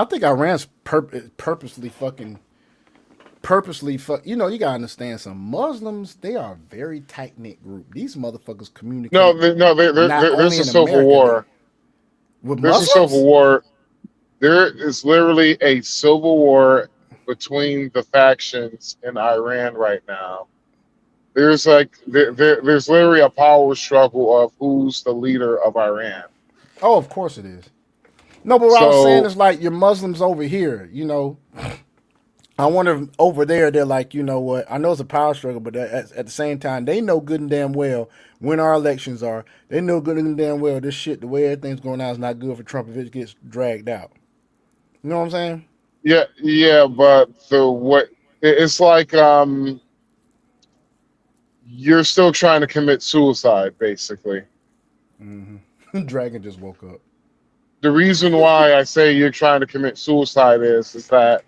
think Iran's purposely fucking purposely fuck. You know, you gotta understand. Some Muslims, they are a very tight knit group. These motherfuckers communicate. There's a civil war. With There's Muslims? a civil war. There is literally a civil war between the factions in Iran right now. There's there's literally a power struggle of who's the leader of Iran. Oh, of course it is. No, but what I was saying is like your Muslims over here, you know. I wonder if over there they're like, you know what? I know it's a power struggle, but at the same time, they know good and damn well when our elections are. They know good and damn well this shit, the way everything's going on, is not good for Trump if it gets dragged out. You know what I'm saying? Yeah, but it's like you're still trying to commit suicide, basically. Mm-hmm. Dragon just woke up. The reason why I say you're trying to commit suicide is that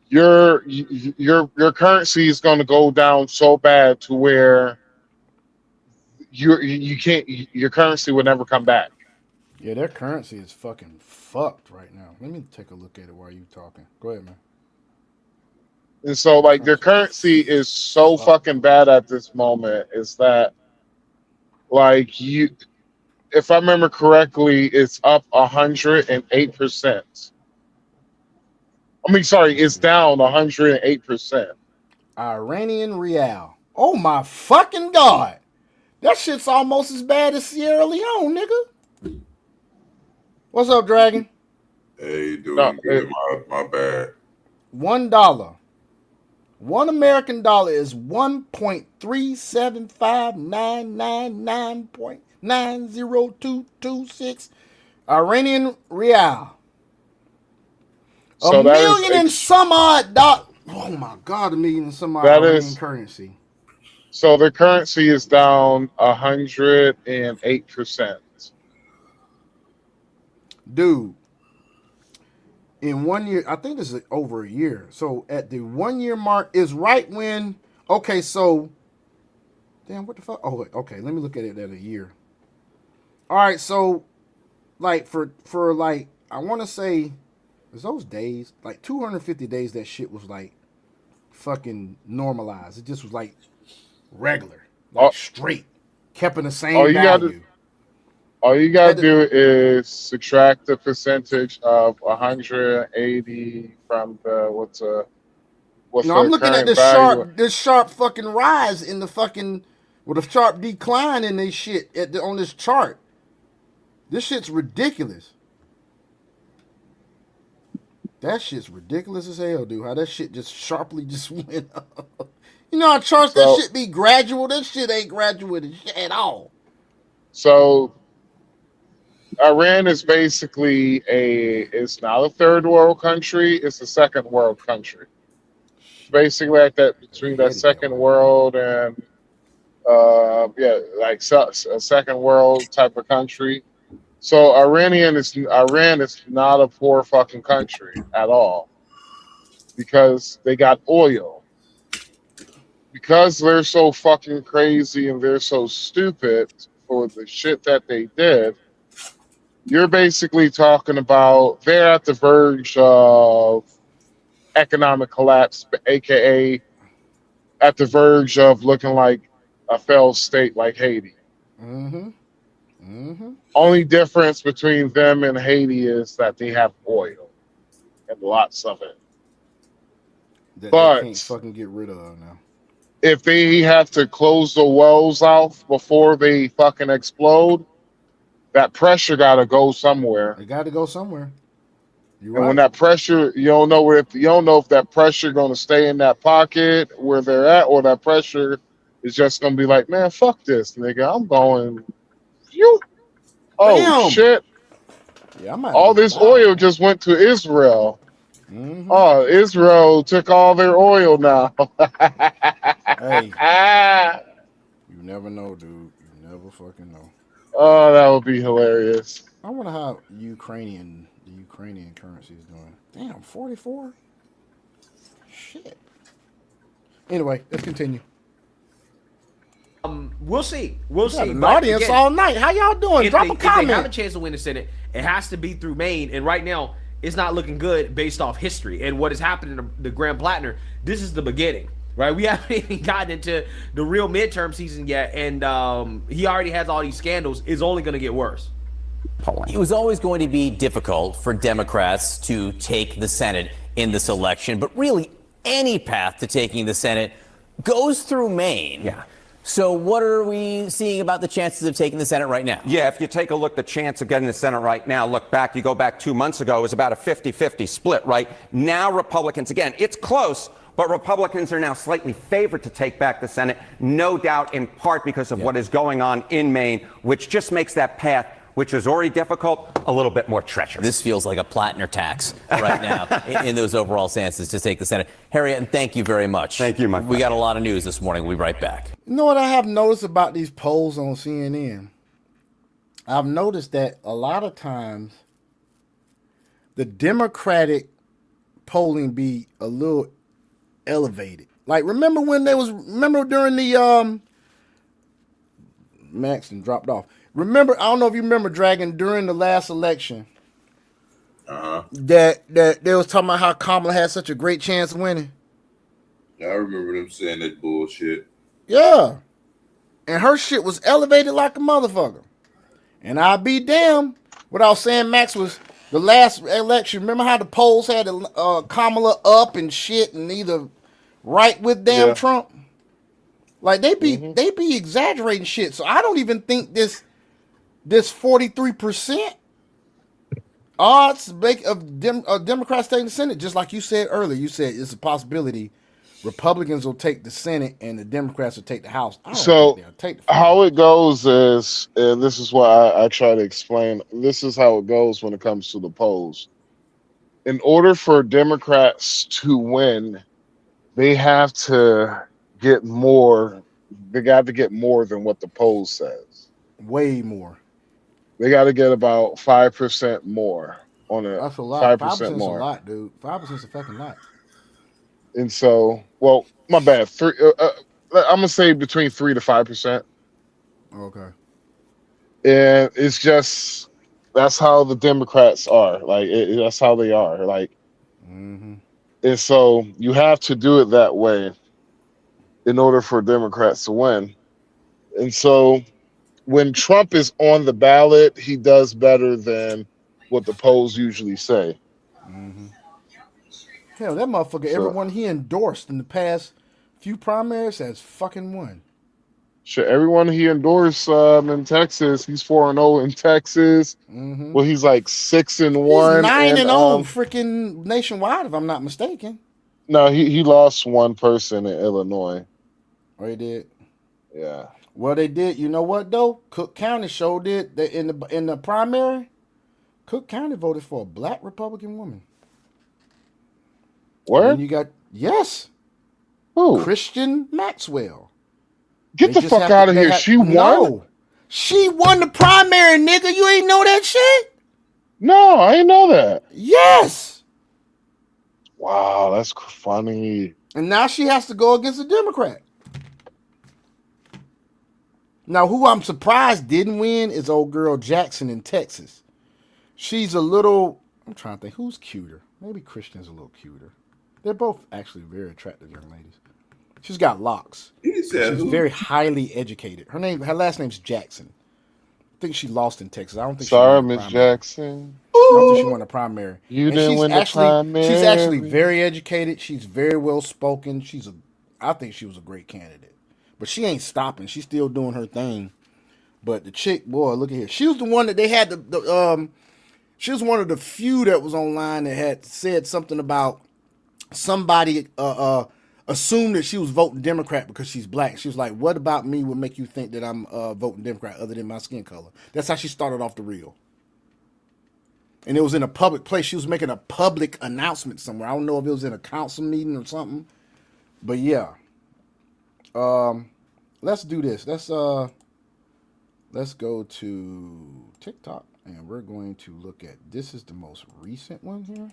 your currency is going to go down so bad to where you can't, your currency will never come back. Yeah, their currency is fucking fucked right now. Let me take a look at it while you talking. Go ahead, man. And so, like, their currency is so fucking bad at this moment. Is that, like, if I remember correctly, it's up 108%. I mean, sorry, it's down 108%. Iranian Real. Oh my fucking God. That shit's almost as bad as Sierra Leone, nigga. What's up, Dragon? Hey, doing good. My bad. $1. $1 American dollar is 1.375999.90226 Iranian Real. So a million and some odd dollars. Oh my God, a million and some odd Iranian currency. So their currency is down 108%. Dude, in 1 year, I think this is over a year. So at the 1 year mark is right when, okay, so, damn, what the fuck? Oh, okay, let me look at it at a year. All right, so, like, for like, I want to say, was those days, like 250 days, that shit was like fucking normalized. It just was like regular, like straight, kept in the same value. All you gotta do is subtract the percentage of 180 from the what's no, I'm looking at this sharp fucking rise in the fucking with a sharp decline in this shit on this chart. This shit's ridiculous. That shit's ridiculous as hell, dude. How that shit just sharply just went up. You know how charts that shit be gradual? That shit ain't gradual at all. So Iran is basically it's not a third world country, it's a second world country. Basically like that between that second world and like a second world type of country. So Iran is not a poor fucking country at all because they got oil. Because they're so fucking crazy and they're so stupid for the shit that they did, you're basically talking about they're at the verge of economic collapse, aka at the verge of looking like a failed state like Haiti. Mm-hmm. Mm-hmm. Only difference between them and Haiti is that they have oil and lots of it. That but they can't fucking get rid of now. If they have to close the wells off before they fucking explode, that pressure gotta go somewhere. It got to go somewhere. And when that pressure, you don't know if that pressure gonna stay in that pocket where they're at, or that pressure is just gonna be like, man, fuck this, nigga, I'm going. Oh Damn. shit! Yeah, all this oil just went to Israel. Mm-hmm. Oh, Israel took all their oil now. Hey, you never know, dude. You never fucking know. Oh, that would be hilarious. I wonder how the Ukrainian currency is doing. Damn, 44. Shit. Anyway, let's continue. We'll see. We'll see. An audience all night. How y'all doing? Drop a if they comment. have a chance to win the Senate, it has to be through Maine. And right now, it's not looking good based off history and what is happening to the Graham Plattner. This is the beginning, right? We haven't even gotten into the real midterm season yet, and he already has all these scandals. It's only going to get worse. It was always going to be difficult for Democrats to take the Senate in this election, but really any path to taking the Senate goes through Maine. Yeah. So what are we seeing about the chances of taking the Senate right now? Yeah, if you take a look, the chance of getting the Senate right now, you go back 2 months ago, it was about a 50-50 split, right? Now Republicans, again, it's close, but Republicans are now slightly favored to take back the Senate, no doubt in part because of what is going on in Maine, which just makes that path, which was already difficult, a little bit more treacherous. This feels like a Plattner tax right now in those overall stances to take the Senate. Harriet, thank you very much. Thank you, my friend. We got a lot of news this morning. We'll be right back. You know what I have noticed about these polls on CNN? I've noticed that a lot of times the Democratic polling be a little elevated. Like, remember during the Max and dropped off. Remember, I don't know if you remember, Dragon, during the last election, that they was talking about how Kamala had such a great chance of winning. I remember them saying that bullshit. Yeah. And her shit was elevated like a motherfucker. And I'll be damned. What I was saying, Max, was the last election. Remember how the polls had Kamala up and shit and either right with damn Trump? Like, they be exaggerating shit. So I don't even think this 43% odds of Democrats taking the Senate, just like you said earlier. You said it's a possibility Republicans will take the Senate and the Democrats will take the House. So how it goes is, and this is what I try to explain, this is how it goes when it comes to the polls. In order for Democrats to win, they have to get more. They got to get more than what the poll says. Way more. They got to get about 5% more on it. That's a lot. 5% more. A lot, dude. 5% is a fucking lot. And so, well, my bad. I'm gonna say between 3 to 5%. Okay. And it's just that's how the Democrats are. Like that's how they are. Like, and so you have to do it that way in order for Democrats to win. And so when Trump is on the ballot, he does better than what the polls usually say. Hell, that motherfucker, everyone he endorsed in the past few primaries has fucking won. Sure, everyone he endorsed in Texas, he's 4-0 in Texas. Well, he's like 6-1. He's 9-0 freaking nationwide, if I'm not mistaken. No, he lost one person in Illinois. Oh, he did? Yeah. Well, they did. You know what though? Cook County showed it that in the primary, Cook County voted for a black Republican woman. Where? And you got Who? Christian Maxwell. Get the fuck out of here. She won? No. She won the primary, nigga. You ain't know that shit? No, I didn't know that. Yes. Wow, that's funny. And now she has to go against a Democrat. Now, who I'm surprised didn't win is old girl Jackson in Texas. She's a little, I'm trying to think, who's cuter? Maybe Christian's a little cuter. They're both actually very attractive young ladies. She's got locks. She's very highly educated. Her last name's Jackson. I think she lost in Texas. I don't think. Sorry, Miss Jackson. I don't think she won the primary. You didn't win the primary. She's actually very educated. She's very well spoken. I think she was a great candidate. But she ain't stopping. She's still doing her thing. But the chick, boy, look at here. She was the one that they had she was one of the few that was online that had said something about somebody assumed that she was voting Democrat because she's black. She was like, what about me would make you think that I'm voting Democrat other than my skin color? That's how she started off the reel. And it was in a public place. She was making a public announcement somewhere. I don't know if it was in a council meeting or something. But yeah. Let's do this. Let's go to TikTok and we're going to look at, this is the most recent one here.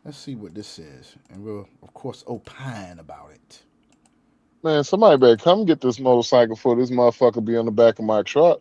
Let's see what this says. And we'll, of course, opine about it. Man, somebody better come get this motorcycle for this motherfucker be on the back of my truck.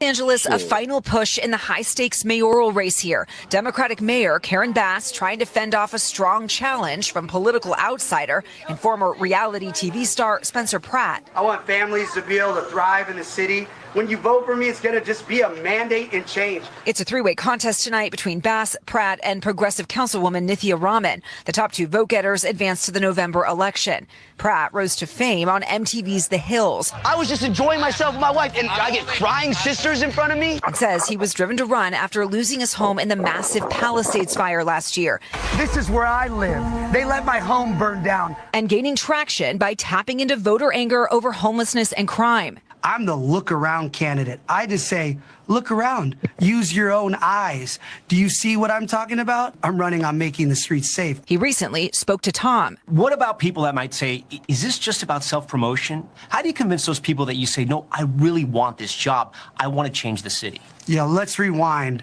Angeles, a final push in the high-stakes mayoral race here. Democratic Mayor Karen Bass trying to fend off a strong challenge from political outsider and former reality TV star Spencer Pratt. I want families to be able to thrive in the city. When you vote for me, it's going to just be a mandate and change. It's a three-way contest tonight between Bass, Pratt, and progressive councilwoman Nithya Raman. The top two vote-getters advance to the November election. Pratt rose to fame on MTV's The Hills. I was just enjoying myself with my wife, and I get crying sisters in front of me. And says he was driven to run after losing his home in the massive Palisades fire last year. This is where I live. They let my home burn down. And gaining traction by tapping into voter anger over homelessness and crime. I'm the look around candidate. I just say, look around, use your own eyes. Do you see what I'm talking about? I'm running on making the streets safe. He recently spoke to Tom. What about people that might say, is this just about self-promotion? How do you convince those people that you say, no, I really want this job. I want to change the city? Yeah, let's rewind.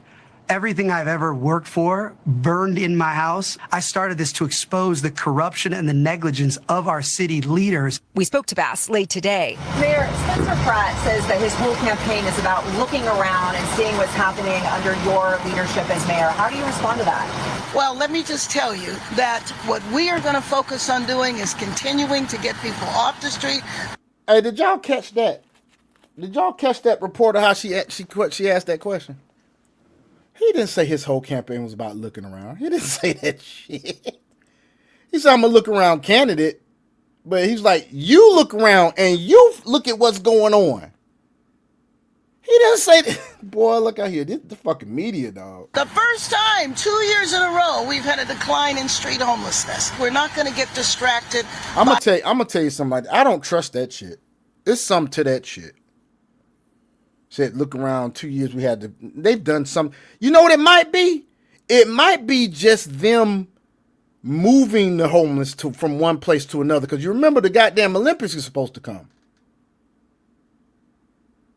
Everything I've ever worked for burned in my house. I started this to expose the corruption and the negligence of our city leaders. We spoke to Bass late today. Mayor, Spencer Pratt says that his whole campaign is about looking around and seeing what's happening under your leadership as mayor. How do you respond to that? Well, let me just tell you that what we are going to focus on doing is continuing to get people off the street. Hey, did y'all catch that? Did y'all catch that reporter how she asked that question? He didn't say his whole campaign was about looking around. He didn't say that shit. He said, I'm a look around candidate. But he's like, you look around and you look at what's going on. He didn't say that. Boy, look out here. This the fucking media, dog. The first time, 2 years in a row, we've had a decline in street homelessness. We're not going to get distracted. I'm gonna tell you something like that. I don't trust that shit. There's something to that shit. Said, look around 2 years, they've done some, you know what it might be? It might be just them moving the homeless from one place to another. Because you remember the goddamn Olympics is supposed to come.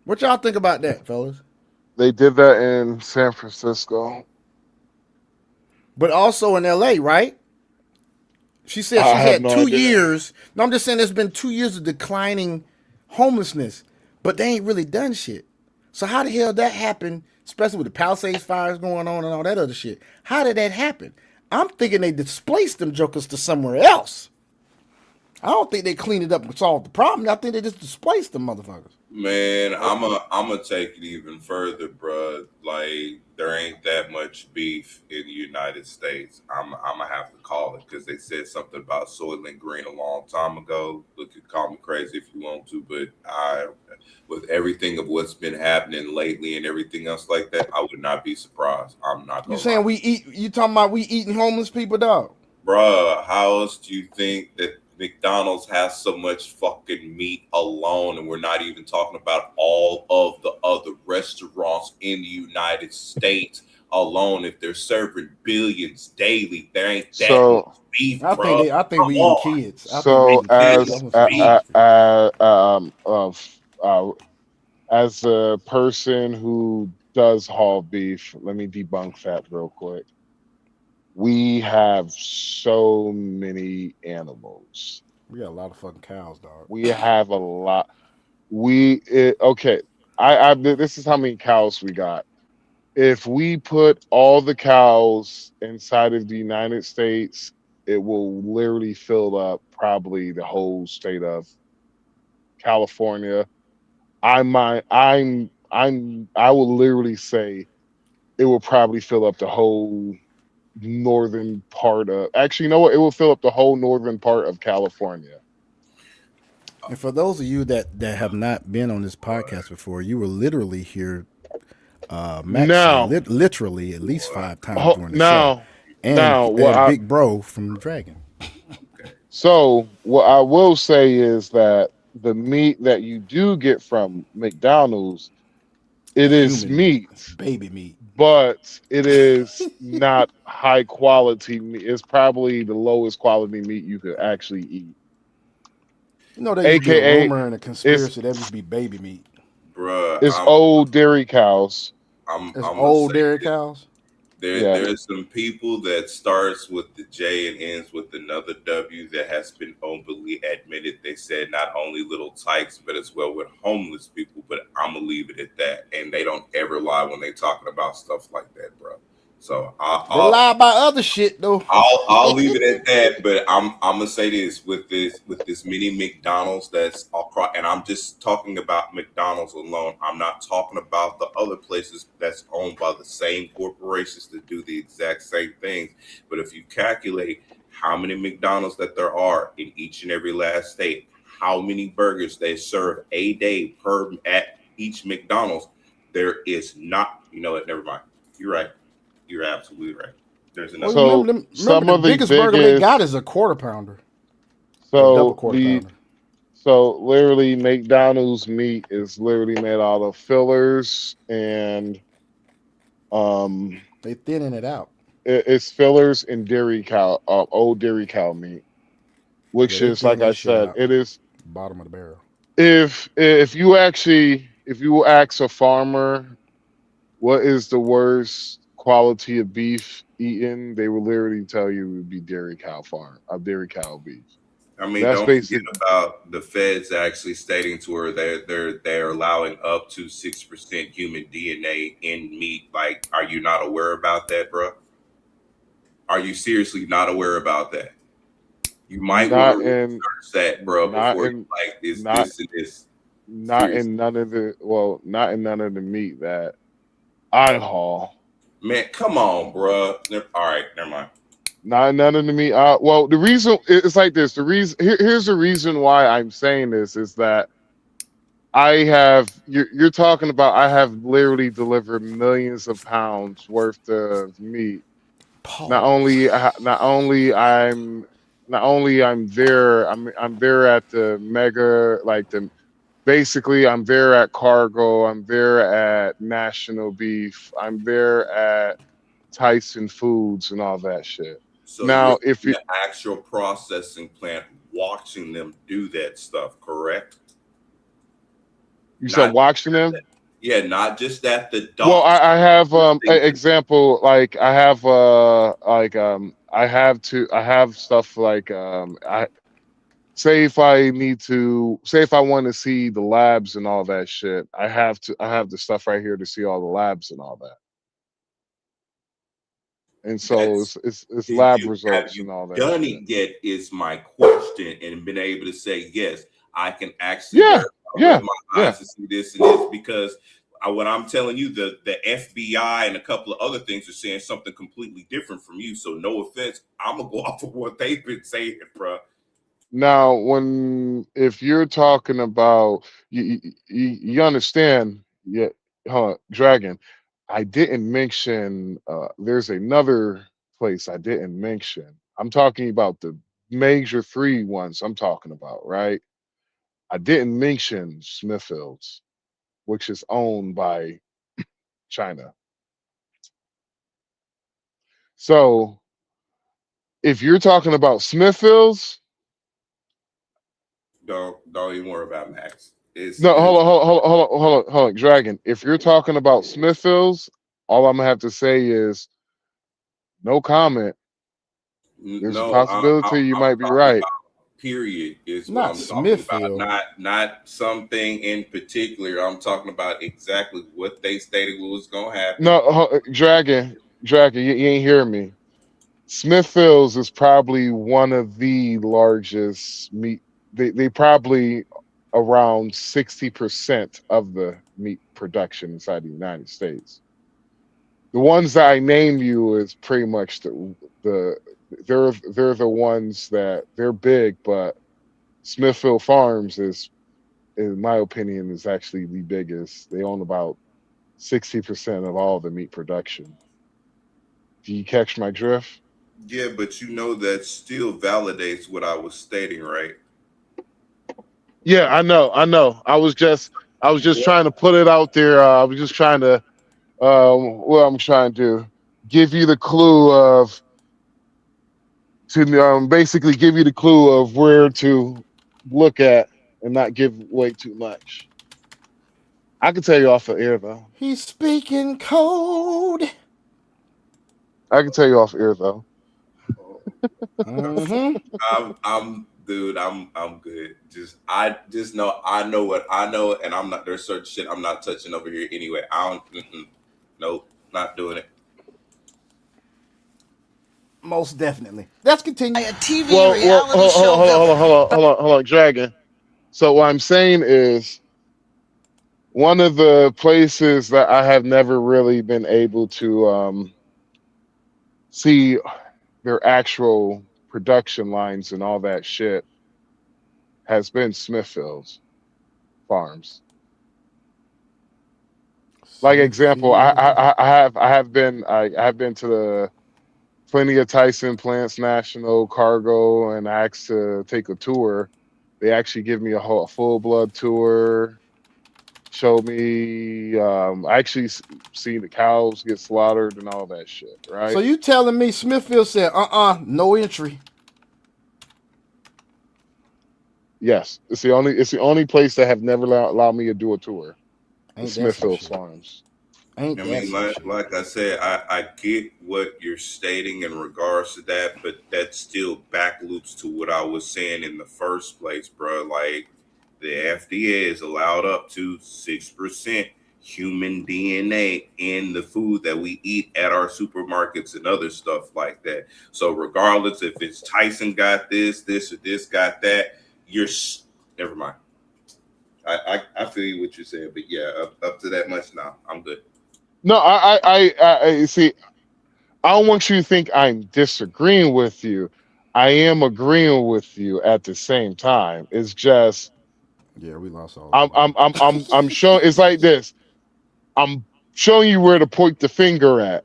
What y'all think about that, fellas? They did that in San Francisco. But also in LA, right? She said she's had 2 years. No, I'm just saying there's been 2 years of declining homelessness. But they ain't really done shit. So how the hell that happened, especially with the Palisades fires going on and all that other shit? How did that happen? I'm thinking they displaced them jokers to somewhere else. I don't think they cleaned it up and solved the problem. I think they just displaced them motherfuckers. Man, I'm a take it even further, bruh. Like, there ain't that much beef in the United States. I'm gonna have to call it because they said something about Soylent Green a long time ago. Look, you call me crazy if you want to, but with everything of what's been happening lately and everything else like that, I would not be surprised. I'm not gonna You saying lie. You talking about we eating homeless people, dog? Bruh, how else do you think that McDonald's has so much fucking meat alone, and we're not even talking about all of the other restaurants in the United States alone? If they're serving billions daily, there ain't that much beef, bro. I think we eat kids. As a person who does haul beef, let me debunk that real quick. We have so many animals. We got a lot of fucking cows, dog. We have a lot. Okay. This is how many cows we got. If we put all the cows inside of the United States, it will literally fill up probably the whole state of California. I will literally say it will probably fill up the whole northern part of, actually, you know what? It will fill up the whole northern part of California. And for those of you that have not been on this podcast before, you were literally here, literally at least 5 times during the show. And Big Bro from Dragon. So what I will say is that the meat that you do get from McDonald's, it is meat, baby meat, but it is not high quality meat. It's probably the lowest quality meat you could actually eat. You know, they AKA a rumor and a conspiracy that would be baby meat. Bruh, it's old dairy cows. It's old dairy cows. There's some people that starts with the J and ends with another W that has been openly admitted. They said not only little tykes, but as well with homeless people. But I'm gonna leave it at that. And they don't ever lie when they talking about stuff like that, bro. So They lie about other shit though. I'll leave it at that. But I'm gonna say this with this mini McDonald's that's across, and I'm just talking about McDonald's alone. I'm not talking about the other places that's owned by the same corporations that do the exact same things. But if you calculate how many McDonald's that there are in each and every last state, how many burgers they serve a day at each McDonald's, there is not. You know what? Never mind. You're right. You're absolutely right. There's enough. So remember the biggest burger they got is a quarter pounder. So literally McDonald's meat is literally made out of fillers and they thinning it out. It's fillers and dairy cow, old dairy cow meat, which is like I said, it is bottom of the barrel. If you ask a farmer what is the worst quality of beef eaten, they will literally tell you it would be dairy cow beef. I mean, that's don't forget about the feds actually stating to her they're allowing up to 6% human DNA in meat. Like, are you not aware about that, bro? Are you seriously not aware about that? You might want to research that, bro, before you like this. Not in none of the meat that I haul. Man, come on, bro. All right, never mind. None of the meat. Well, the reason it's like this. Here's the reason why I'm saying this is that you're talking about I have literally delivered millions of pounds worth of meat. Not only I'm there. I'm there at the mega Basically, I'm there at Cargo. I'm there at National Beef. I'm there at Tyson Foods and all that shit. So now, if you actual processing plant watching them do that stuff, correct? You said watching them? Yeah, not just at the dock. Well, I have example like I have stuff like Say if I want to see the labs and all that shit, I have the stuff right here to see all the labs and all that. And so it's lab results and all that. Done it yet is my question, and been able to say yes, I can actually with my eyes to see this and this, because what I'm telling you, the FBI and a couple of other things are saying something completely different from you. So no offense, I'm gonna go off of what they've been saying, bro. Now, if you're talking about you understand, Dragon, I didn't mention. There's another place I didn't mention. I'm talking about the major three ones. I'm talking about, right? I didn't mention Smithfields, which is owned by China. So, if you're talking about Smithfields. Don't even worry about Max. Hold on, Dragon. If you're talking about Smithfields, all I'm gonna have to say is no comment. There's a possibility you might be right. Period is what I'm talking about. Not something in particular. I'm talking about exactly what they stated was gonna happen. No, Dragon, you ain't hearing me. Smithfields is probably one of the largest meat. They probably around 60% of the meat production inside the United States. The ones that I named you is pretty much they're the ones that they're big, but Smithfield Farms is, in my opinion, is actually the biggest. They own about 60% of all the meat production. Do you catch my drift? Yeah, but you know that still validates what I was stating, right? Yeah, I know. I was just trying to put it out there. I was just trying to, I'm trying to give you the clue of, basically give you the clue of where to look at and not give away too much. I can tell you off the air though. He's speaking code. I can tell you off air though. I'm dude. I'm good. I know what I know, and I'm not. There's certain shit I'm not touching over here anyway. I don't. Nope, not doing it. Most definitely. Let's continue. A TV Well, reality show. hold on, Dragon. So what I'm saying is, one of the places that I have never really been able to see their actual production lines and all that shit has been Smithfield's Farms. Like example, I have been to the plenty of Tyson Plants National Cargo and asked to take a tour. They actually give me a full blood tour. Show me, I actually see the cows get slaughtered and all that shit, right? So you telling me Smithfield said, no entry? Yes, it's the only place that have never allowed me to do a tour. Smithfield Farms. I mean, like I said, I get what you're stating in regards to that, but that still back loops to what I was saying in the first place, bro. Like, the FDA is allowed up to 6% human DNA in the food that we eat at our supermarkets and other stuff like that. So regardless if it's Tyson got this or this got that, never mind. I feel you what you're saying, but yeah, up to that much now, I'm good. No, I see. I don't want you to think I'm disagreeing with you. I am agreeing with you at the same time. It's just, yeah, we lost all. I'm showing. It's like this. I'm showing you where to point the finger at.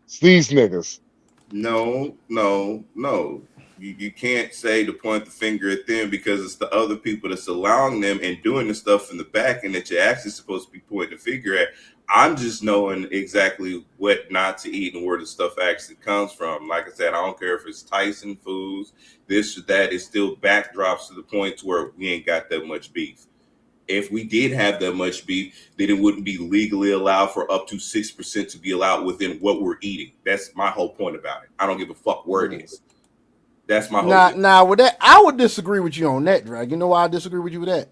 It's these niggas. No. You can't say to point the finger at them because it's the other people that's allowing them and doing the stuff in the back and that you're actually supposed to be pointing the finger at. I'm just knowing exactly what not to eat and where the stuff actually comes from. Like I said, I don't care if it's Tyson Foods, this or that. It still backdrops to the point to where we ain't got that much beef. If we did have that much beef, then it wouldn't be legally allowed for up to 6% to be allowed within what we're eating. That's my whole point about it. I don't give a fuck where it is. That's my whole Now with that, I would disagree with you on that, Drag. You know why I disagree with you with that?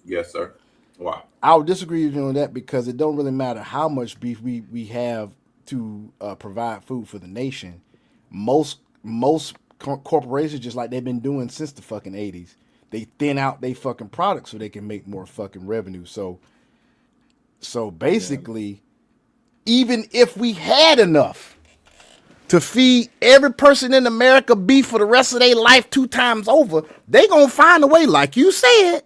Yes, sir. Why? I would disagree with you on that because it don't really matter how much beef we have to provide food for the nation. Most corporations, just like they've been doing since the fucking 80s, they thin out they fucking products so they can make more fucking revenue. So basically, even if we had enough to feed every person in America beef for the rest of their life 2 times over, they gonna find a way, like you said,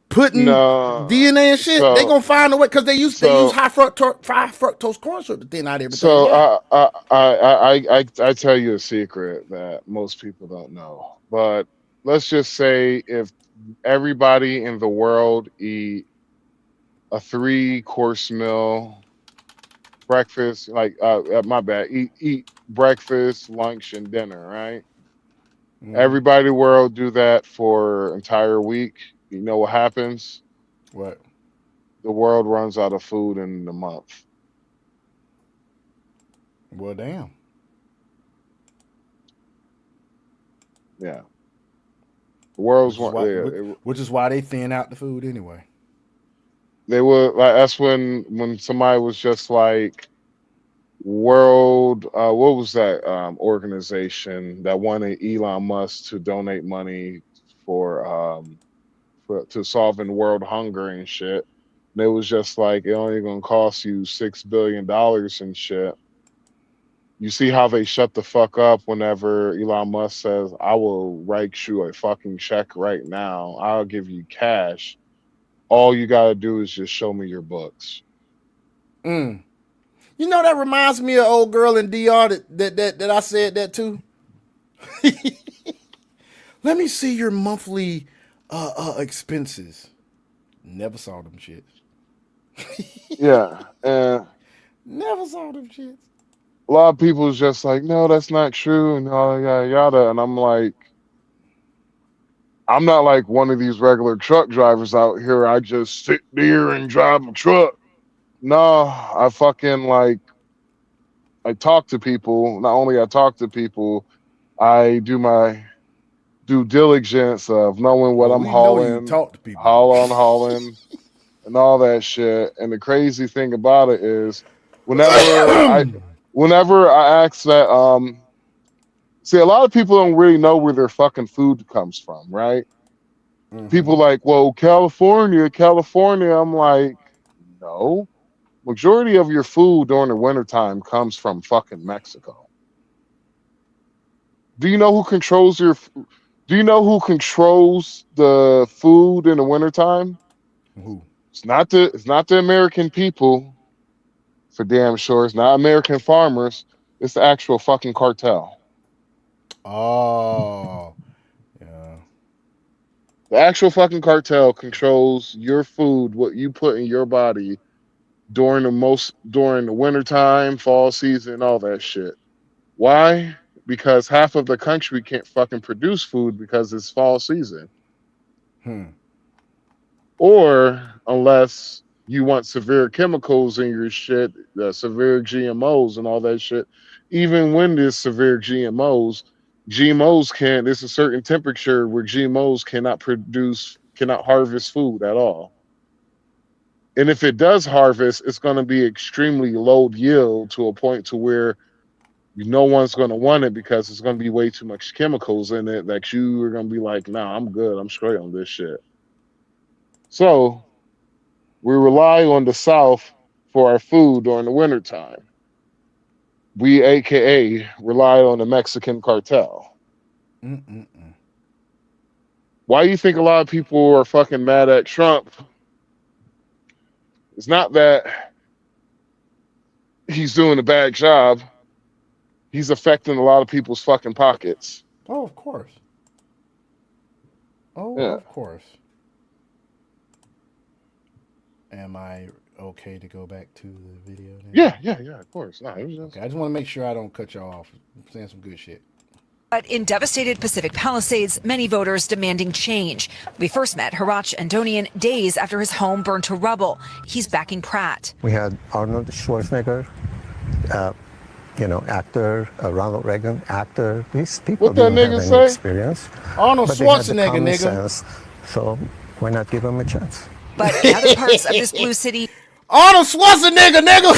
putting DNA and shit. They gonna find a way because they use high fructose corn syrup to thin out everything. So I tell you a secret that most people don't know, but let's just say if everybody in the world eat a 3-course meal, breakfast, like my bad, eat breakfast, lunch, and dinner, right? Everybody in the world do that for an entire week. You know what happens? What? The world runs out of food in a month. Well, damn. Yeah. The world's which is why they thin out the food anyway. They were like, that's when somebody was just like, World, what was that organization that wanted Elon Musk to donate money to solving world hunger and shit. And it was just like, it only gonna cost you $6 billion and shit. You see how they shut the fuck up whenever Elon Musk says, I will write you a fucking check right now. I'll give you cash. All you gotta do is just show me your books. You know, that reminds me of old girl in DR that I said that to. Let me see your monthly expenses. Never saw them shits. Yeah. Never saw them shits. A lot of people is just like, no, that's not true, and yada yada. And I'm like, I'm not like one of these regular truck drivers out here. I just sit there and drive a truck. No, I fucking like I talk to people. Not only I talk to people, I do my due diligence of knowing what I'm We know hauling, you talk to people. hauling, and all that shit. And the crazy thing about it is, whenever I ask that, see, a lot of people don't really know where their fucking food comes from, right? People like, well, California. I'm like, no. Majority of your food during the wintertime comes from fucking Mexico. Do you know who controls the food in the wintertime? Who? It's not the American people, for damn sure. It's not American farmers. It's the actual fucking cartel. Oh, yeah. The actual fucking cartel controls your food, what you put in your body during the wintertime, fall season, all that shit. Why? Because half of the country can't fucking produce food because it's fall season. Or unless you want severe chemicals in your shit, severe GMOs and all that shit. Even when there's severe GMOs can't, there's a certain temperature where GMOs cannot harvest food at all. And if it does harvest, it's going to be extremely low yield to a point to where no one's going to want it because it's going to be way too much chemicals in it that you are going to be like, nah, I'm good. I'm straight on this shit. So we rely on the South for our food during the wintertime. We, AKA, rely on the Mexican cartel. Why do you think a lot of people are fucking mad at Trump? It's not that he's doing a bad job. He's affecting a lot of people's fucking pockets. Oh, of course. Oh, Yeah. of course. Am I okay to go back to the video now? Yeah, of course. No, it was just... Okay, I just want to make sure I don't cut y'all off. I'm saying some good shit. But in devastated Pacific Palisades, many voters demanding change. We first met Harach Andonian days after his home burned to rubble. He's backing Pratt. We had Arnold Schwarzenegger, actor, Ronald Reagan, actor. These people What that didn't have nigga any say? experience. Arnold but they had the Schwarzenegger, common nigga. sense, so why not give them a chance? But in other parts of this blue city, Arnold Schwarzenegger, nigga.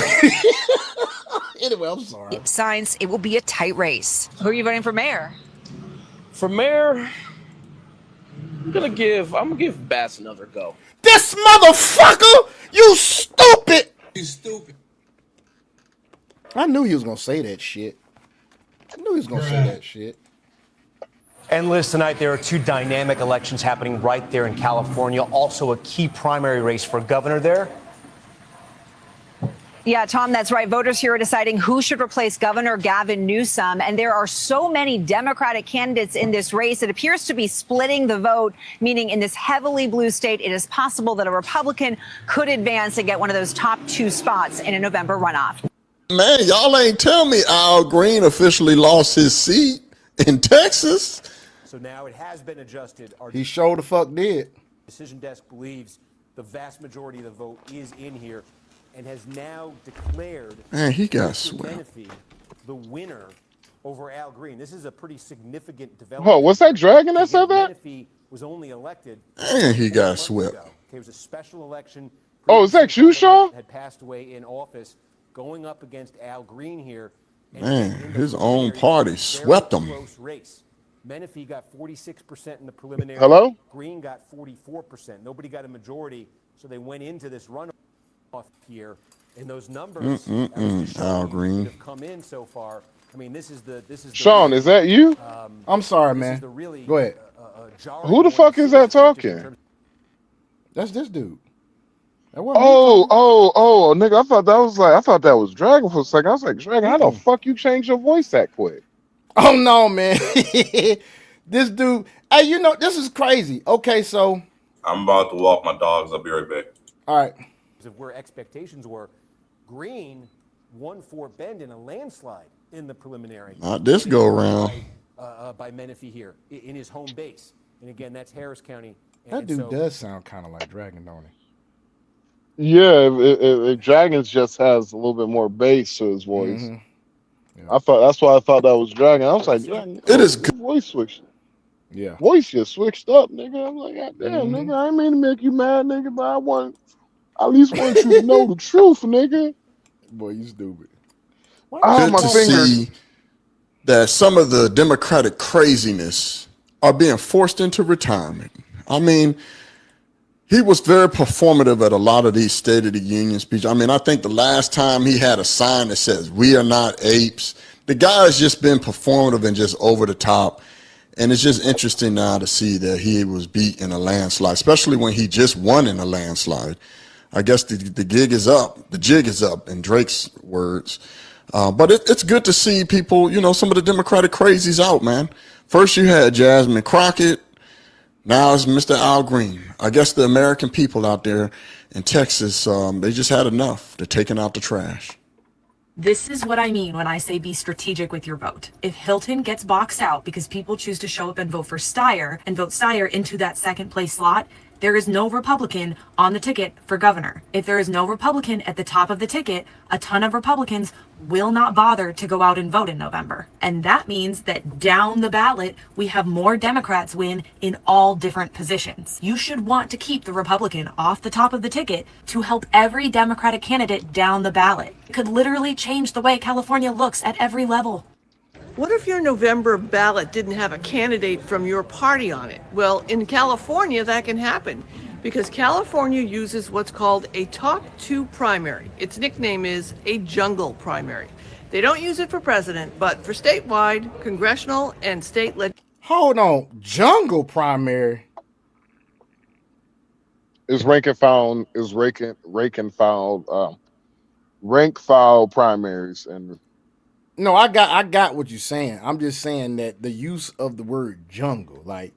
Anyway, I'm sorry. signs it will be a tight race. Who are you voting for mayor? For mayor, I'm gonna give Bass another go. This motherfucker, you stupid. You stupid. I knew he was gonna say that shit. Endless tonight, there are two dynamic elections happening right there in California. Also a key primary race for governor there. Yeah, Tom, that's right. Voters here are deciding who should replace Governor Gavin Newsom. And there are so many Democratic candidates in this race. It appears to be splitting the vote, meaning in this heavily blue state, it is possible that a Republican could advance and get one of those top two spots in a November runoff. Man, y'all ain't tell me Al Green officially lost his seat in Texas. So now it has been adjusted. Our He sure the fuck did. decision desk believes the vast majority of the vote is in here and has now declared Man, he got Mr. swept. Menifee the winner over Al Green. This is a pretty significant development. Oh, was that Dragon that said that? Menifee was only elected. Man, he got 4 months swept. ago. Okay, it was a special election. Oh, is that you, Sean? Had passed away in office, going up against Al Green here. And Man, in the his own preliminary, party very swept him. Close race. Menifee got 46% in the preliminary. Hello? Green got 44%. Nobody got a majority, so they went into this runoff here. And those numbers Al Green. have come in so far. I mean, this is the Sean, is that you? I'm sorry, this man. is the really, Go ahead. Who the fuck is that talking? That's this dude. That wasn't me. Oh, nigga, I thought that was Dragon for a second. I was like, Dragon, how the fuck you change your voice that quick? Oh no, man. This dude. Hey, this is crazy. Okay, so I'm about to walk my dogs. I'll be right back. all right. Of where expectations were, Green won Fort Bend in a landslide in the preliminary. Not this go around. By Menifee here in his home base, and again, that's Harris County. That dude does sound kind of like Dragon, don't he? Yeah, Dragons just has a little bit more bass to his voice. I thought that's why I thought that was Dragon. I was like, Dragon, It is voice switched. Yeah. Voice just switched up, nigga. I'm like, God damn, nigga, I ain't mean to make you mad, nigga, but I at least want you to know the truth, nigga. Boy, you stupid. Oh, my to finger. see that some of the Democratic craziness are being forced into retirement. I mean, he was very performative at a lot of these State of the Union speeches. I mean, I think the last time he had a sign that says, "We are not apes." The guy has just been performative and just over the top. And it's just interesting now to see that he was beat in a landslide, especially when he just won in a landslide. I guess the gig is up. The jig is up, in Drake's words. But it's good to see people, you know, some of the Democratic crazies out, man. First you had Jasmine Crockett. Now it's Mr. Al Green. I guess the American people out there in Texas, they just had enough. They're taking out the trash. This is what I mean when I say be strategic with your vote. If Hilton gets boxed out because people choose to show up and vote for Steyer and vote Steyer into that second place slot, there is no Republican on the ticket for governor. If there is no Republican at the top of the ticket, a ton of Republicans will not bother to go out and vote in November. And that means that down the ballot, we have more Democrats win in all different positions. You should want to keep the Republican off the top of the ticket to help every Democratic candidate down the ballot. It could literally change the way California looks at every level. What if your November ballot didn't have a candidate from your party on it? Well, in California, that can happen because California uses what's called a top two primary. Its nickname is a jungle primary. They don't use it for president, but for statewide, congressional, and state Hold on, jungle primary. Is rank and file primaries and No, I got what you're saying. I'm just saying that the use of the word jungle, like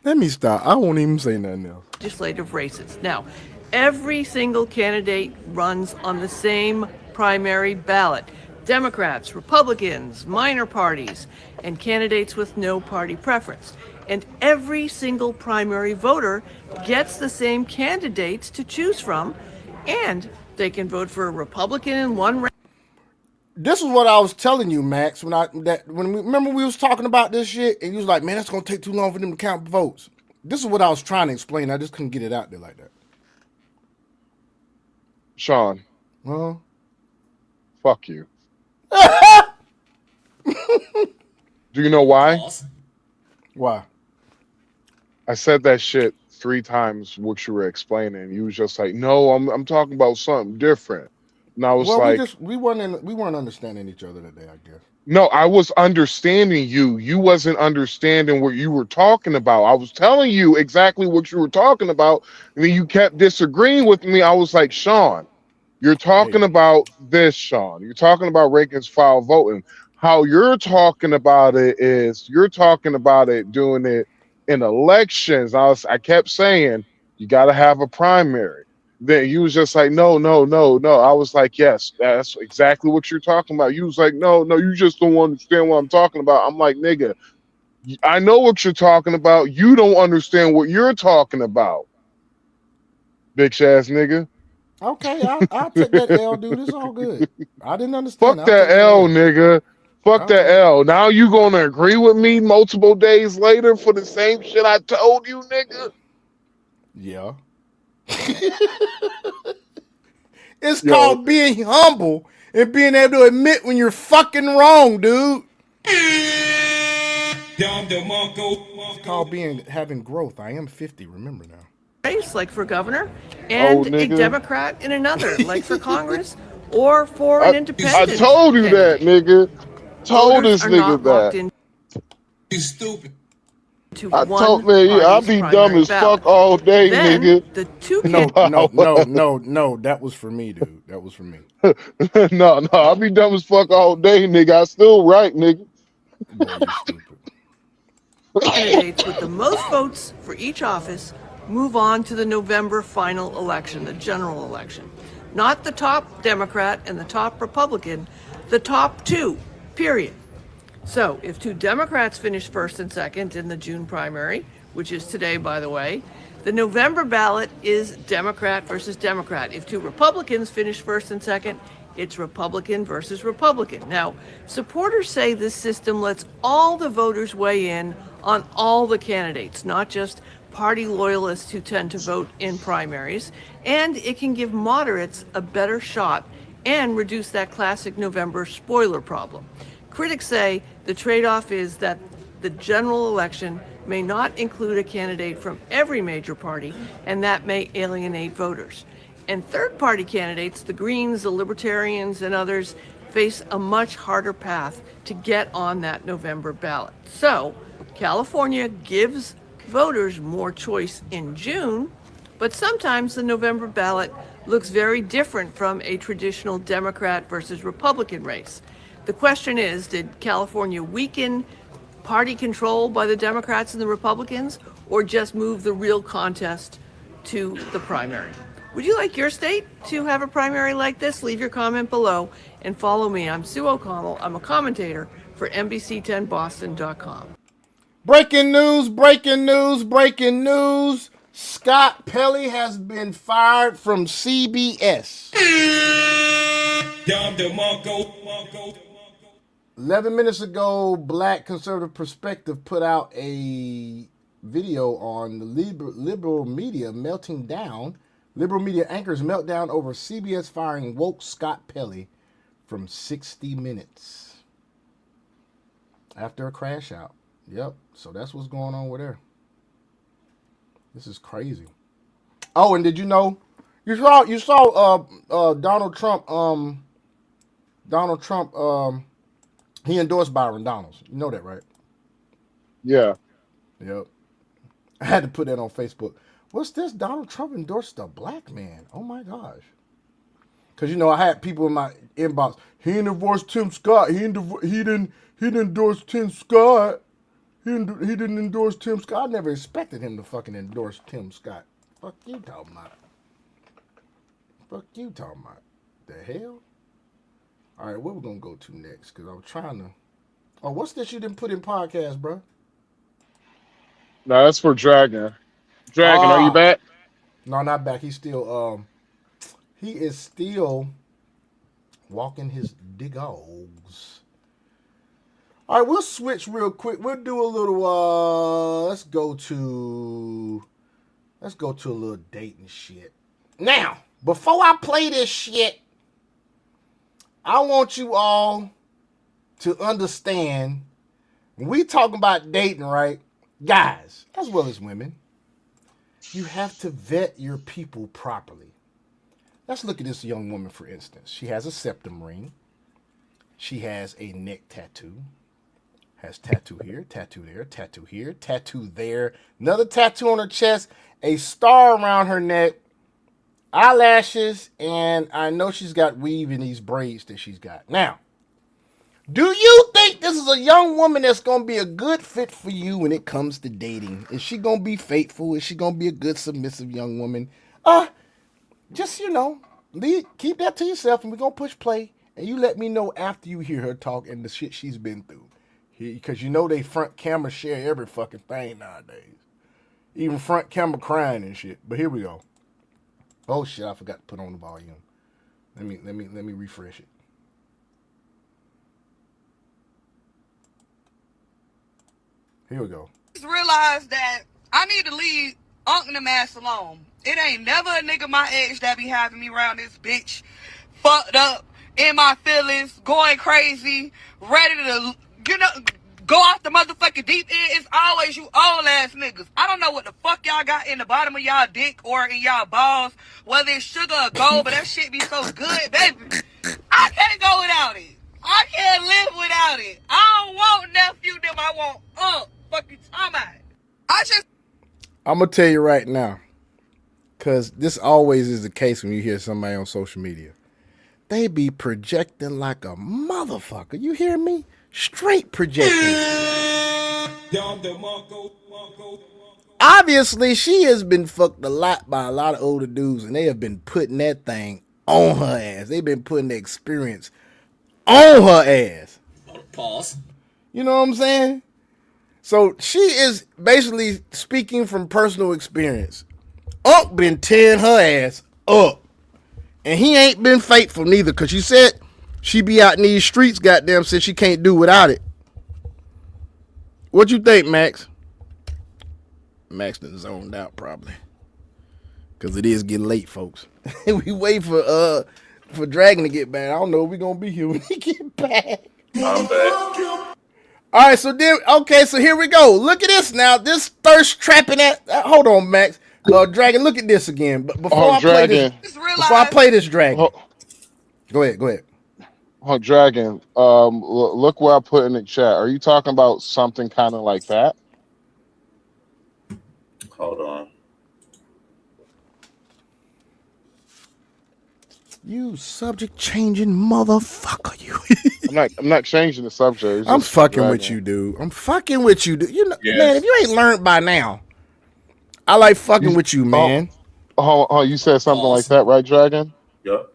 let me stop. I won't even say nothing else. legislative races. Now, every single candidate runs on the same primary ballot. Democrats, Republicans, minor parties, and candidates with no party preference. And every single primary voter gets the same candidates to choose from, and they can vote for a Republican in one race. This is what I was telling you, Max, remember we was talking about this shit, and you was like, man, that's gonna take too long for them to count votes. This is what I was trying to explain. I just couldn't get it out there like that. Sean. Well, fuck you. Do you know why? Why? I said that shit 3 times, what you were explaining. You was just like, no, I'm talking about something different. And I was we weren't understanding each other today, I guess. No, I was understanding you. You wasn't understanding what you were talking about. I was telling you exactly what you were talking about, and then you kept disagreeing with me. I was like, Sean, you're talking about this, Sean. You're talking about rank and file voting. How you're talking about it is you're talking about it doing it in elections. I kept saying you got to have a primary. Then you was just like, no. I was like, yes, that's exactly what you're talking about. You was like, no, you just don't understand what I'm talking about. I'm like, nigga, I know what you're talking about. You don't understand what you're talking about, bitch ass nigga. Okay, I'll take that L, dude. It's all good. I didn't understand. Fuck that L, nigga. Fuck that L. Now you gonna agree with me multiple days later for the same shit I told you, nigga? Yeah. It's called being humble and being able to admit when you're fucking wrong, dude. It's called having growth. I am 50, remember now. Race, like for governor, and a Democrat in another, like for Congress, or for an independent. I told you that, nigga. Told this nigga that. You stupid. I told me I'll be dumb as fuck all day, nigga. The two No, that was for me, dude. That was for me. no, I'll be dumb as fuck all day, nigga. I still right, nigga. candidates with the most votes for each office move on to the November final election, the general election. Not the top Democrat and the top Republican, the top two, period. So if 2 Democrats finish first and second in the June primary, which is today, by the way, The November ballot is Democrat versus Democrat. If two Republicans finish first and second, it's Republican versus Republican. Now, supporters say this system lets all the voters weigh in on all the candidates, not just party loyalists who tend to vote in primaries, and it can give moderates a better shot and reduce that classic November spoiler problem. Critics say the trade-off is that the general election may not include a candidate from every major party, and that may alienate voters. And third-party candidates, the Greens, the Libertarians, and others, face a much harder path to get on that November ballot. So, California gives voters more choice in June, but sometimes the November ballot looks very different from a traditional Democrat versus Republican race. The question is, did California weaken party control by the Democrats and the Republicans, or just move the real contest to the primary? Would you like your state to have a primary like this? Leave your comment below and follow me. I'm Sue O'Connell. I'm a commentator for NBC10Boston.com. Breaking news, breaking news, breaking news. Scott Pelley has been fired from CBS. 11 minutes ago, Black Conservative Perspective put out a video on the liberal media melting down. Liberal media anchors meltdown over CBS firing woke Scott Pelley from 60 Minutes after a crash out. Yep, so that's what's going on with there. This is crazy. Oh, and did you know? You saw Donald Trump. He endorsed Byron Donalds. You know that, right? Yeah. Yep. I had to put that on Facebook. What's this? Donald Trump endorsed a black man. Oh my gosh. Because I had people in my inbox. He didn't endorse Tim Scott. He didn't endorse Tim Scott. He didn't endorse Tim Scott. I never expected him to fucking endorse Tim Scott. Fuck you talking about? The hell? All right, where we gonna go to next? Because I'm trying to. Oh, what's this you didn't put in podcast, bro? No, that's for Dragon. Dragon, are you back? No, not back. He's still. He is still walking his dogs. All right, we'll switch real quick. We'll do a little. Let's go to a little dating shit. Now, before I play this shit, I want you all to understand when we talking about dating, right? Guys, as well as women, you have to vet your people properly. Let's look at this young woman, for instance. She has a septum ring. She has a neck tattoo. Has tattoo here, tattoo there, tattoo here, tattoo there. Another tattoo on her chest. A star around her neck. Eyelashes. And I know she's got weave in these braids that she's got. Now, do you think this is a young woman that's going to be a good fit for you when it comes to dating? Is she going to be faithful? Is she going to be a good, submissive young woman? Just, keep that to yourself, and we're going to push play. And you let me know after you hear her talk and the shit she's been through. Because they front camera share every fucking thing nowadays. Even front camera crying and shit. But here we go. Oh shit, I forgot to put on the volume. Let me refresh it. Here we go. Just realize that I need to leave Uncle and them ass alone. It ain't never a nigga my age that be having me around this bitch, fucked up, in my feelings, going crazy, ready to, go off the motherfucking deep end. It's always you old ass niggas. I don't know what the fuck y'all got in the bottom of y'all dick or in y'all balls, whether it's sugar or gold, but that shit be so good, baby. I can't go without it. I can't live without it. I don't want nephew, them I want fuck you talking about. I'm going to tell you right now, because this always is the case when you hear somebody on social media. They be projecting like a motherfucker. You hear me? Straight projecting. Obviously, she has been fucked a lot by a lot of older dudes, and they have been putting that thing on her ass. They've been putting the experience on her ass. Pause. You know what I'm saying? So she is basically speaking from personal experience. Unc been tearing her ass up. And he ain't been faithful neither, because she said she be out in these streets, goddamn, since she can't do without it. What you think, Max? Max done zoned out probably. Because it is getting late, folks. We wait for Dragon to get back. I don't know if we're going to be here when he get back. I'm back. All right, so then, so here we go. Look at this now. This thirst trapping at. Hold on, Max. Dragon, look at this again. But before I play this, Dragon. Go ahead. Oh, Dragon. Look what I put in the chat. Are you talking about something kind of like that? Hold on. You subject changing motherfucker, you. I'm not changing the subject. It's I'm just fucking Dragon. with you, dude. I'm fucking with you, dude. You know, Yes. man, if you ain't learned by now, I like fucking with you, man. Oh, you said something like that, right, Dragon? Yep.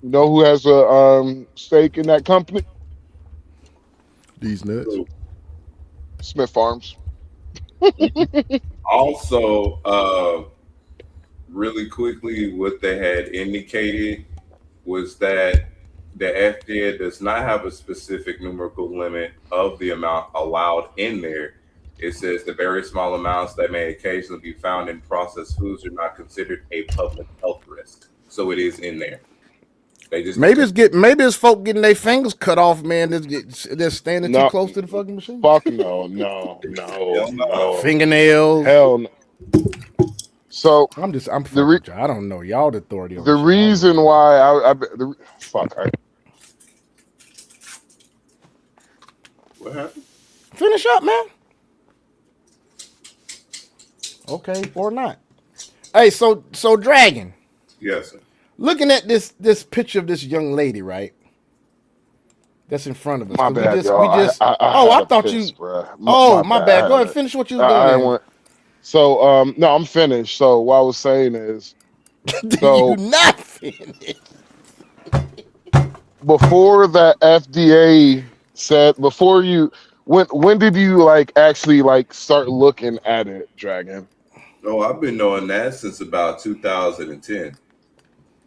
You know who has a stake in that company? These nuts. Smith Farms. Also, really quickly, what they had indicated was that the FDA does not have a specific numerical limit of the amount allowed in there. It says the very small amounts that may occasionally be found in processed foods are not considered a public health risk. So it is in there. They just Maybe it's folk getting their fingers cut off, man. They're standing too close to the fucking machine. Fuck no. Fingernails. Hell no. So I'm fucking with you. I don't know. Y'all the authority. The reason why What happened? Finish up, man. Okay, or not. Hey, so Dragon. Yes, sir. Looking at this picture of this young lady, right? That's in front of us. My bad, y'all. I thought you. My bad. Go ahead, finish what you was doing. No, I'm finished. So what I was saying is, you not finished. Before the FDA said, when did you actually start looking at it, Dragon? No, I've been knowing that since about 2010.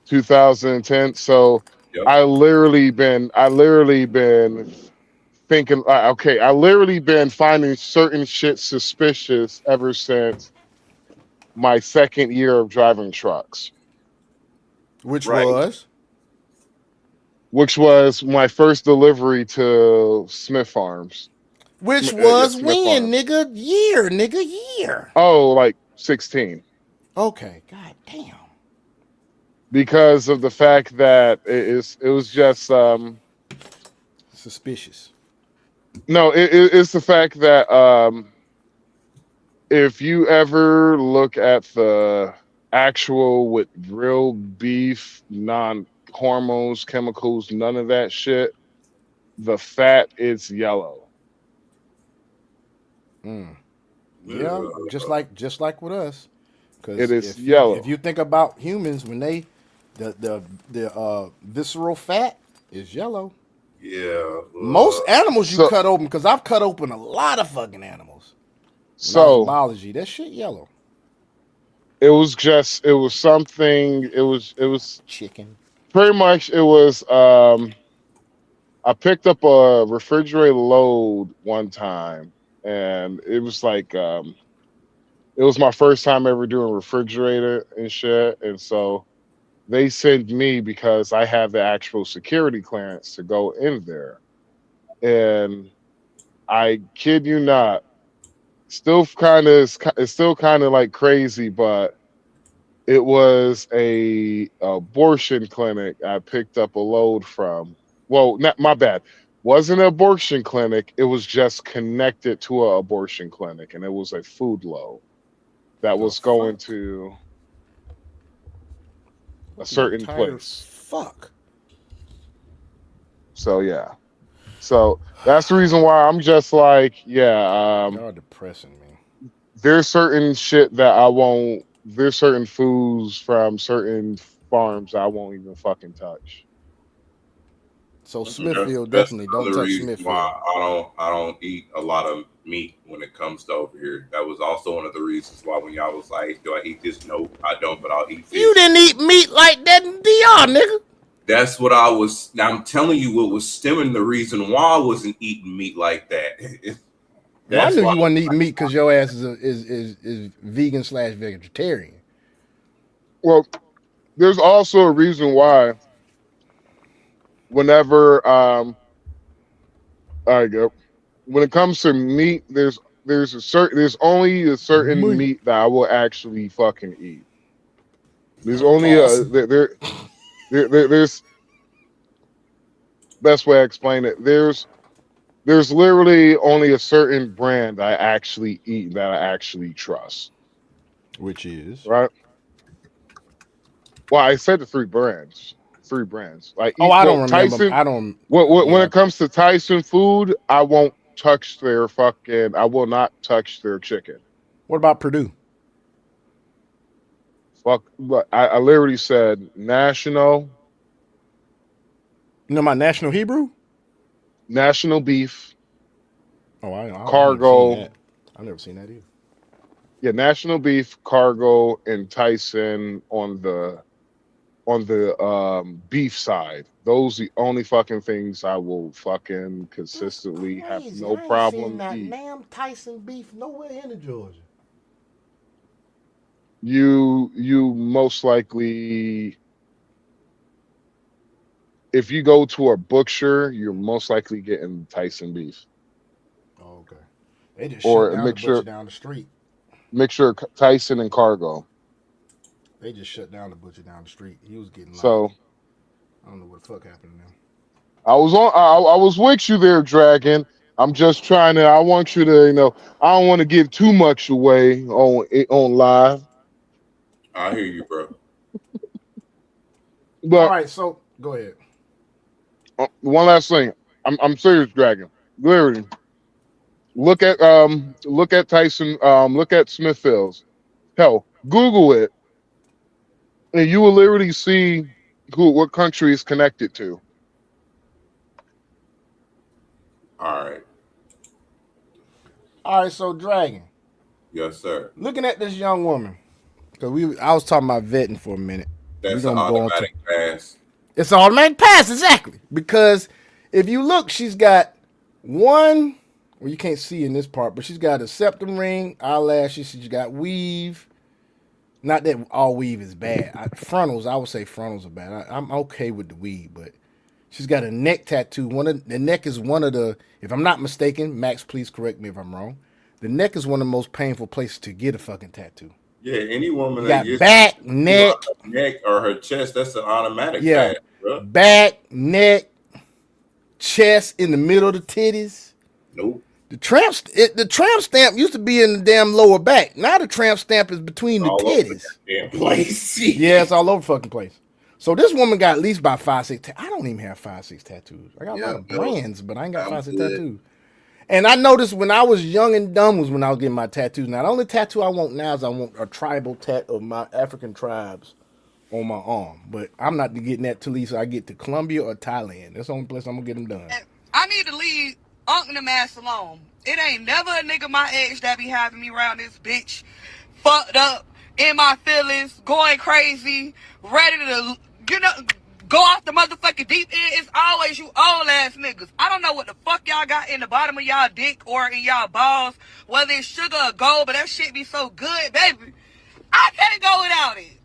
2010. So Yep. I literally been thinking, I literally been finding certain shit suspicious ever since my second year of driving trucks. Which was my first delivery to Smith Farms. Which was Smith when, Farms. Year. Oh, like 16. Okay, god damn. Because of the fact that it was just suspicious. No, it's the fact that if you ever look at the actual with real beef, non-hormones, chemicals, none of that shit, the fat is yellow. Yeah, just like with us. Because it is yellow. If you think about humans, when they the visceral fat is yellow. Yeah. Most animals you cut open, because I've cut open a lot of fucking animals. So biology, that shit yellow. It was something. It was chicken. Pretty much, it was. I picked up a refrigerator load one time, and it was like it was my first time ever doing refrigerator and shit, and so they sent me because I have the actual security clearance to go in there, and I kid you not, it's still kind of like crazy, but it was a abortion clinic I picked up a load from. Well, not my bad. Wasn't an abortion clinic. It was just connected to an abortion clinic, and it was a food load that was going to a certain place. Fuck. So yeah. So that's the reason why I'm just like, yeah. Y'all depressing me. There's certain shit that I won't. There's certain foods from certain farms I won't even fucking touch. So Smithfield That's definitely don't another touch reason Smithfield. why I don't eat a lot of meat when it comes to over here. That was also one of the reasons why when y'all was like, "Do I eat this?" No, I don't, but I'll eat fish. You didn't eat meat like that in DR, nigga. That's what I was. I'm telling you, what was stemming the reason why I wasn't eating meat like that. Well, I knew you wasn't eating meat because your ass is vegan / vegetarian. Well, there's also a reason why. Whenever there you go. When it comes to meat, there's only a certain meat that I will actually fucking eat. There's only there's best way I explain it. There's literally only a certain brand I actually eat that I actually trust. Which is right. Well, I said the three brands. Like I don't remember. Tyson. I don't. When it comes to Tyson food, I won't touch their fucking. I will not touch their chicken. What about Purdue? Fuck. But I literally said National. You know my National Hebrew? National Beef. Oh, Cargo. I've never seen that either. Yeah, National Beef, Cargo, and Tyson on the beef side. Those are the only fucking things I will fucking consistently have no problem eating. Damn Tyson beef nowhere in Georgia. You most likely, if you go to a butcher, you're most likely getting Tyson beef. Oh, okay. They just Or shut down the butcher down the street. Mixture Tyson and Cargo. They just shut down the butcher down the street. He was getting So I don't know what the fuck happened to them. I was with you there, Dragon. I'm just trying to. I want you to, I don't want to give too much away on live. I hear you, bro. But all right, so go ahead. One last thing. I'm serious, Dragon. Literally, look at Tyson. Look at Smithfield's. Hell, Google it, and you will literally see what country is connected to. All right, so Dragon. Yes, sir. Looking at this young woman, because I was talking about vetting for a minute. That's an automatic pass. It's an automatic pass, exactly. Because if you look, she's got one. Well, you can't see in this part, but she's got a septum ring, eyelashes. She's got weave. Not that all weave is bad. Frontals, I would say frontals are bad. I'm okay with the weave, but she's got a neck tattoo. The neck is one of the, if I'm not mistaken, Max, please correct me if I'm wrong. The neck is one of the most painful places to get a fucking tattoo. Yeah, any woman You that got gets back, neck, or her chest, that's an automatic yeah, pass, bro. back, neck, chest, in the middle of the titties. Nope. The tramp stamp used to be in the damn lower back. Now the tramp stamp is between the All over titties. the damn place. Yeah, it's all over the fucking place. So this woman got at least about 5-6. I don't even have 5-6 tattoos. I got a lot of brands, but I ain't got 5-6 tattoos. And I noticed when I was young and dumb was when I was getting my tattoos. Now the only tattoo I want now is I want a tribal tat of my African tribes on my arm. But I'm not getting that till at least I get to Colombia or Thailand. That's the only place I'm gonna get them done. I need to leave Uncle them ass alone. It ain't never a nigga my age that be having me around this bitch, fucked up, in my feelings, going crazy, ready to, go off the motherfucking deep end. It's always you old ass niggas. I don't know what the fuck y'all got in the bottom of y'all dick or in y'all balls, whether it's sugar or gold, but that shit be so good, baby. I can't go without it.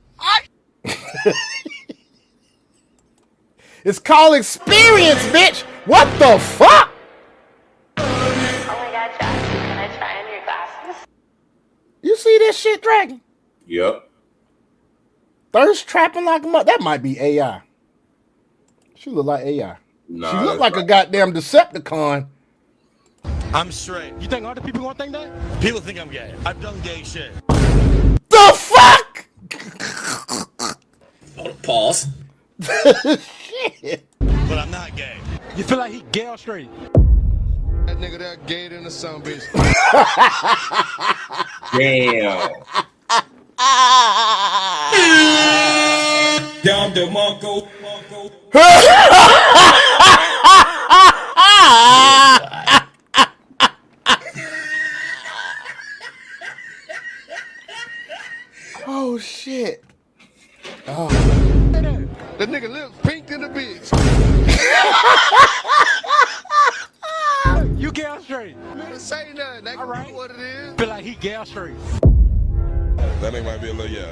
It's called experience, bitch. What the fuck? You see this shit, Dragon? Yep. Thirst trapping like a mother. That might be AI. She look like AI. Nah, she look like a goddamn Decepticon. I'm straight. You think other people gonna think that? People think I'm gay. I've done gay shit. The fuck? Pause. Shit. But I'm not gay. You feel like he gay or straight? That nigga that gay than the son bitch. Damn. Down the Monko. Oh shit. Oh. The nigga lips pink in the bitch. You gay or straight? Man, say nothing. That right. What it is. Feel like he gay or straight? That nigga might be a little yeah.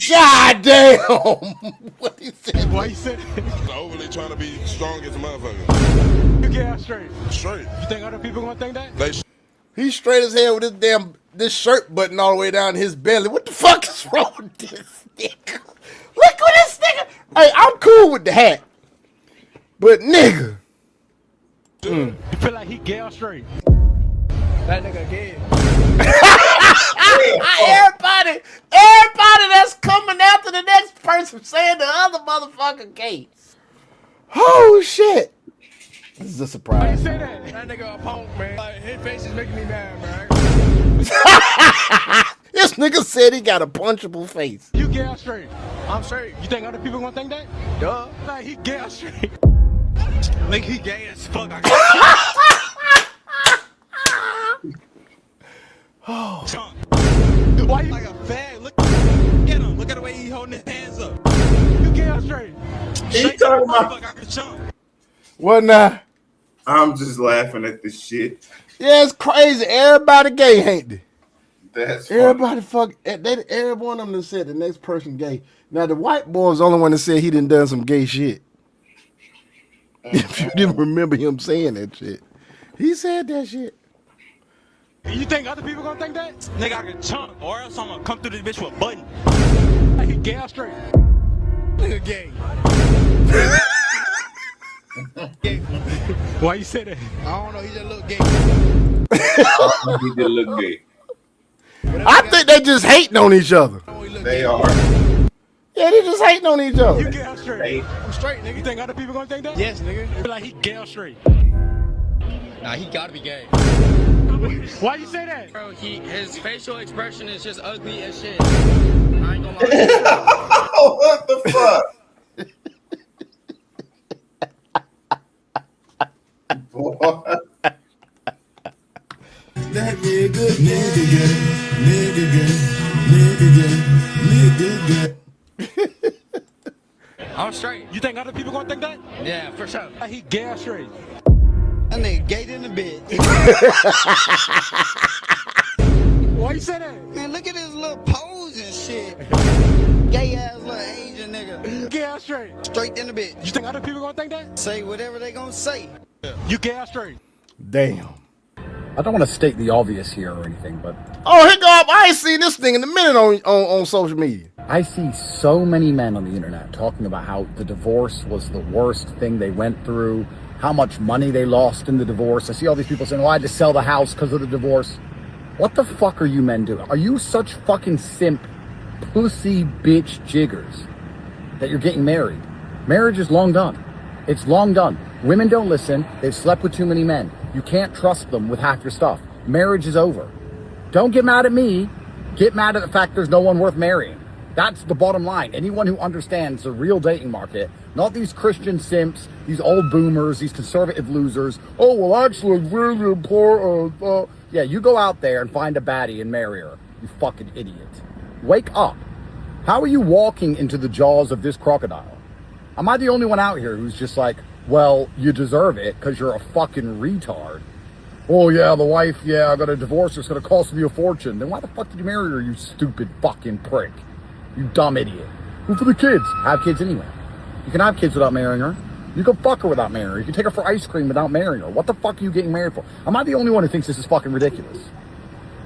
God damn. What he said? Why you said Overly trying to be strong as a motherfucker. you gay or straight? Straight. You think other people gonna think that? They He's straight as hell with this shirt button all the way down his belly. What the fuck is wrong with this nigga? Look at this nigga. Hey, I'm cool with the hat. But nigga. You feel like he gay or straight? That nigga gay. everybody that's coming after the next person saying the other motherfucker gay. Oh shit. This is a Why you surprise. say that? That nigga a punk, man. Like, his face is making me mad, man. This nigga said he got a punchable face. You gay or straight? I'm straight. You think other people gonna think that? Duh. Like he gay or straight? Like he gay as fuck. Oh. Why you like a fag? Look at him. Look at the way he holding his hands up. You gay or straight? He talking about. What now? I'm just laughing at this shit. Yeah, it's crazy. Everybody gay, ain't they? That's Everybody every one of them said the next person gay. Now the white boy was the only one that said he done some gay shit. If you didn't remember him saying that shit. He said that shit. You think other people gonna think that? Nigga, I can chunk, or else I'm gonna come through this bitch with a button. Like he gay or straight? Nigga gay. Why you say that? I don't know. He just look gay. He did look gay. I think they just hating on each other. They are. Yeah, they just hating on each other. You gay or straight? I'm straight, nigga. You think other people gonna think that? Yes, nigga. Feel like he gay or straight? Nah, he gotta be gay. Why you say that? Bro, his facial expression is just ugly as shit. I ain't gonna lie. What the fuck? What? That nigga gay. I'm straight. You think other people gonna think that? Yeah, for sure. Like he gay or straight? That nigga gay in the bed. Why you say that? Man, look at his little pose and shit. Gay ass little Asian nigga. Gay or straight? Straight in the bed. You think other people gonna think that? Say whatever they gonna say. You gay or straight? Damn. I don't want to state the obvious here or anything, but Oh, here go up. I ain't seen this thing in a minute on social media. I see so many men on the internet talking about how the divorce was the worst thing they went through, how much money they lost in the divorce. I see all these people saying, oh, I had to sell the house because of the divorce. What the fuck are you men doing? Are you such fucking simp, pussy bitch jiggers that you're getting married? Marriage is long done. It's long done. Women don't listen. They've slept with too many men. You can't trust them with half your stuff. Marriage is over. Don't get mad at me. Get mad at the fact there's no one worth marrying. That's the bottom line. Anyone who understands the real dating market, not these Christian simps, these old boomers, these conservative losers. Oh, well, actually, really poor. Yeah, you go out there and find a baddie and marry her. You fucking idiot. Wake up. How are you walking into the jaws of this crocodile? Am I the only one out here who's just like, well, you deserve it because you're a fucking retard? Oh, yeah, the wife, yeah, I got a divorce. It's going to cost me a fortune. Then why the fuck did you marry her, you stupid fucking prick? You dumb idiot. Well, for the kids. Have kids anyway. You can have kids without marrying her. You can fuck her without marrying her. You can take her for ice cream without marrying her. What the fuck are you getting married for? Am I the only one who thinks this is fucking ridiculous?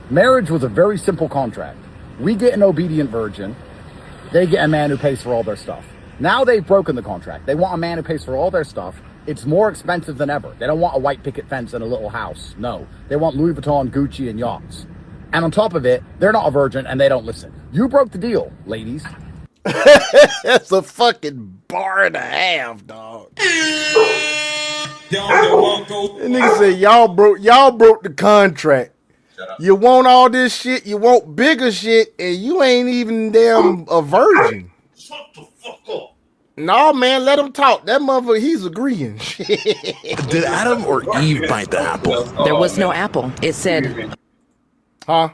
Marriage was a very simple contract. We get an obedient virgin. They get a man who pays for all their stuff. Now they've broken the contract. They want a man who pays for all their stuff. It's more expensive than ever. They don't want a white picket fence and a little house. No. They want Louis Vuitton, Gucci, and yachts. And on top of it, they're not a virgin and they don't listen. You broke the deal, ladies. That's a fucking bar and a half, dog. That nigga said y'all broke the contract. You want all this shit, you want bigger shit, and you ain't even damn a virgin. Shut the fuck up. No, man, let him talk. That motherfucker, he's agreeing. Did Adam or Eve bite the apple? There was no apple. It said, huh?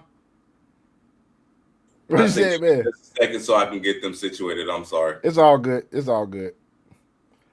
What you I think said, man? just a second so I can get them situated. I'm sorry. It's all good. It's all good.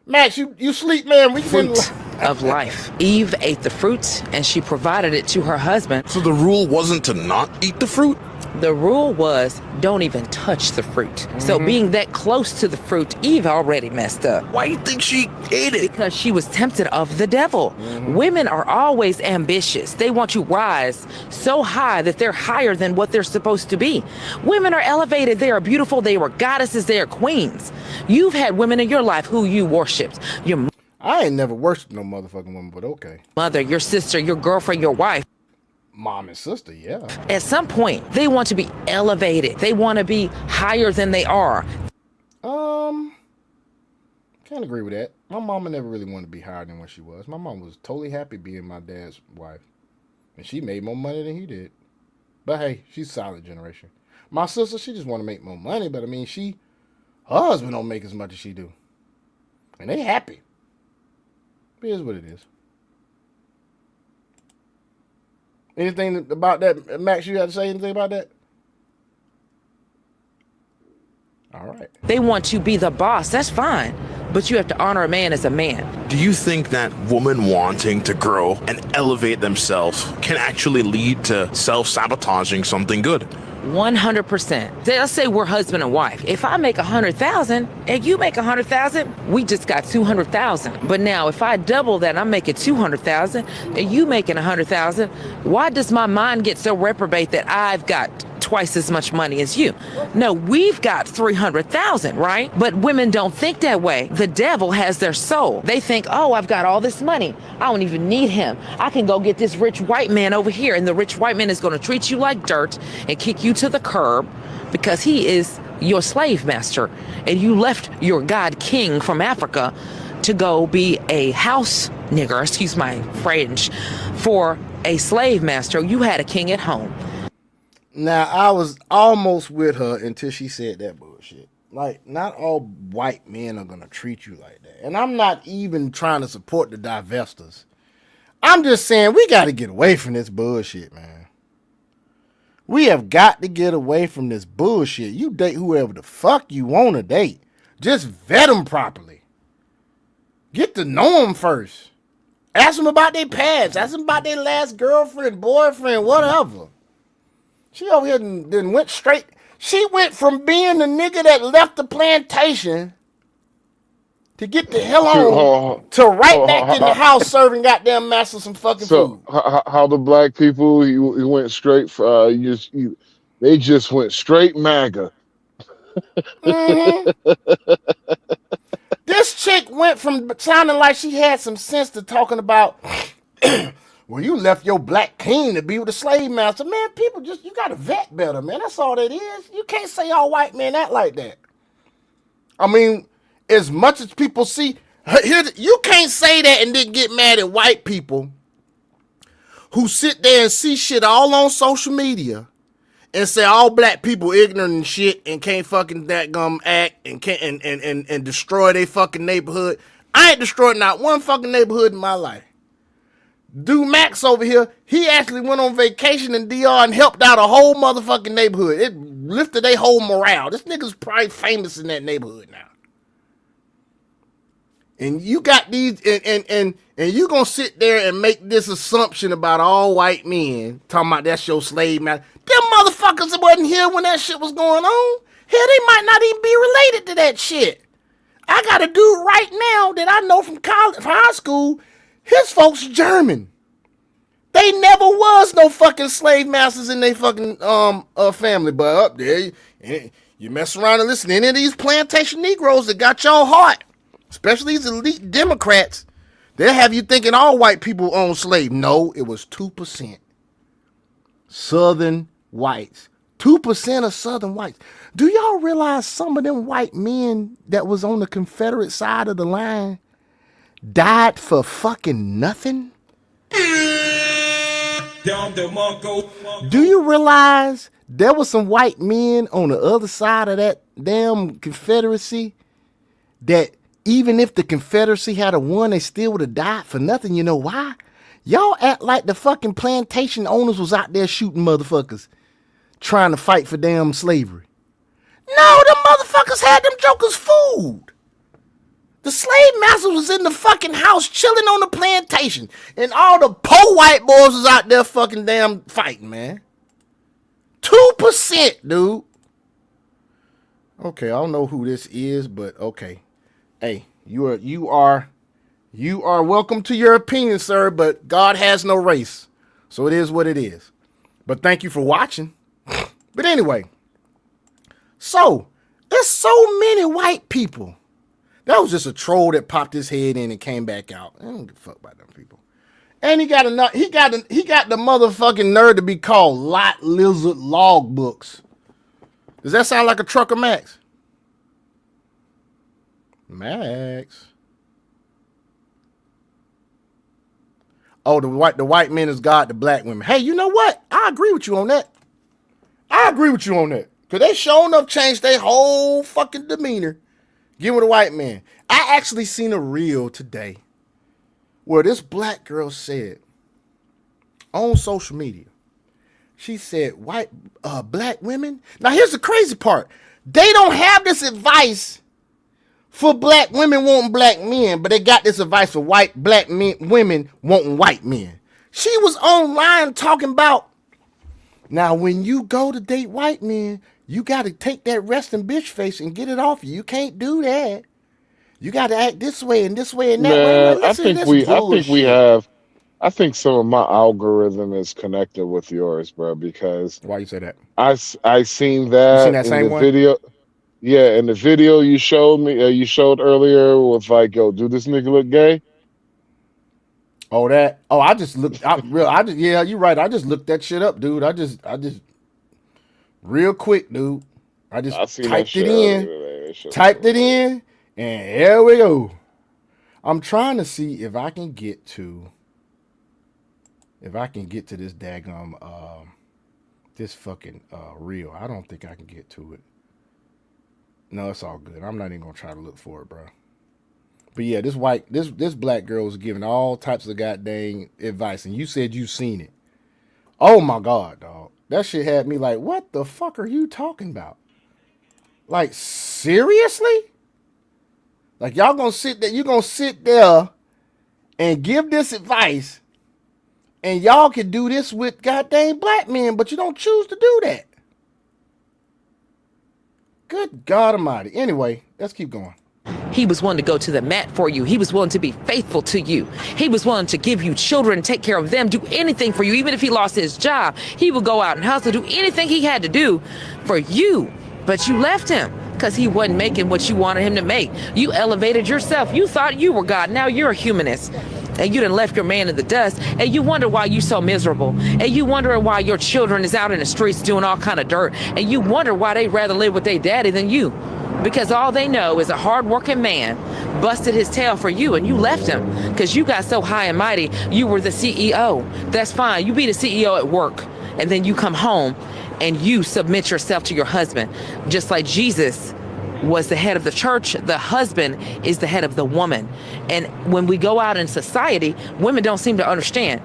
Max, you sleep, man. We can. fruit of life. Eve ate the fruit and she provided it to her husband. So the rule wasn't to not eat the fruit? The rule was don't even touch the fruit. So being that close to the fruit, Eve already messed up. Why do you think she ate it? Because she was tempted of the devil. Women are always ambitious. They want to rise so high that they're higher than what they're supposed to be. Women are elevated. They are beautiful. They were goddesses. They are queens. You've had women in your life who you worshipped. Your I ain't never worshipped no motherfucking woman, but okay. mother, your sister, your girlfriend, your wife. Mom and sister, yeah. At some point, they want to be elevated. They want to be higher than they are. Can't agree with that. My mama never really wanted to be higher than what she was. My mom was totally happy being my dad's wife. And she made more money than he did. But hey, she's solid generation. My sister, she just want to make more money, but I mean, her husband don't make as much as she do. And they happy. It is what it is. Anything about that, Max, you had to say anything about that? All right. They want to be the boss. That's fine. But you have to honor a man as a man. Do you think that women wanting to grow and elevate themselves can actually lead to self-sabotaging something good? 100%. Let's say we're husband and wife. If I make 100,000 and you make 100,000, we just got 200,000. But now if I double that, I'm making 200,000 and you making 100,000, why does my mind get so reprobate that I've got twice as much money as you? No, we've got 300,000, right? But women don't think that way. The devil has their soul. They think, oh, I've got all this money. I don't even need him. I can go get this rich white man over here, and the rich white man is going to treat you like dirt and kick you to the curb because he is your slave master. And you left your God king from Africa to go be a house nigger, excuse my French, for a slave master. You had a king at home. Now, I was almost with her until she said that bullshit. Like, not all white men are going to treat you like that. And I'm not even trying to support the divestors. I'm just saying we got to get away from this bullshit, man. We have got to get away from this bullshit. You date whoever the fuck you want to date. Just vet them properly. Get to know them first. Ask them about their past. Ask them about their last girlfriend, boyfriend, whatever. She over here then went straight. She went from being the nigga that left the plantation to get the hell on to right back in the house serving goddamn master some fucking food. How the black people you went straight for they just went straight MAGA. This chick went from sounding like she had some sense to talking about well, you left your black king to be with a slave master. Man, people you gotta vet better, man. That's all that is. You can't say all white men act like that. I mean, as much as people see, you can't say that and then get mad at white people who sit there and see shit all on social media and say all black people ignorant and shit and can't fucking that act and can't and destroy their fucking neighborhood. I ain't destroyed not one fucking neighborhood in my life. Dude Max over here, he actually went on vacation in DR and helped out a whole motherfucking neighborhood. It lifted their whole morale. This nigga's probably famous in that neighborhood now. And you got these, and you gonna sit there and make this assumption about all white men, talking about that's your slave master. Them motherfuckers wasn't here when that shit was going on. Hell, they might not even be related to that shit. I got a dude right now that I know from college, from high school. His folks are German. They never was no fucking slave masters in their fucking family. But up there, you mess around and listen to any of these plantation Negroes that got y'all heart, especially these elite Democrats, they'll have you thinking all white people own slaves. No, it was 2%. Southern whites. 2% of Southern whites. Do y'all realize some of them white men that was on the Confederate side of the line died for fucking nothing? Do you realize there were some white men on the other side of that damn Confederacy that even if the Confederacy had won, they still would have died for nothing. You know why? Y'all act like the fucking plantation owners was out there shooting motherfuckers trying to fight for damn slavery. No, them motherfuckers had them jokers food. The slave master was in the fucking house chilling on the plantation, and all the poor white boys was out there fucking damn fighting, man. 2%, dude. Okay, I don't know who this is, but okay. Hey, you are welcome to your opinion, sir, but God has no race. So it is what it is. But thank you for watching. But anyway, so there's so many white people. That was just a troll that popped his head in and came back out. I don't give a fuck about them people. And he got the motherfucking nerve to be called Lot Lizard Logbooks. Does that sound like a trucker, Max? Max. Oh, the white men is God to black women. Hey, you know what? I agree with you on that. Because they sure enough changed their whole fucking demeanor. Get with a white man. I actually seen a reel today where this black girl said on social media, she said, black women. Now, here's the crazy part. They don't have this advice for black women wanting black men, but they got this advice for black women wanting white men. She was online talking about, now, when you go to date white men, you got to take that resting bitch face and get it off you. You can't do that. You got to act this way and this way and that way. Man, I think some of my algorithm is connected with yours, bro, because why you say that? I seen that, in the one? video. Yeah, in the video you showed me, you showed earlier with like, yo, do this nigga look gay? Oh, that. Oh, I just looked. Yeah, you're right. I just looked that shit up, dude. I just real quick, dude. I just typed it in. Typed it in, and here we go. I'm trying to see if I can get to this daggum this fucking reel. I don't think I can get to it. No, it's all good. I'm not even gonna try to look for it, bro. But yeah, this black girl was giving all types of goddamn advice, and you said you seen it. Oh my God, dog. That shit had me like, what the fuck are you talking about? Like, seriously? Like, y'all gonna sit there and give this advice, and y'all can do this with goddamn black men, but you don't choose to do that. Good God Almighty. Anyway, let's keep going. He was willing to go to the mat for you. He was willing to be faithful to you. He was willing to give you children, take care of them, do anything for you. Even if he lost his job, he would go out and hustle, do anything he had to do for you. But you left him because he wasn't making what you wanted him to make. You elevated yourself. You thought you were God. Now you're a humanist. And you done left your man in the dust, and you wonder why you so miserable, and you wondering why your children is out in the streets doing all kind of dirt, and you wonder why they'd rather live with their daddy than you. Because all they know is a hard-working man busted his tail for you, and you left him because you got so high and mighty. You were the CEO. That's fine. You be the CEO at work, and then you come home and you submit yourself to your husband. Just like Jesus was the head of the church, the husband is the head of the woman. And when we go out in society, women don't seem to understand.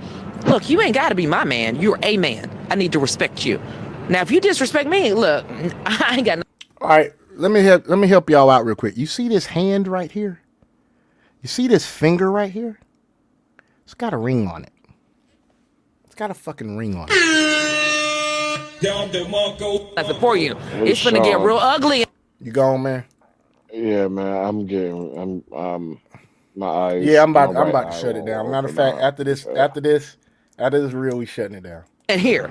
Look, you ain't got to be my man. You're a man. I need to respect you. Now, if you disrespect me, look, I ain't got no. All right. Let me help y'all out real quick. You see this hand right here? You see this finger right here? It's got a ring on it. It's got a fucking ring on it. That's for you. It's gonna get real ugly. You gone, man? Yeah, man. I'm my eyes. Yeah, I'm about to shut it down. Matter of fact, after this reel, we shutting it down. And here,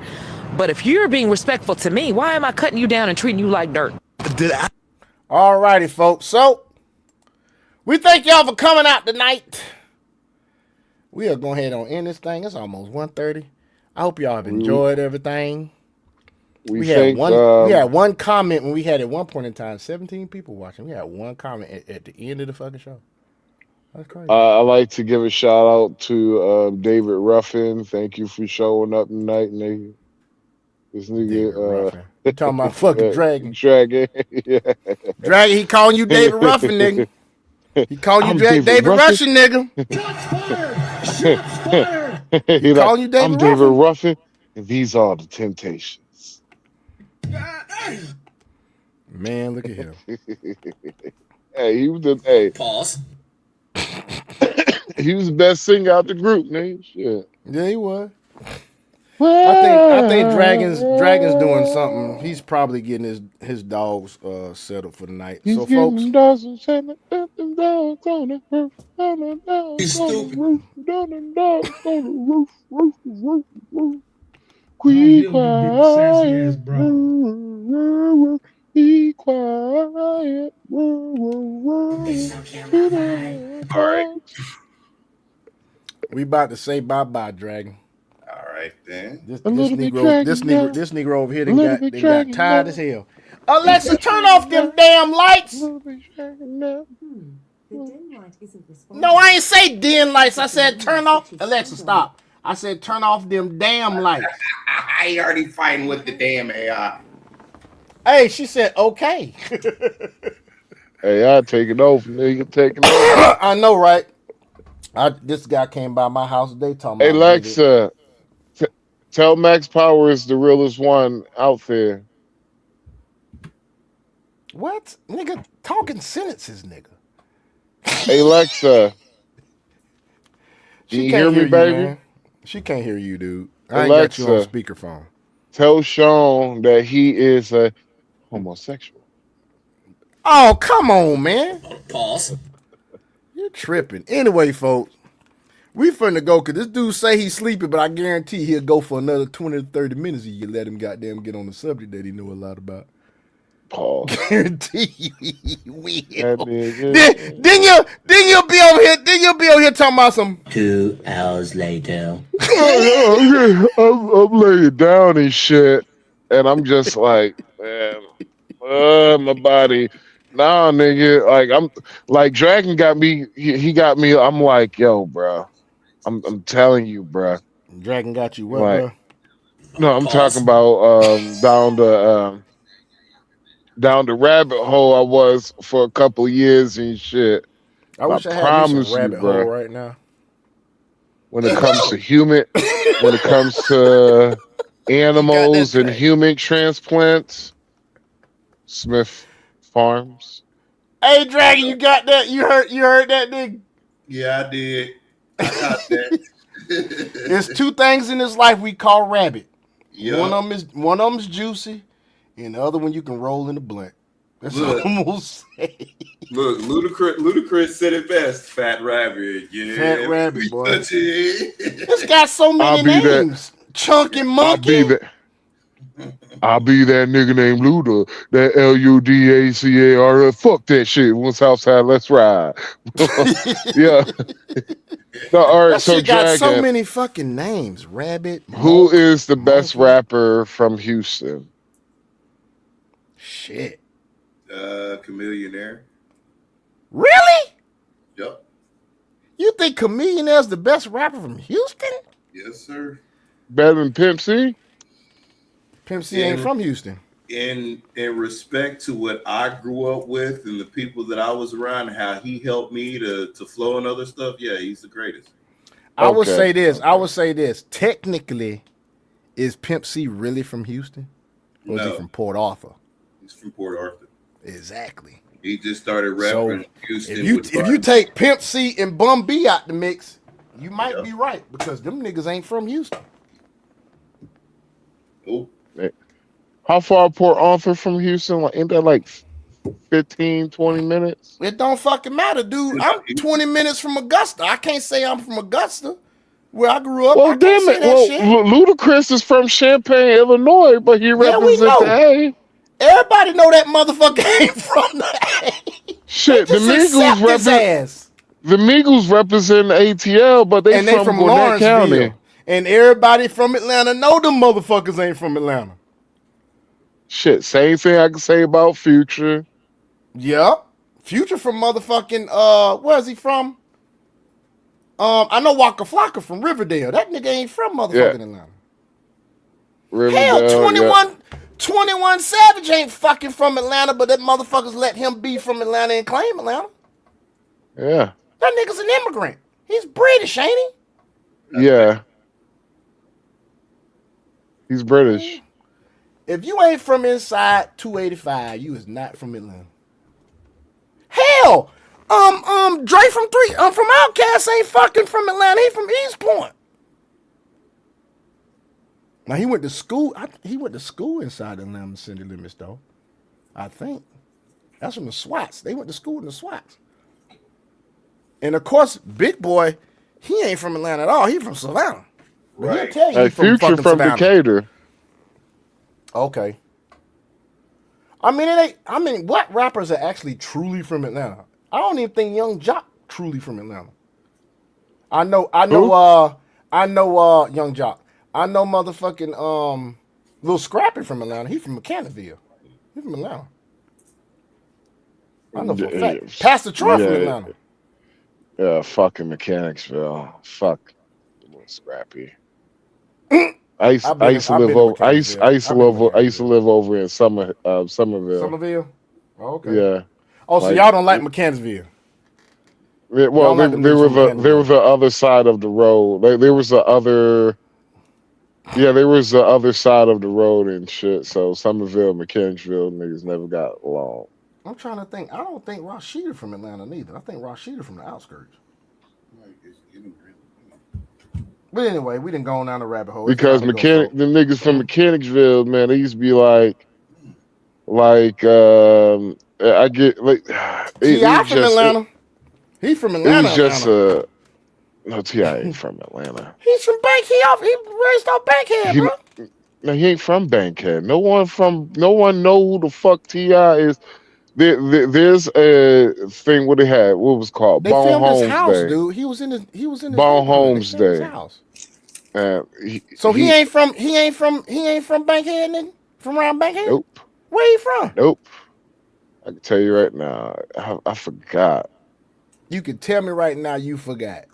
but if you're being respectful to me, why am I cutting you down and treating you like dirt? All righty, folks. So we thank y'all for coming out tonight. We are going ahead and end this thing. It's almost 1:30. I hope y'all have enjoyed everything. We had one comment when we had at one point in time 17 people watching. We had one comment at the end of the fucking show. That's crazy. I'd like to give a shout out to David Ruffin. Thank you for showing up tonight, nigga. This nigga, talking about fucking Dragon. Dragon, yeah. Dragon, he calling you David Ruffin, nigga. He calling you I'm David Ruffin, nigga. He calling you David I'm David Ruffin, and these are the Temptations. Man, look at him. Hey, he was the Pause. he was the best singer out the group, man. Shit. Yeah, he was. I think Dragon's doing something. He's probably getting his dogs settled for the night. He's So getting folks, them dogs and setting them dogs on the roof, on the dogs He's on stupid. the roof, down the dogs on the roof. Be quiet, be quiet. All right. we about to say bye-bye, Dragon. All right then. This A little bit Negro dragon, this Negro over here A little got bit dragon, tired as hell. Alexa, turn off them damn lights. No, I ain't say dim lights. I said turn off. Alexa, stop. I said turn off them damn lights. I already fighting with the damn AI. Hey, she said okay. Hey, I take it over, nigga. Take it over. I know, right? This guy came by my house today talking Hey, about Alexa, tell Max Power is the realest one out there. What? Nigga, talking sentences, nigga. Hey, Alexa. Can you hear me, baby? man. She can't hear you, dude. I ain't got you on speakerphone. Tell Sean that he is a homosexual. Oh, come on, man. Pause. You're tripping. Anyway, folks, we finna go, because this dude say he's sleeping, but I guarantee he'll go for another 20 to 30 minutes if you let him goddamn get on the subject that he know a lot about. Paul. Guarantee you he will. Then you'll be over here talking about some 2 hours later. I'm laying down and shit, and I'm just like, man, my body. Nah, nigga, like I'm like Dragon got me. He got me. I'm like, yo, bro. I'm telling you, bro. Dragon got you what, Like, bro? no, I'm talking about down the rabbit hole I was for a couple of years and shit. I wish I had me promise some you, rabbit bro. hole right now. When it comes to when it comes to animals and human transplants, Smith Farms. Hey, Dragon, you got that? You heard that, nigga? Yeah, I did. I got that. There's two things in this life we call rabbit. Yeah. One of them's juicy, and the other one you can roll in the blunt. That's Look. what I'm gonna say. Look, Ludacris said it best. Fat rabbit, yeah. Fat rabbit, boy. Touch it. This got so many names. Chunky Monkey. I'll be that nigga named Luda. That Ludacar. Fuck that shit. One Southside, let's ride. Yeah. No, all right, That so shit got so Dragon, many fucking names. Rabbit. who is the best rapper from Houston? Shit. Chameleonaire. Really? Yep. You think Chameleonaire's the best rapper from Houston? Yes, sir. Better than Pimp C? Pimp C ain't from Houston. In respect to what I grew up with and the people that I was around, and how he helped me to flow and other stuff, yeah, he's the greatest. I would say this. Technically, is Pimp C really from Houston? Or is he No. from Port Arthur? He's from Port Arthur. Exactly. He just started So rapping in Houston. if you take Pimp C and Bun B out the mix, you might be right, because them niggas ain't from Houston. Oh. How far Port Arthur from Houston? Like, ain't that like 15, 20 minutes? It don't fucking matter, dude. I'm 20 minutes from Augusta. I can't say I'm from Augusta, where I grew up. Well, I can't damn say it. that Well, shit. Ludacris is from Champaign, Illinois, but he Yeah, we represents know. the A. Everybody know that motherfucker ain't from the A. Shit, the Just accept Migos his represent. ass. The Migos represent ATL, but they from Gwinnett Lawrenceville. County. And everybody from Atlanta know them motherfuckers ain't from Atlanta. Shit, same thing I can say about Future. Yep. Future from motherfucking where's he from? I know Waka Flocka from Riverdale. That nigga ain't from motherfucking Atlanta. Hell, Riverdale, 21 Savage ain't fucking from Atlanta, but that motherfuckers let him be from Atlanta and claim Atlanta. Yeah. That nigga's an immigrant. He's British, ain't he? Yeah. He's British. If you ain't from inside 285, you is not from Atlanta. Hell, Dre from Outkast ain't fucking from Atlanta. He from East Point. Now he went to school. He went to school inside the Atlanta city limits, though. I think that's from the SWATs. They went to school in the SWATs. And of course, Big Boy, he ain't from Atlanta at all. He from Savannah. But he'll tell you Hey, he from Future fucking from Savannah. Decatur. Okay. I mean, it ain't. I mean, what rappers are actually truly from Atlanta? I don't even think Young Jock truly from Atlanta. I know Young Jock. I know motherfucking Lil Scrappy from Atlanta. He from Mechanicsville. He from Atlanta. I know for a fact. Pastor Troy from Atlanta. Yeah, fucking Mechanicsville. Fuck Lil Scrappy. I used to live over in Somerville. Somerville? Oh, okay. Yeah. Oh, so y'all don't like Mechanicsville? Yeah, well, there was the other side of the road. There was the other side of the road and shit. So Somerville, Mechanicsville niggas never got along. I'm trying to think. I don't think Rashida from Atlanta neither. I think Rashida from the outskirts. But anyway, we didn't go down the rabbit hole. Because the niggas from Mechanicsville, man, they used to be like I get like T.I. from Atlanta. He's from Atlanta. It was just no, T.I. ain't from Atlanta. He's from Bankhead. He raised off Bankhead, bro. No, he ain't from Bankhead. No one know who the fuck T.I. is. There's a thing what they had. What was it called? They Bone filmed Homes his house, Day. dude. He was in his Bone Homes They filmed his Day. house. So he ain't from Bankhead, nigga? From around Bankhead? Nope. Where you from? Nope. I can tell you right now. I forgot. You can tell me right now you forgot.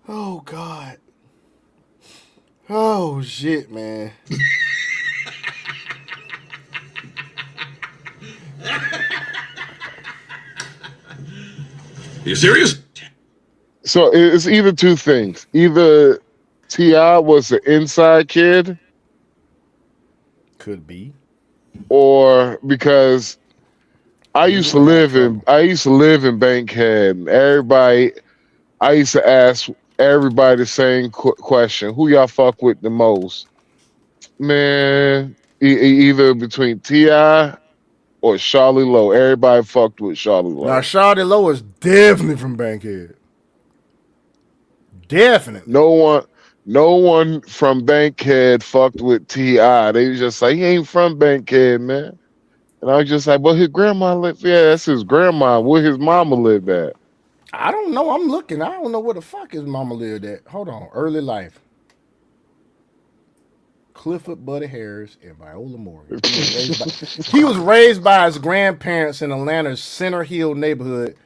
Oh God. Oh shit, man. You serious? So it's either two things. Either T.I. was an inside kid. Could be. Or because I used to live in Bankhead, and I used to ask everybody the same question: who y'all fuck with the most? Man, either between T.I. or Charlie Lowe. Everybody fucked with Charlie Lowe. Now Charlie Lowe is definitely from Bankhead. Definitely. No one from Bankhead fucked with T.I. They was just like, he ain't from Bankhead, man. And I was just like, well, his grandma lived. Yeah, that's his grandma. Where his mama lived at? I don't know. I'm looking. I don't know where the fuck his mama lived at. Hold on. Early life. Clifford Buddy Harris and Viola Morgan. He was raised by his grandparents in Atlanta's Center Hill neighborhood,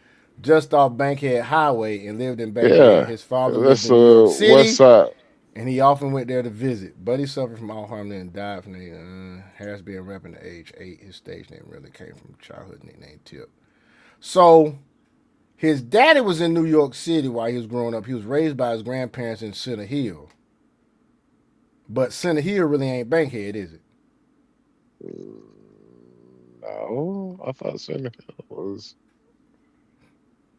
just off Bankhead Highway, and lived in Bankhead. Yeah, His father that's lived in New York City, West Side. and he often went there to visit. Buddy suffered from Alzheimer's and died from Harris being rapping at age 8. His stage name really came from childhood nickname Tip. So his daddy was in New York City while he was growing up. He was raised by his grandparents in Center Hill. But Center Hill really ain't Bankhead, is it? No, I thought Center Hill was.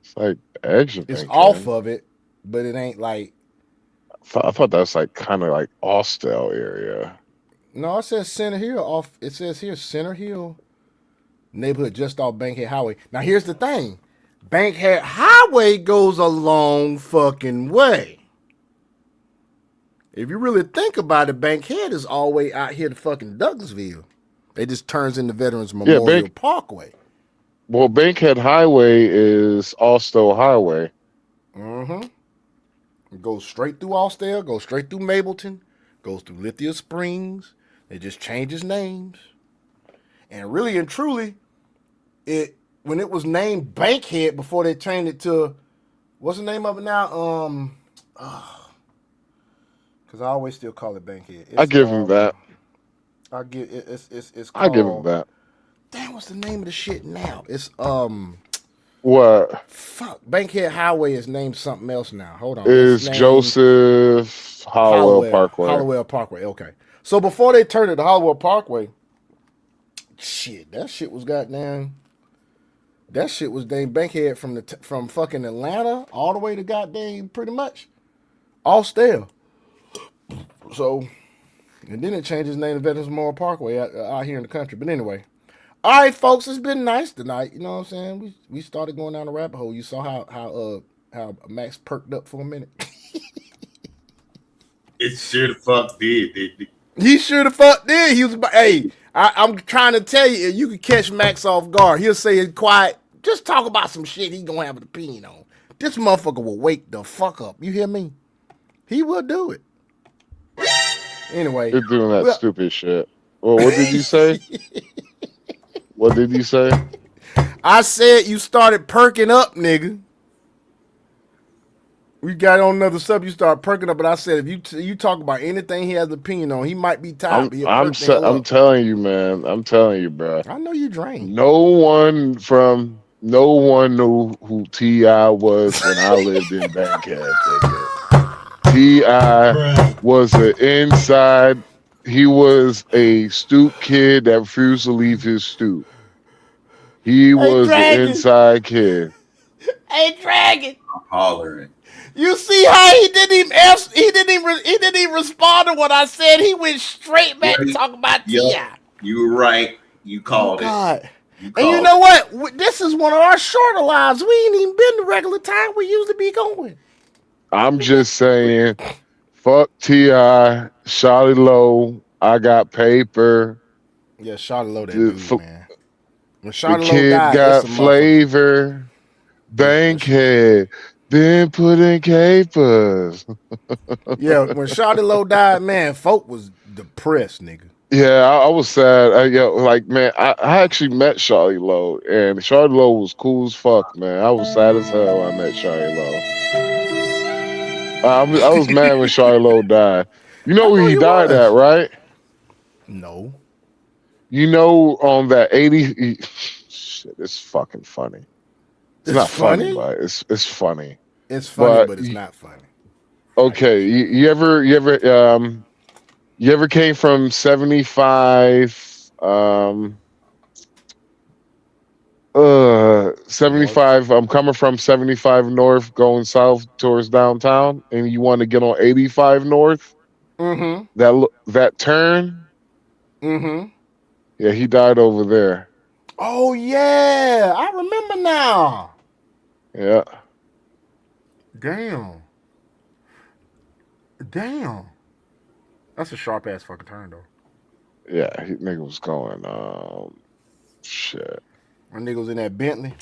It's like extra. It's off of it, but it ain't like. I thought that's like kind of like Austell area. No, it says Center Hill off. It says here Center Hill neighborhood just off Bankhead Highway. Now here's the thing, Bankhead Highway goes a long fucking way. If you really think about it, Bankhead is all the way out here to fucking Douglasville. It just turns into Veterans Memorial Parkway. Well, Bankhead Highway is Austell Highway. Mm-hmm. It goes straight through Austell, goes straight through Mableton, goes through Lithia Springs. They just changes names. And really and truly, when it was named Bankhead before they changed it to What's the name of it now? Because I always still call it Bankhead. I give him that. I give it. It's I give him called. that. Damn, what's the name of the shit now? It's What fuck. Bankhead Highway is named something else now. Hold on. is Joseph Hollowell Parkway? Hollowell Parkway. Okay. So before they turned it to Hollowell Parkway, shit, that shit was goddamn. That shit was named Bankhead from fucking Atlanta all the way to goddamn pretty much Austell. So, and then it changed its name to Veterans Memorial Parkway out here in the country. But anyway, all right, folks, it's been nice tonight. You know what I'm saying? We started going down the rabbit hole. You saw how Max perked up for a minute. It sure the fuck did, didn't it? He sure the fuck did. He was, hey, I'm trying to tell you, if you could catch Max off guard, he'll say it quiet. Just talk about some shit he gonna have an opinion on. This motherfucker will wake the fuck up. You hear me? He will do it. Anyway. You're doing that stupid shit. Well, what did you say? What did you say? I said you started perking up, nigga. We got on another subject. You start perking up, but I said if you talk about anything he has an opinion on, he might be tired. I'm telling you, man. I'm telling you, bro. I know you drained. No one knew who T.I. was when I lived in Bankhead. T.I. was an inside. He was a stoop kid that refused to leave his stoop. He was an inside kid. Hey, Dragon. I'm hollering. You see how he didn't even answer, he didn't even respond to what I said. He went straight back to talk about T.I. You were right. You called God. it. And you know what? This is one of our shorter lives. We ain't even been the regular time we usually be going. I'm just saying, fuck T.I., Shawty Low, I got paper. Yeah, Shawty Low that dude, man. When The Shawty Low kid died, got it's a flavor. Bankhead, been put in capers. Yeah, when Shawty Low died, man, folk was depressed, nigga. Yeah, I was sad. I actually met Shawty Low, and Shawty Low was cool as fuck, man. I was sad as hell when I met Shawty Low. I was mad when Shawty Low died. You know where he died at, right? No. You know, on that 80. Shit, it's fucking funny. It's not funny, but it's funny. It's funny, but it's not funny. Okay, you ever came from 75 75 I'm coming from 75 north going south towards downtown, and you want to get on 85 north? Mm-hmm. That turn? Mm-hmm. Yeah, he died over there. Oh yeah, I remember now. Yeah. Damn. That's a sharp ass fucking turn though. Yeah, nigga was going shit. My nigga was in that Bentley.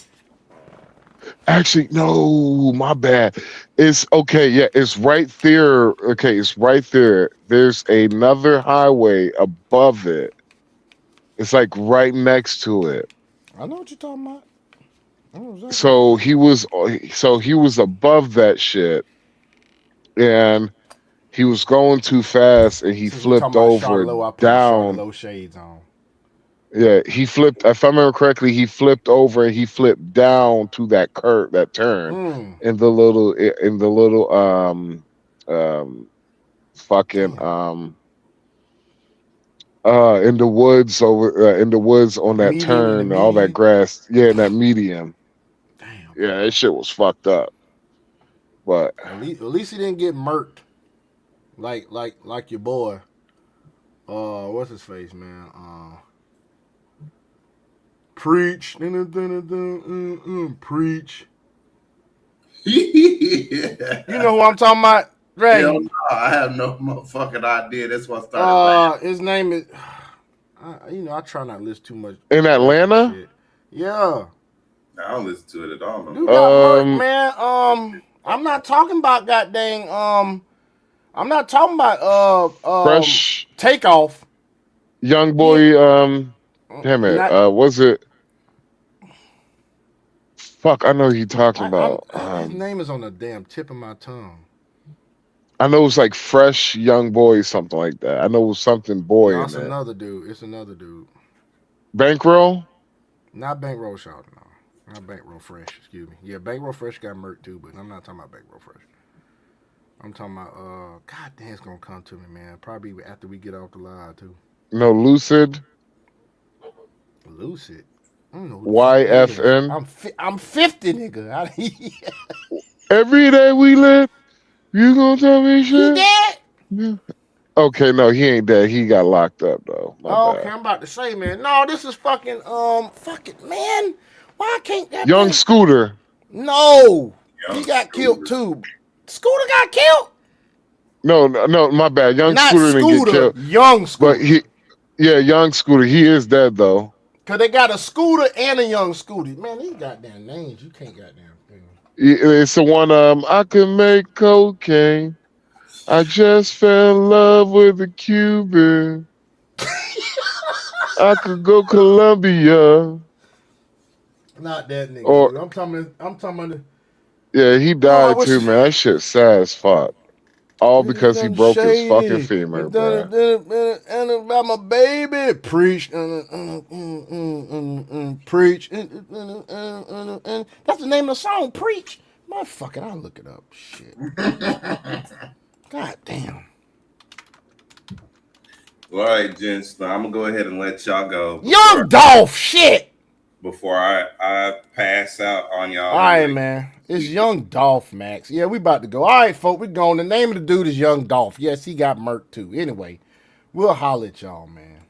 Actually, no, my bad. It's okay. Yeah, it's right there. Okay, it's right there. There's another highway above it. It's like right next to it. I know what you're talking about. So he was above that shit, and he was going too fast, and he flipped over down. Low shades on. Yeah, he flipped. If I remember correctly, he flipped over and he flipped down to that turn in the little in the woods on that Median, turn, all that grass. Yeah, in that median. Damn. Yeah, that shit was fucked up. But at least he didn't get murked. Like your boy. What's his face, man? Preach. Preach. Yeah. You know who I'm talking about? Right. Hell no, I have no motherfucking idea. That's what I started. His name is. I try not to listen too much. In Atlanta? Shit. Yeah. I don't listen to it at all. Dude got murked, man. I'm not talking about goddamn. I'm not talking about Fresh Takeoff. Young boy. Damn it. Was it Fuck, I know who you're talking about. His name is on the damn tip of my tongue. I know it's like Fresh Young Boy, something like that. I know it was something boy No, in it's there. another dude. It's another dude. Bankroll? Not Bankroll Shot, no. Not Bankroll Fresh, excuse me. Yeah, Bankroll Fresh got murked too, but I'm not talking about Bankroll Fresh. I'm talking about, God damn, it's gonna come to me, man. Probably after we get off the live too. No, Lucid. Lucid. I don't know who the fuck that is. YFN. I'm 50, nigga. Every day we live, you gonna tell me shit? He dead? Yeah. Okay, no, he ain't dead. He got locked up though. My Okay, bad. I'm about to say, man. No, this is fucking, fuck it, man. Why can't that Young thing- Scooter. No, he got killed too. Scooter got killed? No, my bad. Young Not Scooter didn't get Scooter, killed. Young Scooter. But Young Scooter. He is dead though. Cause they got a Scooter and a Young Scooter. Man, these goddamn names, you can't goddamn thing. It's the one. I could make cocaine. I just fell in love with a Cuban. I could go Colombia. Not that nigga. Or- dude. I'm talking. Yeah, he died what's- too, man. That shit sad as fuck. All because he broke his fucking femur, bro. And about my baby, preach, preach. That's the name of the song, preach. Motherfucker, I'll look it up. Shit. God damn. All right, gents. Now I'm gonna go ahead and let y'all go. Young Dolph, shit. Before I pass out on y'all. All right, man. It's Young Dolph, Max. Yeah, we about to go. All right, folks, we going. The name of the dude is Young Dolph. Yes, he got murked too. Anyway, we'll holler at y'all, man.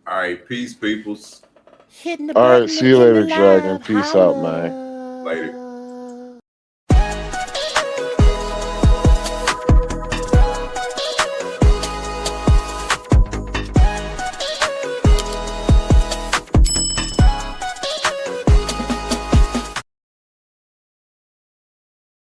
All right, peace, peoples. Hitting the All button right, see to you end later, the Dragon. live. Peace out, man. Later.